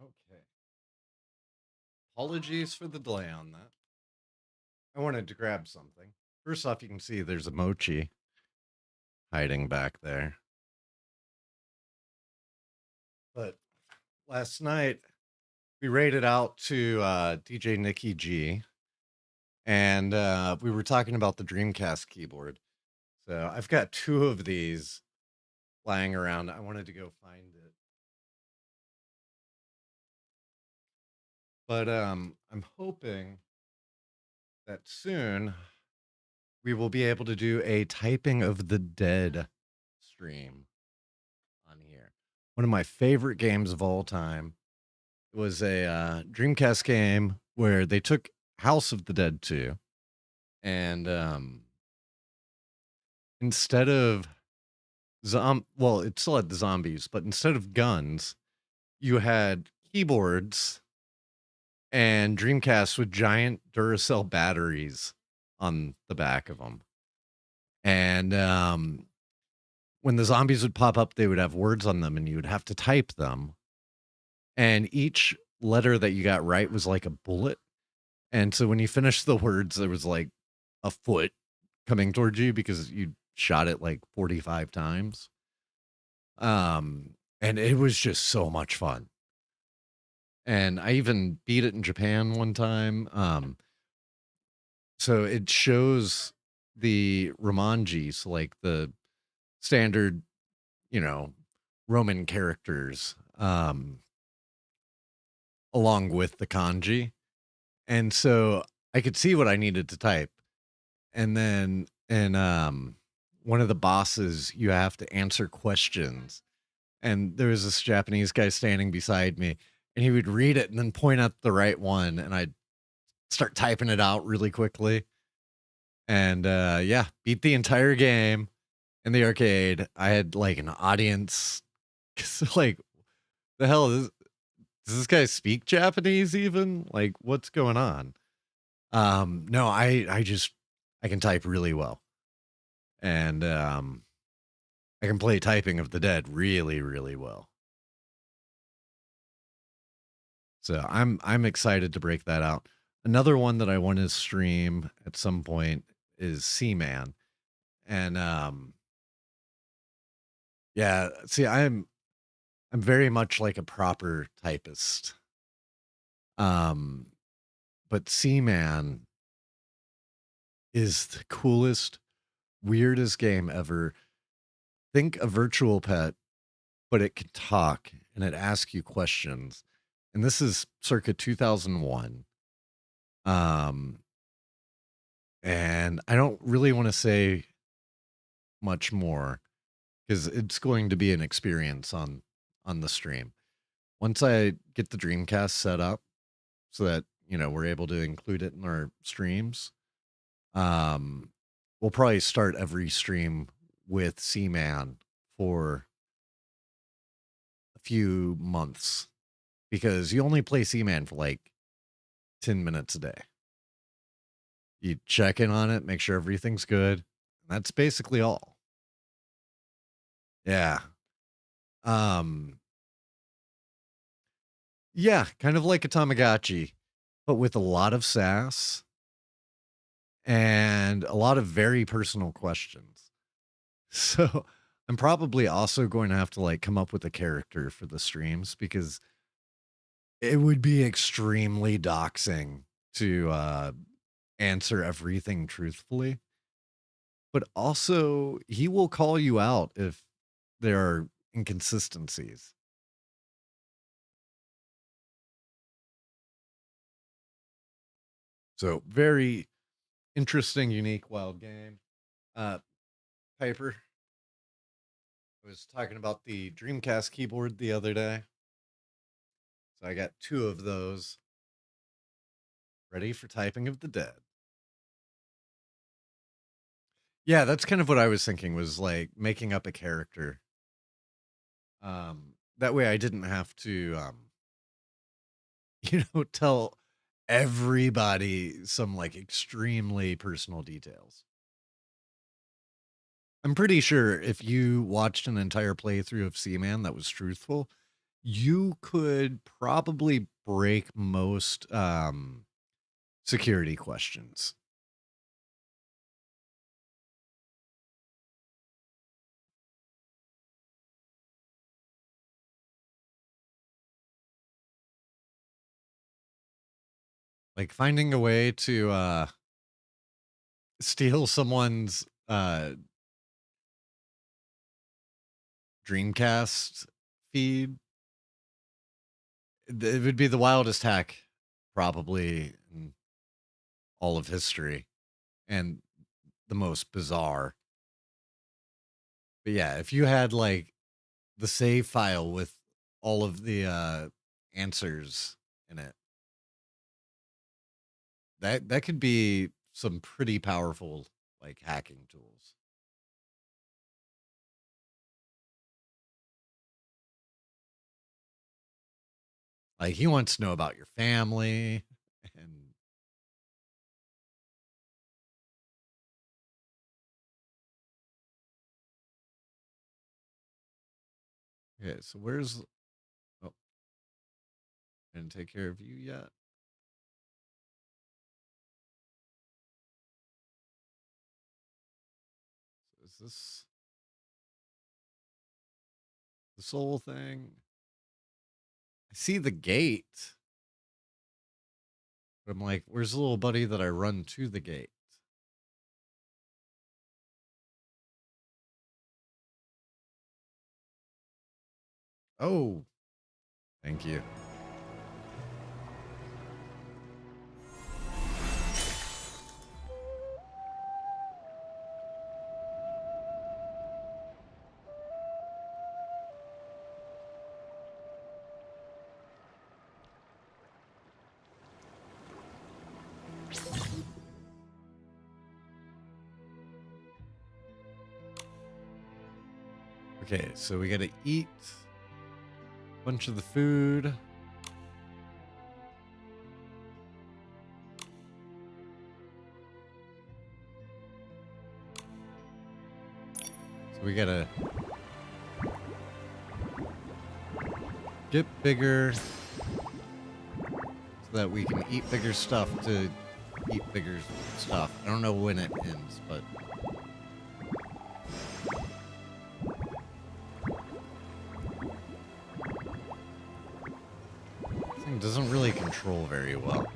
Okay. Apologies for the delay on that. I wanted to grab something. First off, you can see there's a mochi hiding back there. But last night, we raided out to DJ Nikki G, and we were talking about the Dreamcast keyboard. So I've got 2 of these lying around. I wanted to go find it. But I'm hoping that soon we will be able to do a Typing of the Dead stream on here. One of my favorite games of all time. It was a Dreamcast game where they took House of the Dead 2 and instead of well, it still had the zombies, but instead of guns, you had keyboards and Dreamcasts with giant Duracell batteries on the back of them. And when the zombies would pop up, they would have words on them and you would have to type them. And each letter that you got right was like a bullet. And so when you finished the words, there was like a foot coming towards you because you shot it like 45 times. And it was just so much fun. And I even beat it in Japan one time. So it shows the Romanji, so like the standard, you know, Roman characters, along with the kanji. And so I could see what I needed to type. And then in one of the bosses, you have to answer questions. And there was this Japanese guy standing beside me, and he would read it and then point out the right one, and I'd start typing it out really quickly. And yeah, beat the entire game in the arcade. I had like an audience. Like, the hell is does this guy speak Japanese even? Like, what's going on? No, I can type really well. And I can play Typing of the Dead really, really well. So I'm excited to break that out. Another one that I want to stream at some point is Seaman. And yeah, see, I'm very much like a proper typist. But Seaman is the coolest, weirdest game ever. Think a virtual pet, but it can talk and it asks you questions. And this is circa 2001. And I don't really want to say much more because it's going to be an experience on the stream. Once I get the Dreamcast set up so that, you know, we're able to include it in our streams, we'll probably start every stream with Seaman for a few months because you only play Seaman for like 10 minutes a day. You check in on it, make sure everything's good. And that's basically all. Yeah. Yeah, kind of like a Tamagotchi, but with a lot of sass and a lot of very personal questions. So I'm probably also going to have to like come up with a character for the streams because it would be extremely doxing to answer everything truthfully. But also, he will call you out if there are inconsistencies. So very interesting, unique, wild game. Piper, I was talking about the Dreamcast keyboard the other day. So I got 2 of those ready for Typing of the Dead. Yeah, that's kind of what I was thinking was like making up a character. That way I didn't have to you know, tell everybody some like extremely personal details. I'm pretty sure if you watched an entire playthrough of Seaman that was truthful, you could probably break most security questions. Like finding a way to steal someone's Dreamcast feed. It would be the wildest hack probably in all of history and the most bizarre. But yeah, if you had like the save file with all of the answers in it, that could be some pretty powerful like hacking tools. Like he wants to know about your family and yeah, so where's oh, didn't take care of you yet. So is this the soul thing? I see the gate. But I'm like, where's the little buddy that I run to the gate? Oh, thank you. Okay, so we gotta eat a bunch of the food. So we gotta get bigger so that we can eat bigger stuff to eat bigger stuff. I don't know when it ends, but this thing doesn't really control very well.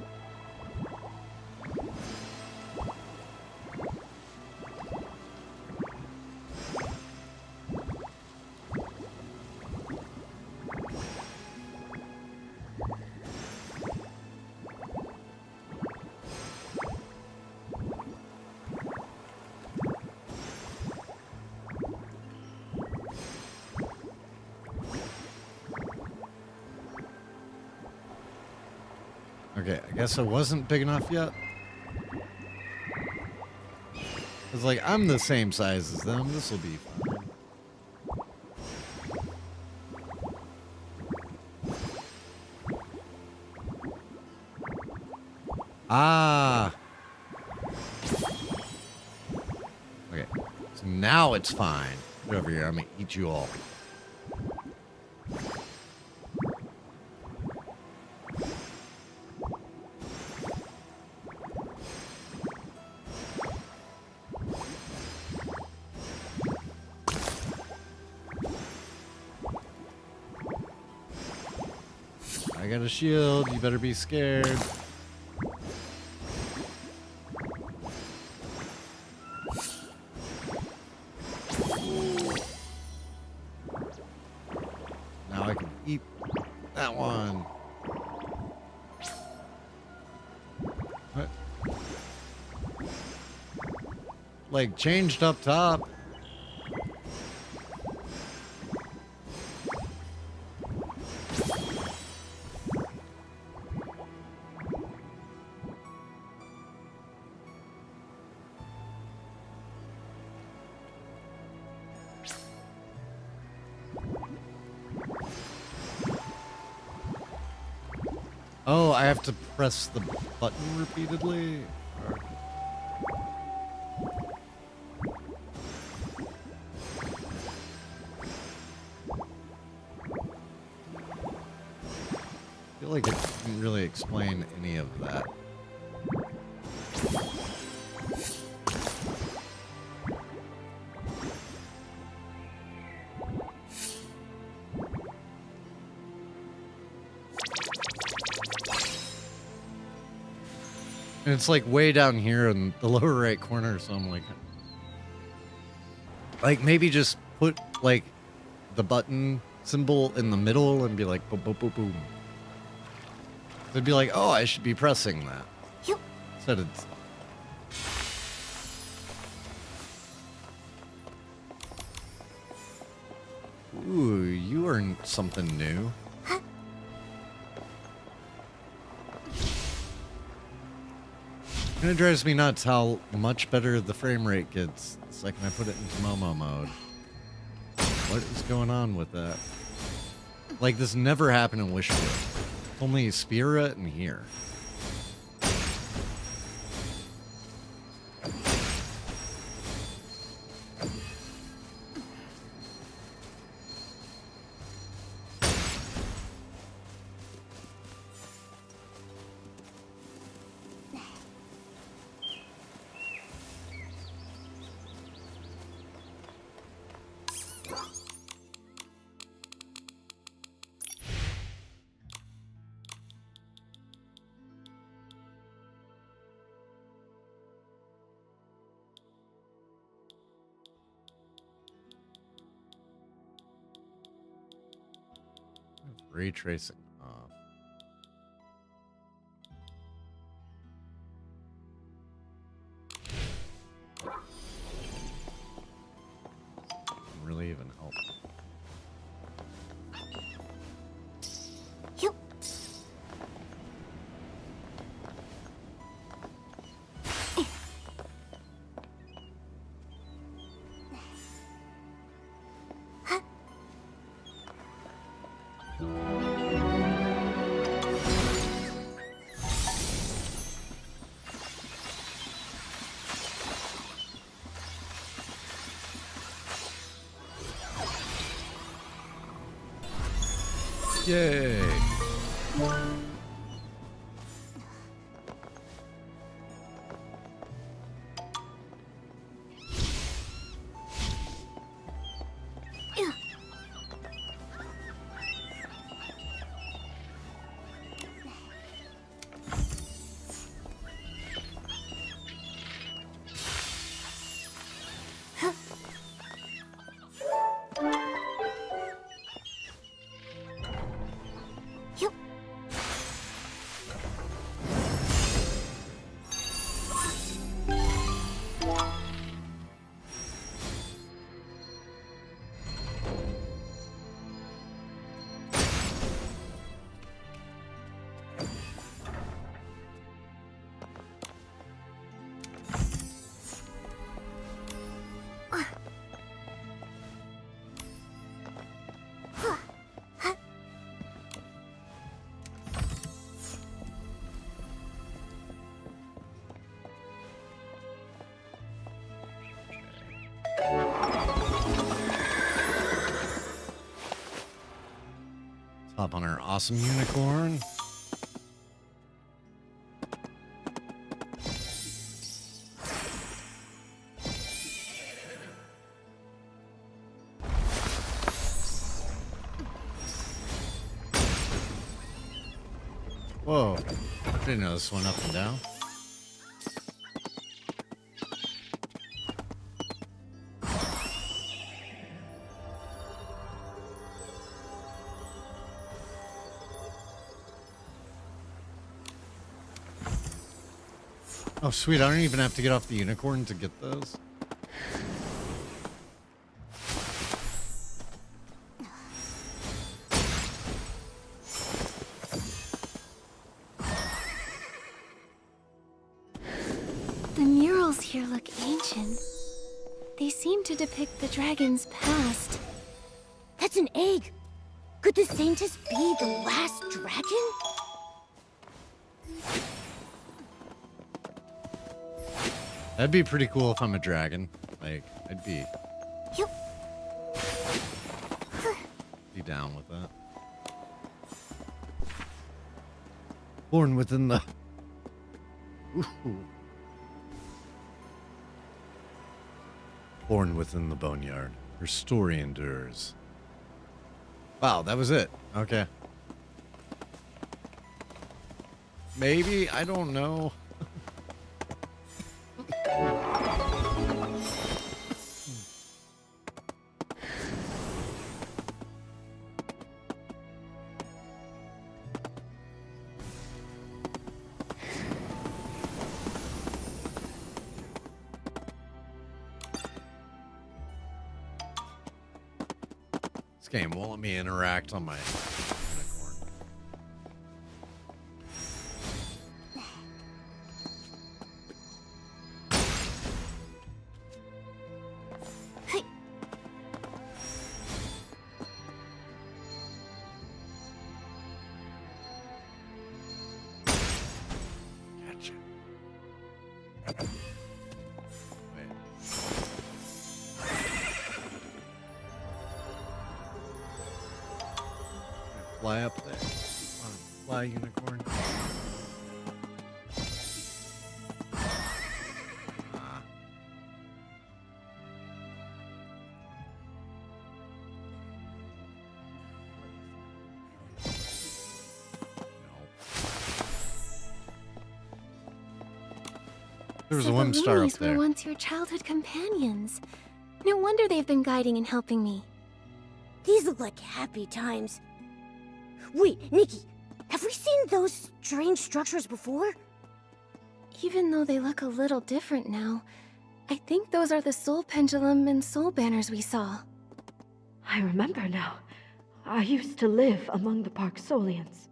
Okay, I guess I wasn't big enough yet. It's like, I'm the same size as them. This will be fine. Ah. Okay, so now it's fine. Get over here. I'm going to eat you all. I got a shield. You better be scared. Now I can eat that one. What? Like changed up top. Oh, I have to press the button repeatedly? Or... feel like it didn't really explain any of that. And it's like way down here in the lower right corner, so I'm like maybe just put like the button symbol in the middle and be like boom, boom, boom, boom. It'd be like, oh, I should be pressing that. Yep. Instead it's... Ooh, you are something new. And it drives me nuts how much better the frame rate gets the second I put it into Momo mode. What is going on with that? Like, this never happened in Wishfield. Only Spirit and here. Ray tracing off. Really even help. Yep. Yay! Hop on our awesome unicorn. Whoa, I didn't know this went up and down. Oh, sweet. I don't even have to get off the unicorn to get those. The murals here look ancient. They seem to depict the dragon's past. That's an egg. Could the Saintess be the last dragon? That'd be pretty cool if I'm a dragon. Like, I'd be down with that. Born within the... Ooh. Born within the boneyard. Her story endures. Wow, that was it. Okay. Maybe, I don't know. This game won't let me interact on my unicorn. Hey. Gotcha. Wait. Fly up there. Come on, fly, unicorn. Ah. There was a So the Whimstar up loonies there. were once your childhood companions. No wonder they've been guiding and helping me. These look like happy times. Wait, Nikki, have we seen those strange structures before? Even though they look a little different now, I think those are the soul pendulum and soul banners we saw. I remember now. I used to live among the Parksolians.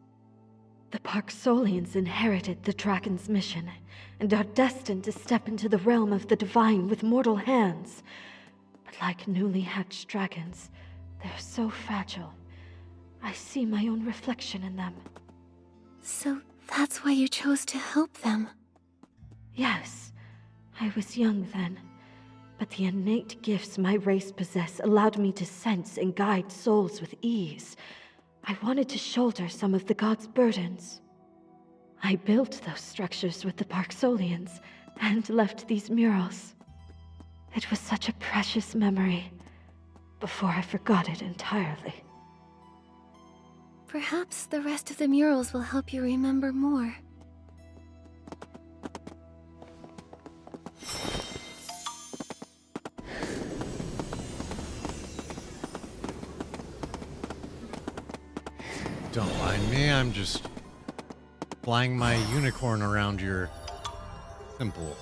The Parksolians inherited the dragon's mission and are destined to step into the realm of the divine with mortal hands. But like newly hatched dragons, they're so fragile. I see my own reflection in them. So that's why you chose to help them. Yes, I was young then, but the innate gifts my race possess allowed me to sense and guide souls with ease. I wanted to shoulder some of the gods' burdens. I built those structures with the Parksolians and left these murals. It was such a precious memory, before I forgot it entirely. Perhaps the rest of the murals will help you remember more. Don't mind me, I'm just flying my unicorn around your temple.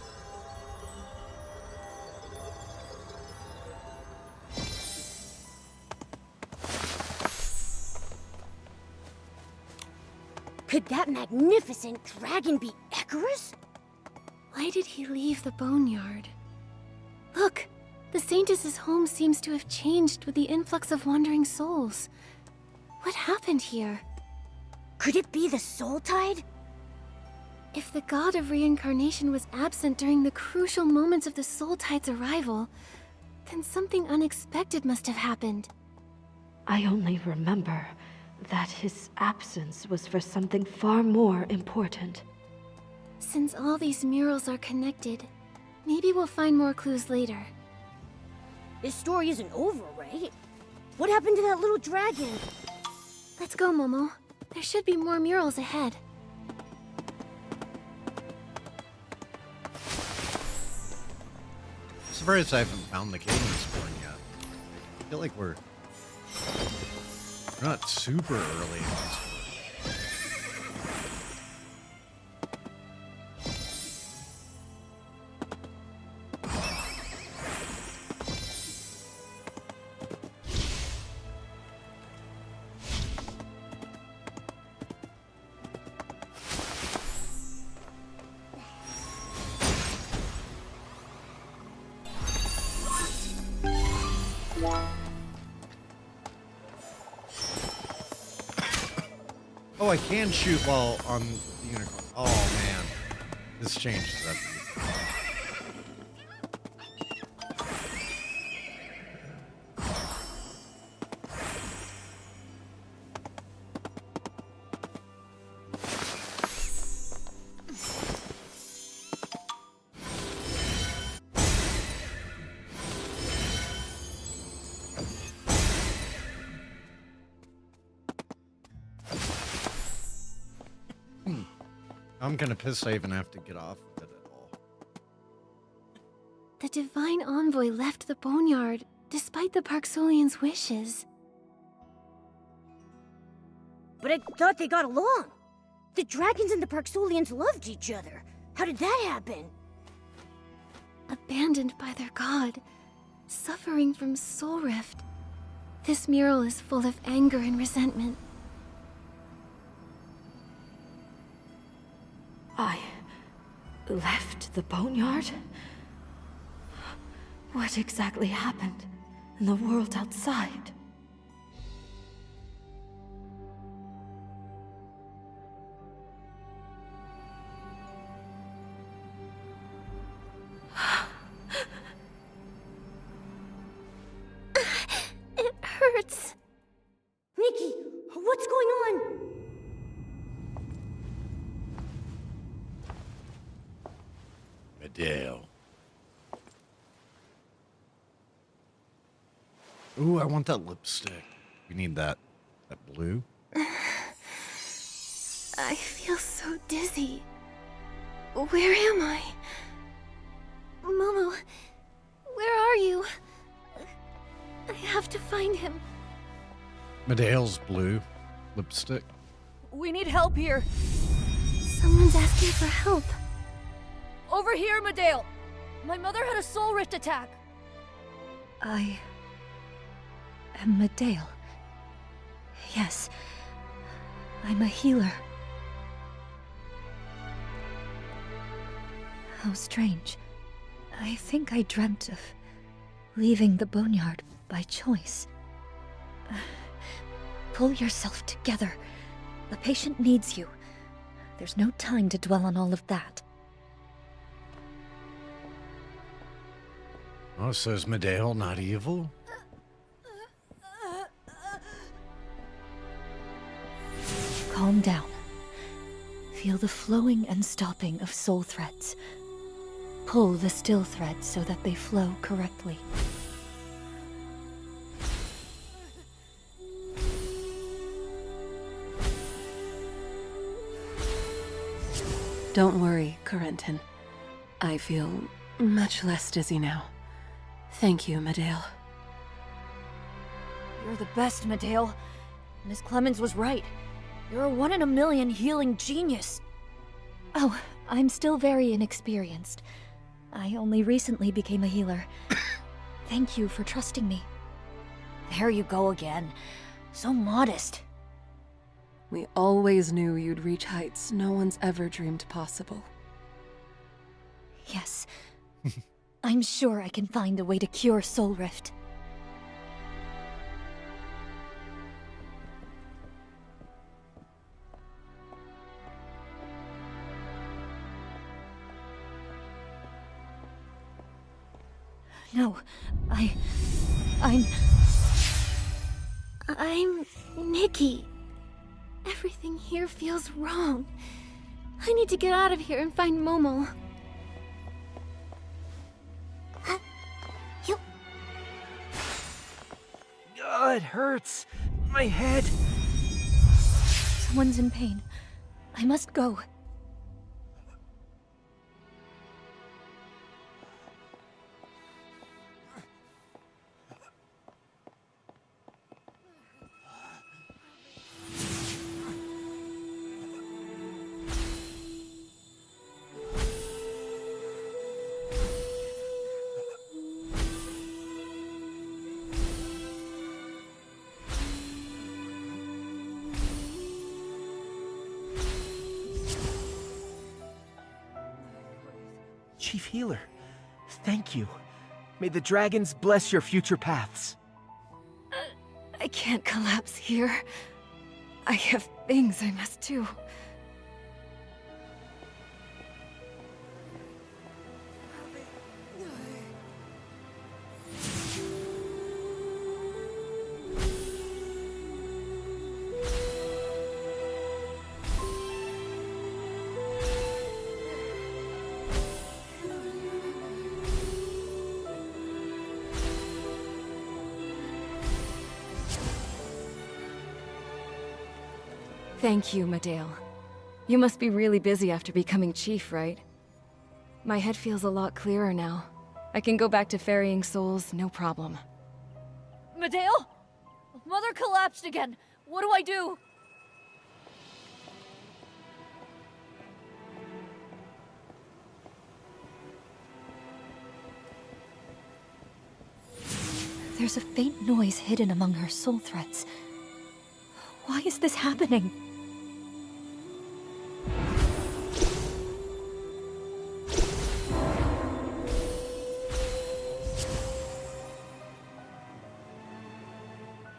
Could that magnificent dragon be Icarus? Why did he leave the boneyard? Look! The Saintess's home seems to have changed with the influx of wandering souls. What happened here? Could it be the Soul Tide? If the god of reincarnation was absent during the crucial moments of the Soul Tide's arrival, then something unexpected must have happened. I only remember that his absence was for something far more important. Since all these murals are connected, maybe we'll find more clues later. This story isn't over, right? What happened to that little dragon? Let's go, Momo. There should be more murals ahead. Surprised I haven't found the cadence one yet. I feel like we're not super early in this. Oh, I can shoot while on the unicorn. Oh man, this changes everything. I'm kind of pissed I even have to get off of it at all. The Divine Envoy left the Boneyard, despite the Parksolians' wishes. But I thought they got along. The dragons and the Parksolians loved each other. How did that happen? Abandoned by their god, suffering from soul rift. This mural is full of anger and resentment. I left the boneyard? What exactly happened in the world outside? It hurts. Nikki, what's going on? Adele. Ooh, I want that lipstick. We need that. That blue. I feel so dizzy. Where am I? Momo, where are you? I have to find him. Medea's blue lipstick. We need help here. Someone's asking for help. Over here, Medale. My mother had a soul rift attack. I am Medale. Yes, I'm a healer. How strange. I think I dreamt of leaving the boneyard by choice. Pull yourself together. The patient needs you. There's no time to dwell on all of that. Oh, so is Medale not evil? Calm down. Feel the flowing and stopping of soul threads. Pull the still threads so that they flow correctly. Don't worry, Corentin. I feel much less dizzy now. Thank you, Medale. You're the best, Medale. Miss Clemens was right. You're a 1 in a million healing genius. Oh, I'm still very inexperienced. I only recently became a healer. Thank you for trusting me. There you go again. So modest. We always knew you'd reach heights no one's ever dreamed possible. Yes. I'm sure I can find a way to cure Soul Rift. No, I'm Nikki. Everything here feels wrong. I need to get out of here and find Momo. You... It hurts. My head. Someone's in pain. I must go. Chief Healer, thank you. May the dragons bless your future paths. I can't collapse here. I have things I must do. Thank you, Medale. You must be really busy after becoming chief, right? My head feels a lot clearer now. I can go back to ferrying souls, no problem. Medale? Mother collapsed again. What do I do? There's a faint noise hidden among her soul threads. Why is this happening?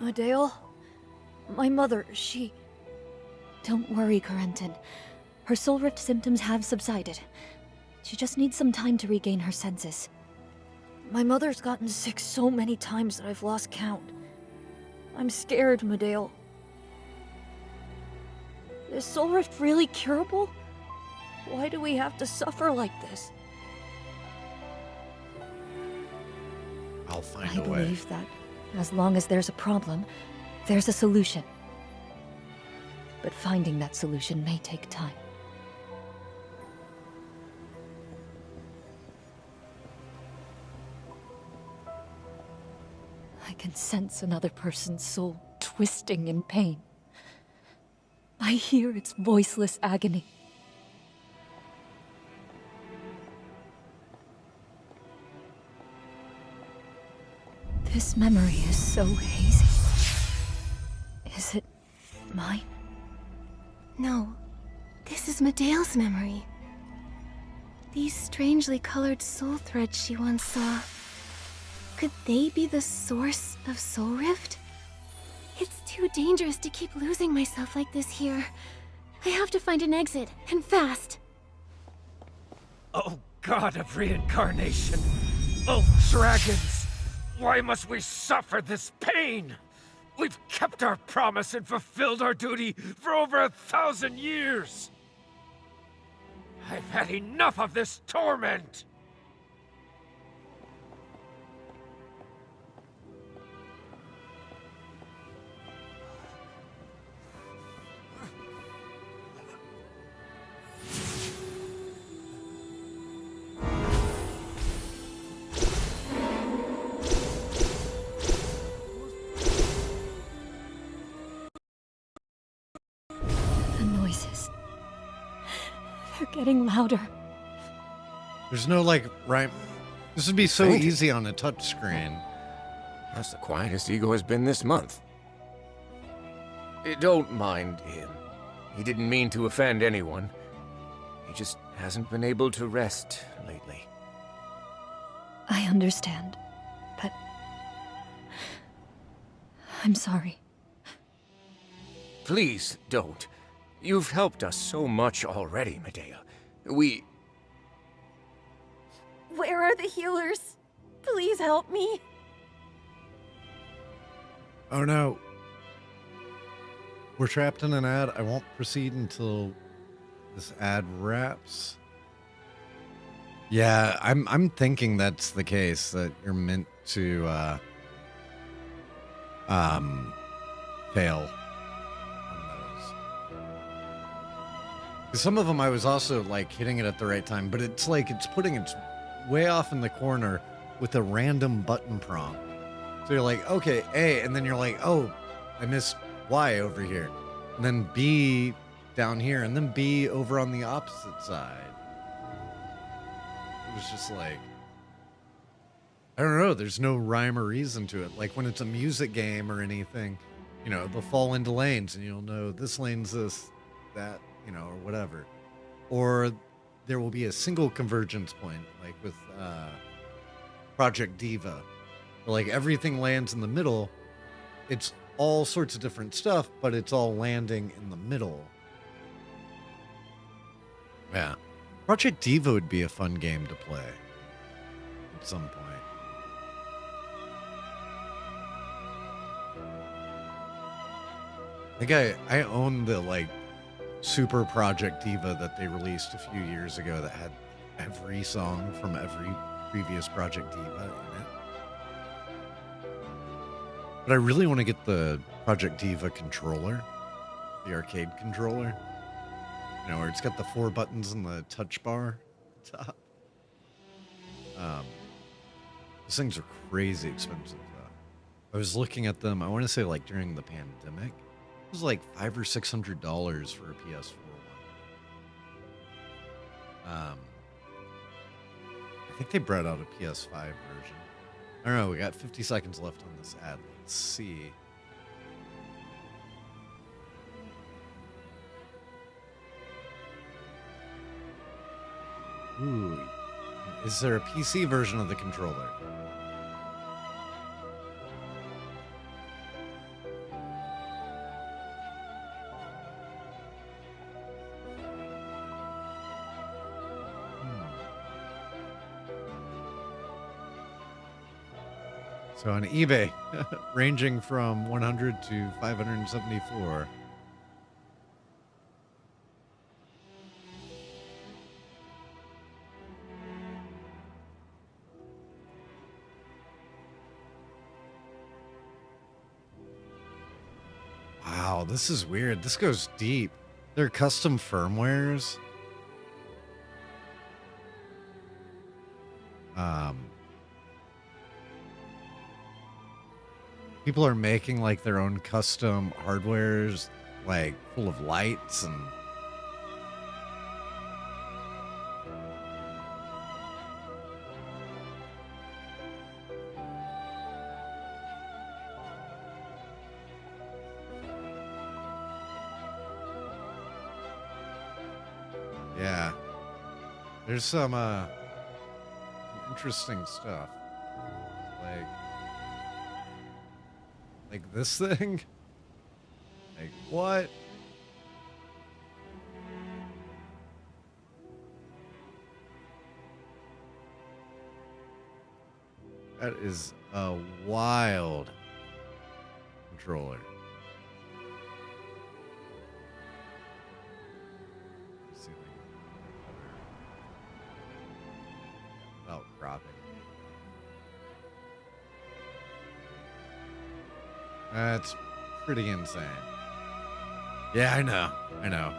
Medale? My mother, she... Don't worry, Corentin. Her soul rift symptoms have subsided. She just needs some time to regain her senses. My mother's gotten sick so many times that I've lost count. I'm scared, Medale. Is soul rift really curable? Why do we have to suffer like this? I'll find I a way. believe that as long as there's a problem, there's a solution. But finding that solution may take time. I can sense another person's soul twisting in pain. I hear its voiceless agony. This memory is so hazy. Is it mine? No, this is Medale's memory. These strangely colored soul threads she once saw. Could they be the source of Soul Rift? It's too dangerous to keep losing myself like this here. I have to find an exit, and fast. Oh, God of reincarnation! Oh, dragons! Why must we suffer this pain? We've kept our promise and fulfilled our duty for over 1,000 years! I've had enough of this torment! The noises. They're getting louder. There's no, like, rhyme. This would be so Thank you. easy on a touchscreen. That's the quietest Ego has been this month. Don't mind him. He didn't mean to offend anyone. He just hasn't been able to rest lately. I understand, but... I'm sorry. Please don't. You've helped us so much already, Medea. Where are the healers? Please help me. Oh no. We're trapped in an ad. I won't proceed until this ad wraps. Yeah, I'm thinking that's the case, that you're meant to fail on those. 'Cause some of them I was also like hitting it at the right time, but it's like it's putting it way off in the corner with a random button prompt. So you're like, okay, A, and then you're like, oh, I missed Y over here. And then B down here, and then B over on the opposite side. It was just like, I don't know, there's no rhyme or reason to it. Like when it's a music game or anything, you know, they'll fall into lanes and you'll know this lane's this, that, you know, or whatever. Or there will be a single convergence point, like with Project Diva. Like everything lands in the middle. It's all sorts of different stuff, but it's all landing in the middle. Yeah. Project Diva would be a fun game to play at some point. I think I own the like Super Project Diva that they released a few years ago that had every song from every previous Project Diva in it. But I really want to get the Project Diva controller, the arcade controller. You know, where it's got the 4 buttons and the touch bar at the top. Those things are crazy expensive. I was looking at them, I want to say like during the pandemic. It was like $500 or $600 for a PS4 one. I think they brought out a PS5 version. I don't know, we got 50 seconds left on this ad. Let's see. Ooh. Is there a PC version of the controller? So on eBay, ranging from 100 to 574. Wow, this is weird. This goes deep. They're custom firmwares. People are making like their own custom hardwares, like full of lights and yeah. There's some interesting stuff. Like this thing? Like what? That is a wild controller. Let's see if I can without cropping. That's pretty insane. Yeah, I know. I know.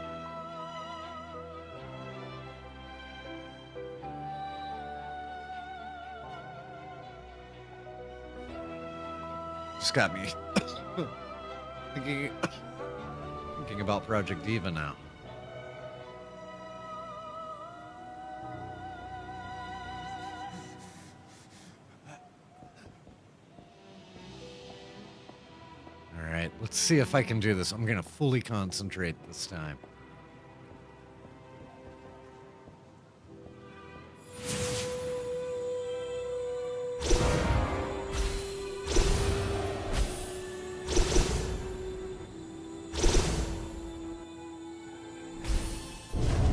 Just got me thinking about Project Diva now. Let's see if I can do this. I'm going to fully concentrate this time.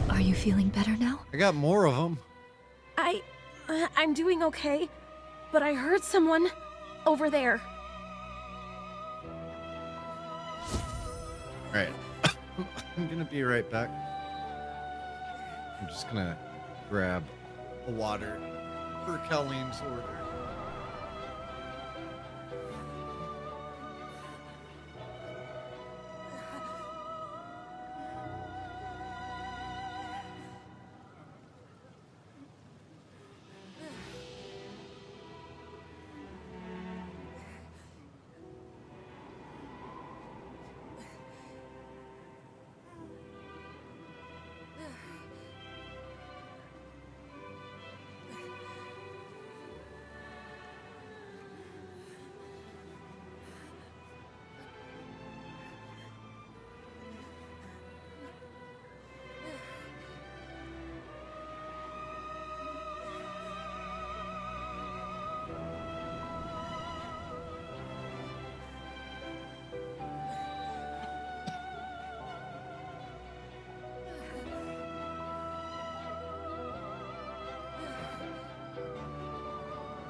Are you feeling better now? I got more of them. I'm doing okay, but I heard someone over there. Alright. I'm gonna be right back. I'm just gonna grab a water for Colleen's order.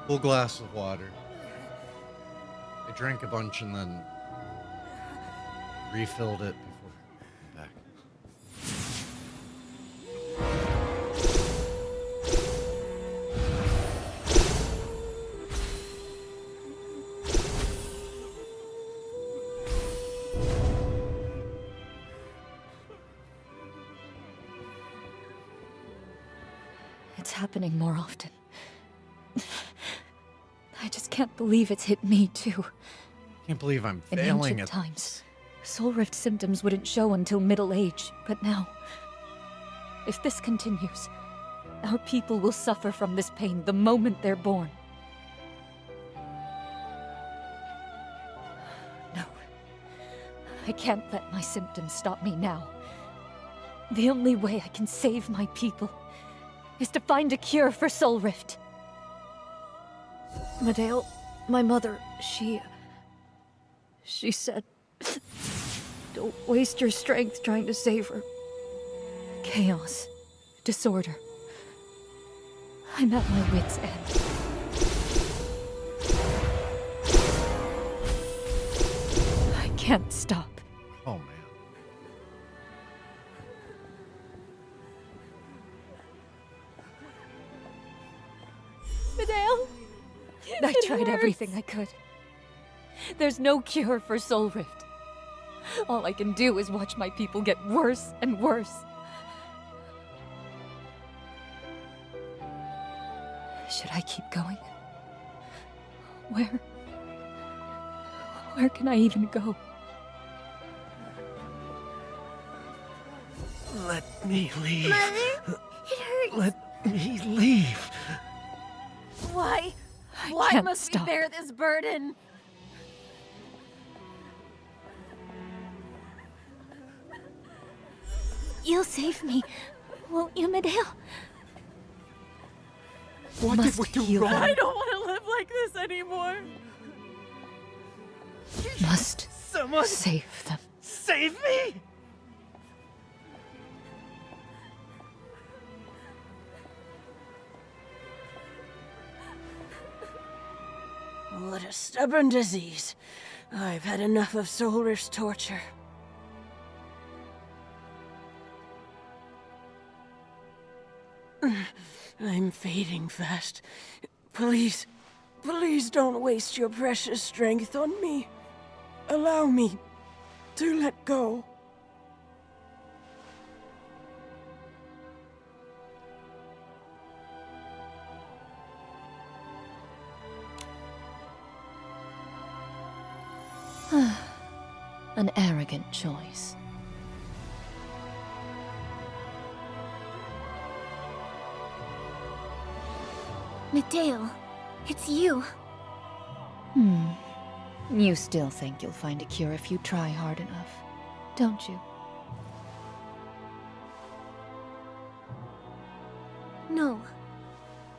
Full glass of water. I drank a bunch and then refilled it before I came back. happening more often. I just can't believe it's hit me, too. Can't believe I'm In failing ancient at times, soul rift symptoms wouldn't show until middle age, but now, if this continues, our people will suffer from this pain the moment they're born. No. I can't let my symptoms stop me now. The only way I can save my people is to find a cure for soul rift. Medale, my mother, she said, don't waste your strength trying to save her. Chaos, disorder. I'm at my wit's end. I can't stop. Oh, man. Medale! I tried everything I could. There's no cure for soul rift. All I can do is watch my people get worse and worse. Should I keep going? Where can I even go? Let me leave. Mother, it hurts. Let me leave. Why? I Why can't must stop. we bear this burden? You'll save me, won't you, Medale? What did we do heal wrong? them. I don't want to live like this anymore. Must Someone save them. save me! What a stubborn disease. I've had enough of Soul Rift's torture. I'm fading fast. Please, please don't waste your precious strength on me. Allow me to let go. An arrogant choice. Medale, it's you. You still think you'll find a cure if you try hard enough, don't you? No.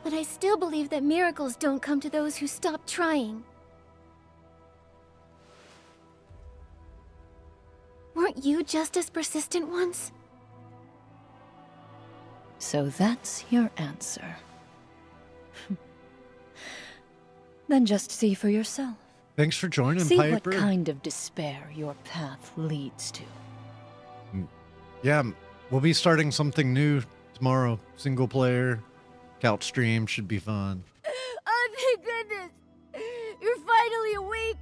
But I still believe that miracles don't come to those who stop trying. Weren't you just as persistent once? So that's your answer. Then just see for yourself. Thanks for joining, See Piper. what kind of despair your path leads to. Yeah, we'll be starting something new tomorrow. Single player. Couch stream should be fun. Oh, thank goodness. You're finally awake.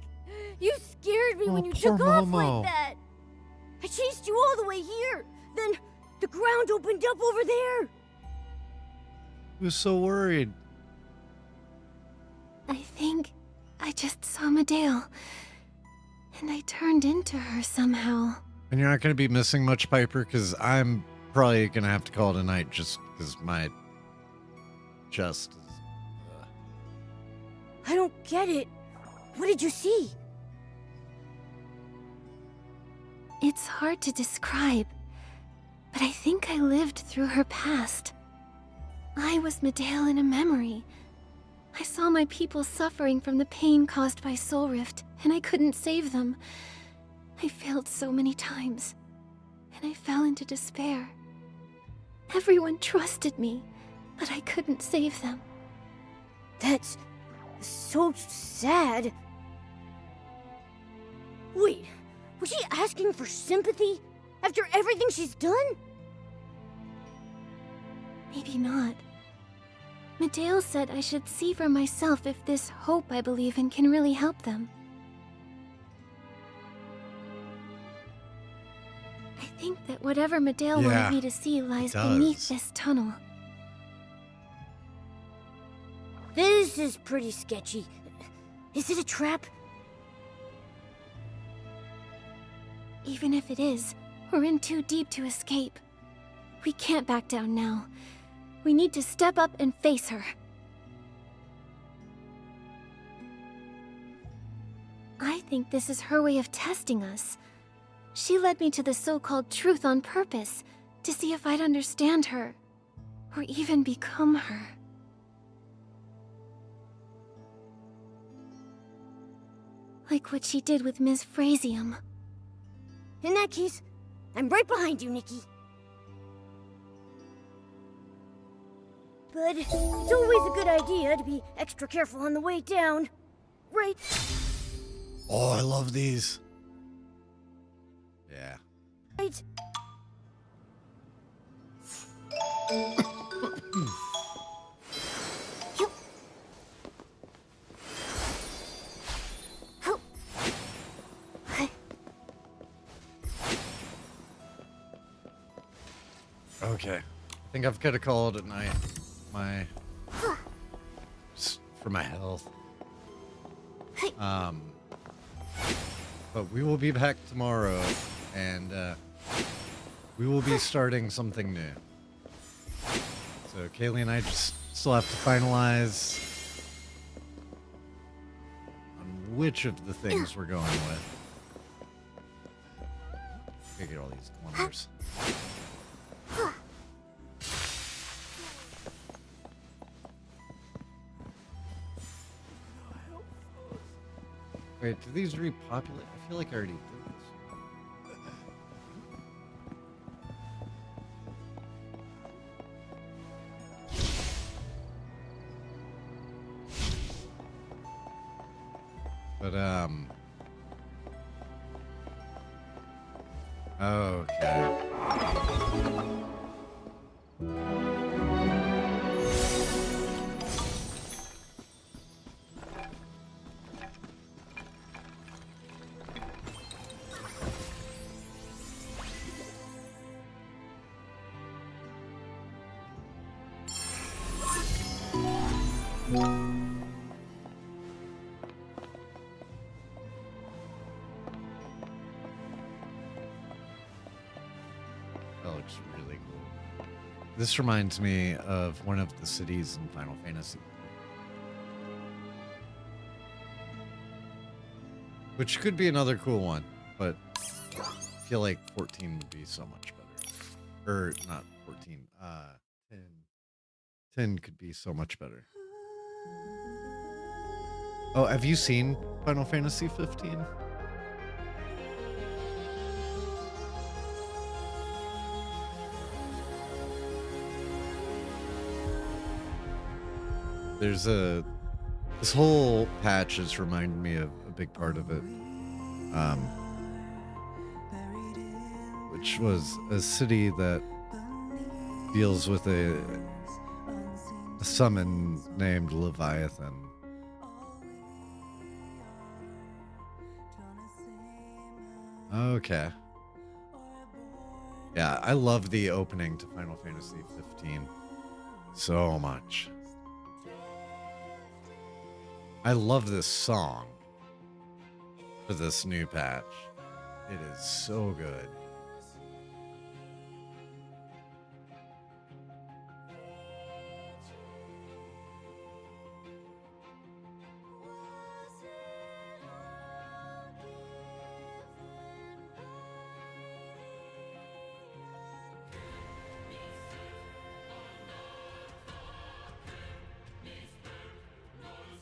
You scared me when you poor took off Momo. like that. I chased you all the way here. Then the ground opened up over there. I was so worried. I think I just saw Medale. And I turned into her somehow. And you're not going to be missing much, Piper, because I'm probably going to have to call it a night just because my chest is... I don't get it. What did you see? It's hard to describe, but I think I lived through her past. I was Medale in a memory. I saw my people suffering from the pain caused by Soul Rift, and I couldn't save them. I failed so many times, and I fell into despair. Everyone trusted me, but I couldn't save them. That's so sad. Wait, was she asking for sympathy after everything she's done? Maybe not. Medale said I should see for myself if this hope I believe in can really help them. I think that whatever Medale Yeah, wanted me to see lies it does. beneath this tunnel. This is pretty sketchy. Is it a trap? Even if it is, we're in too deep to escape. We can't back down now. We need to step up and face her. I think this is her way of testing us. She led me to the so-called truth on purpose, to see if I'd understand her, or even become her. Like what she did with Ms. Frasium. In that case, I'm right behind you, Nikki. But it's always a good idea to be extra careful on the way down, right? Oh, I love these. Yeah. Right. Okay. I think I've got to call it at night. Just for my health. But we will be back tomorrow, and we will be starting something new. So Kaylee and I just still have to finalize on which of the things we're going with. Gotta get all these wonders. Wait, do these repopulate? I feel like I already did this. But, okay. That looks really cool. This reminds me of one of the cities in Final Fantasy. Which could be another cool one, but I feel like 14 would be so much better. Or not 14, 10. 10 could be so much better. Oh, have you seen Final Fantasy 15? This whole patch has reminded me of a big part of it. Which was a city that deals with a summon named Leviathan. Okay. Yeah, I love the opening to Final Fantasy 15 so much. I love this song for this new patch. It is so good.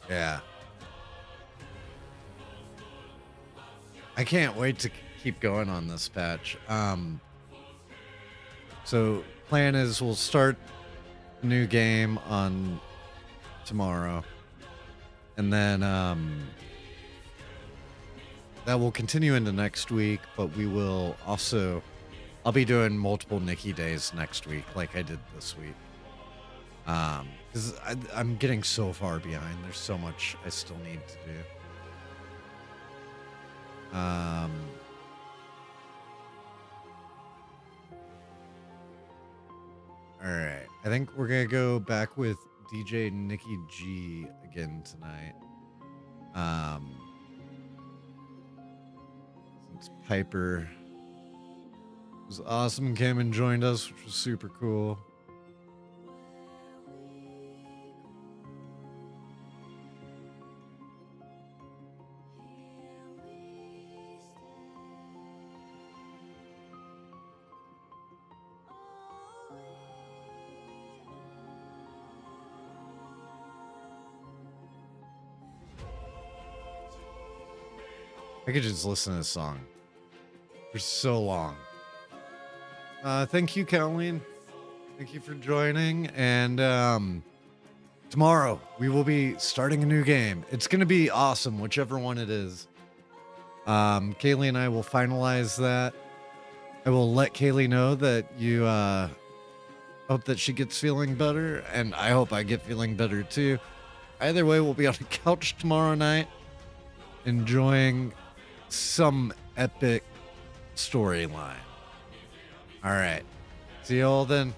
Yeah. I can't wait to keep going on this patch. So plan is we'll start a new game on tomorrow. And then that will continue into next week, but we will also I'll be doing multiple Nikki days next week like I did this week. Because I'm getting so far behind. There's so much I still need to do. Alright. I think we're gonna go back with DJ Nikki G again tonight. Since Piper was awesome and came and joined us, which was super cool. I could just listen to this song for so long. Thank you, Colleen. Thank you for joining. And tomorrow we will be starting a new game. It's going to be awesome, whichever one it is. Kaylee and I will finalize that. I will let Kaylee know that you hope that she gets feeling better, and I hope I get feeling better too. Either way, we'll be on the couch tomorrow night enjoying some epic storyline. All right. See you all then.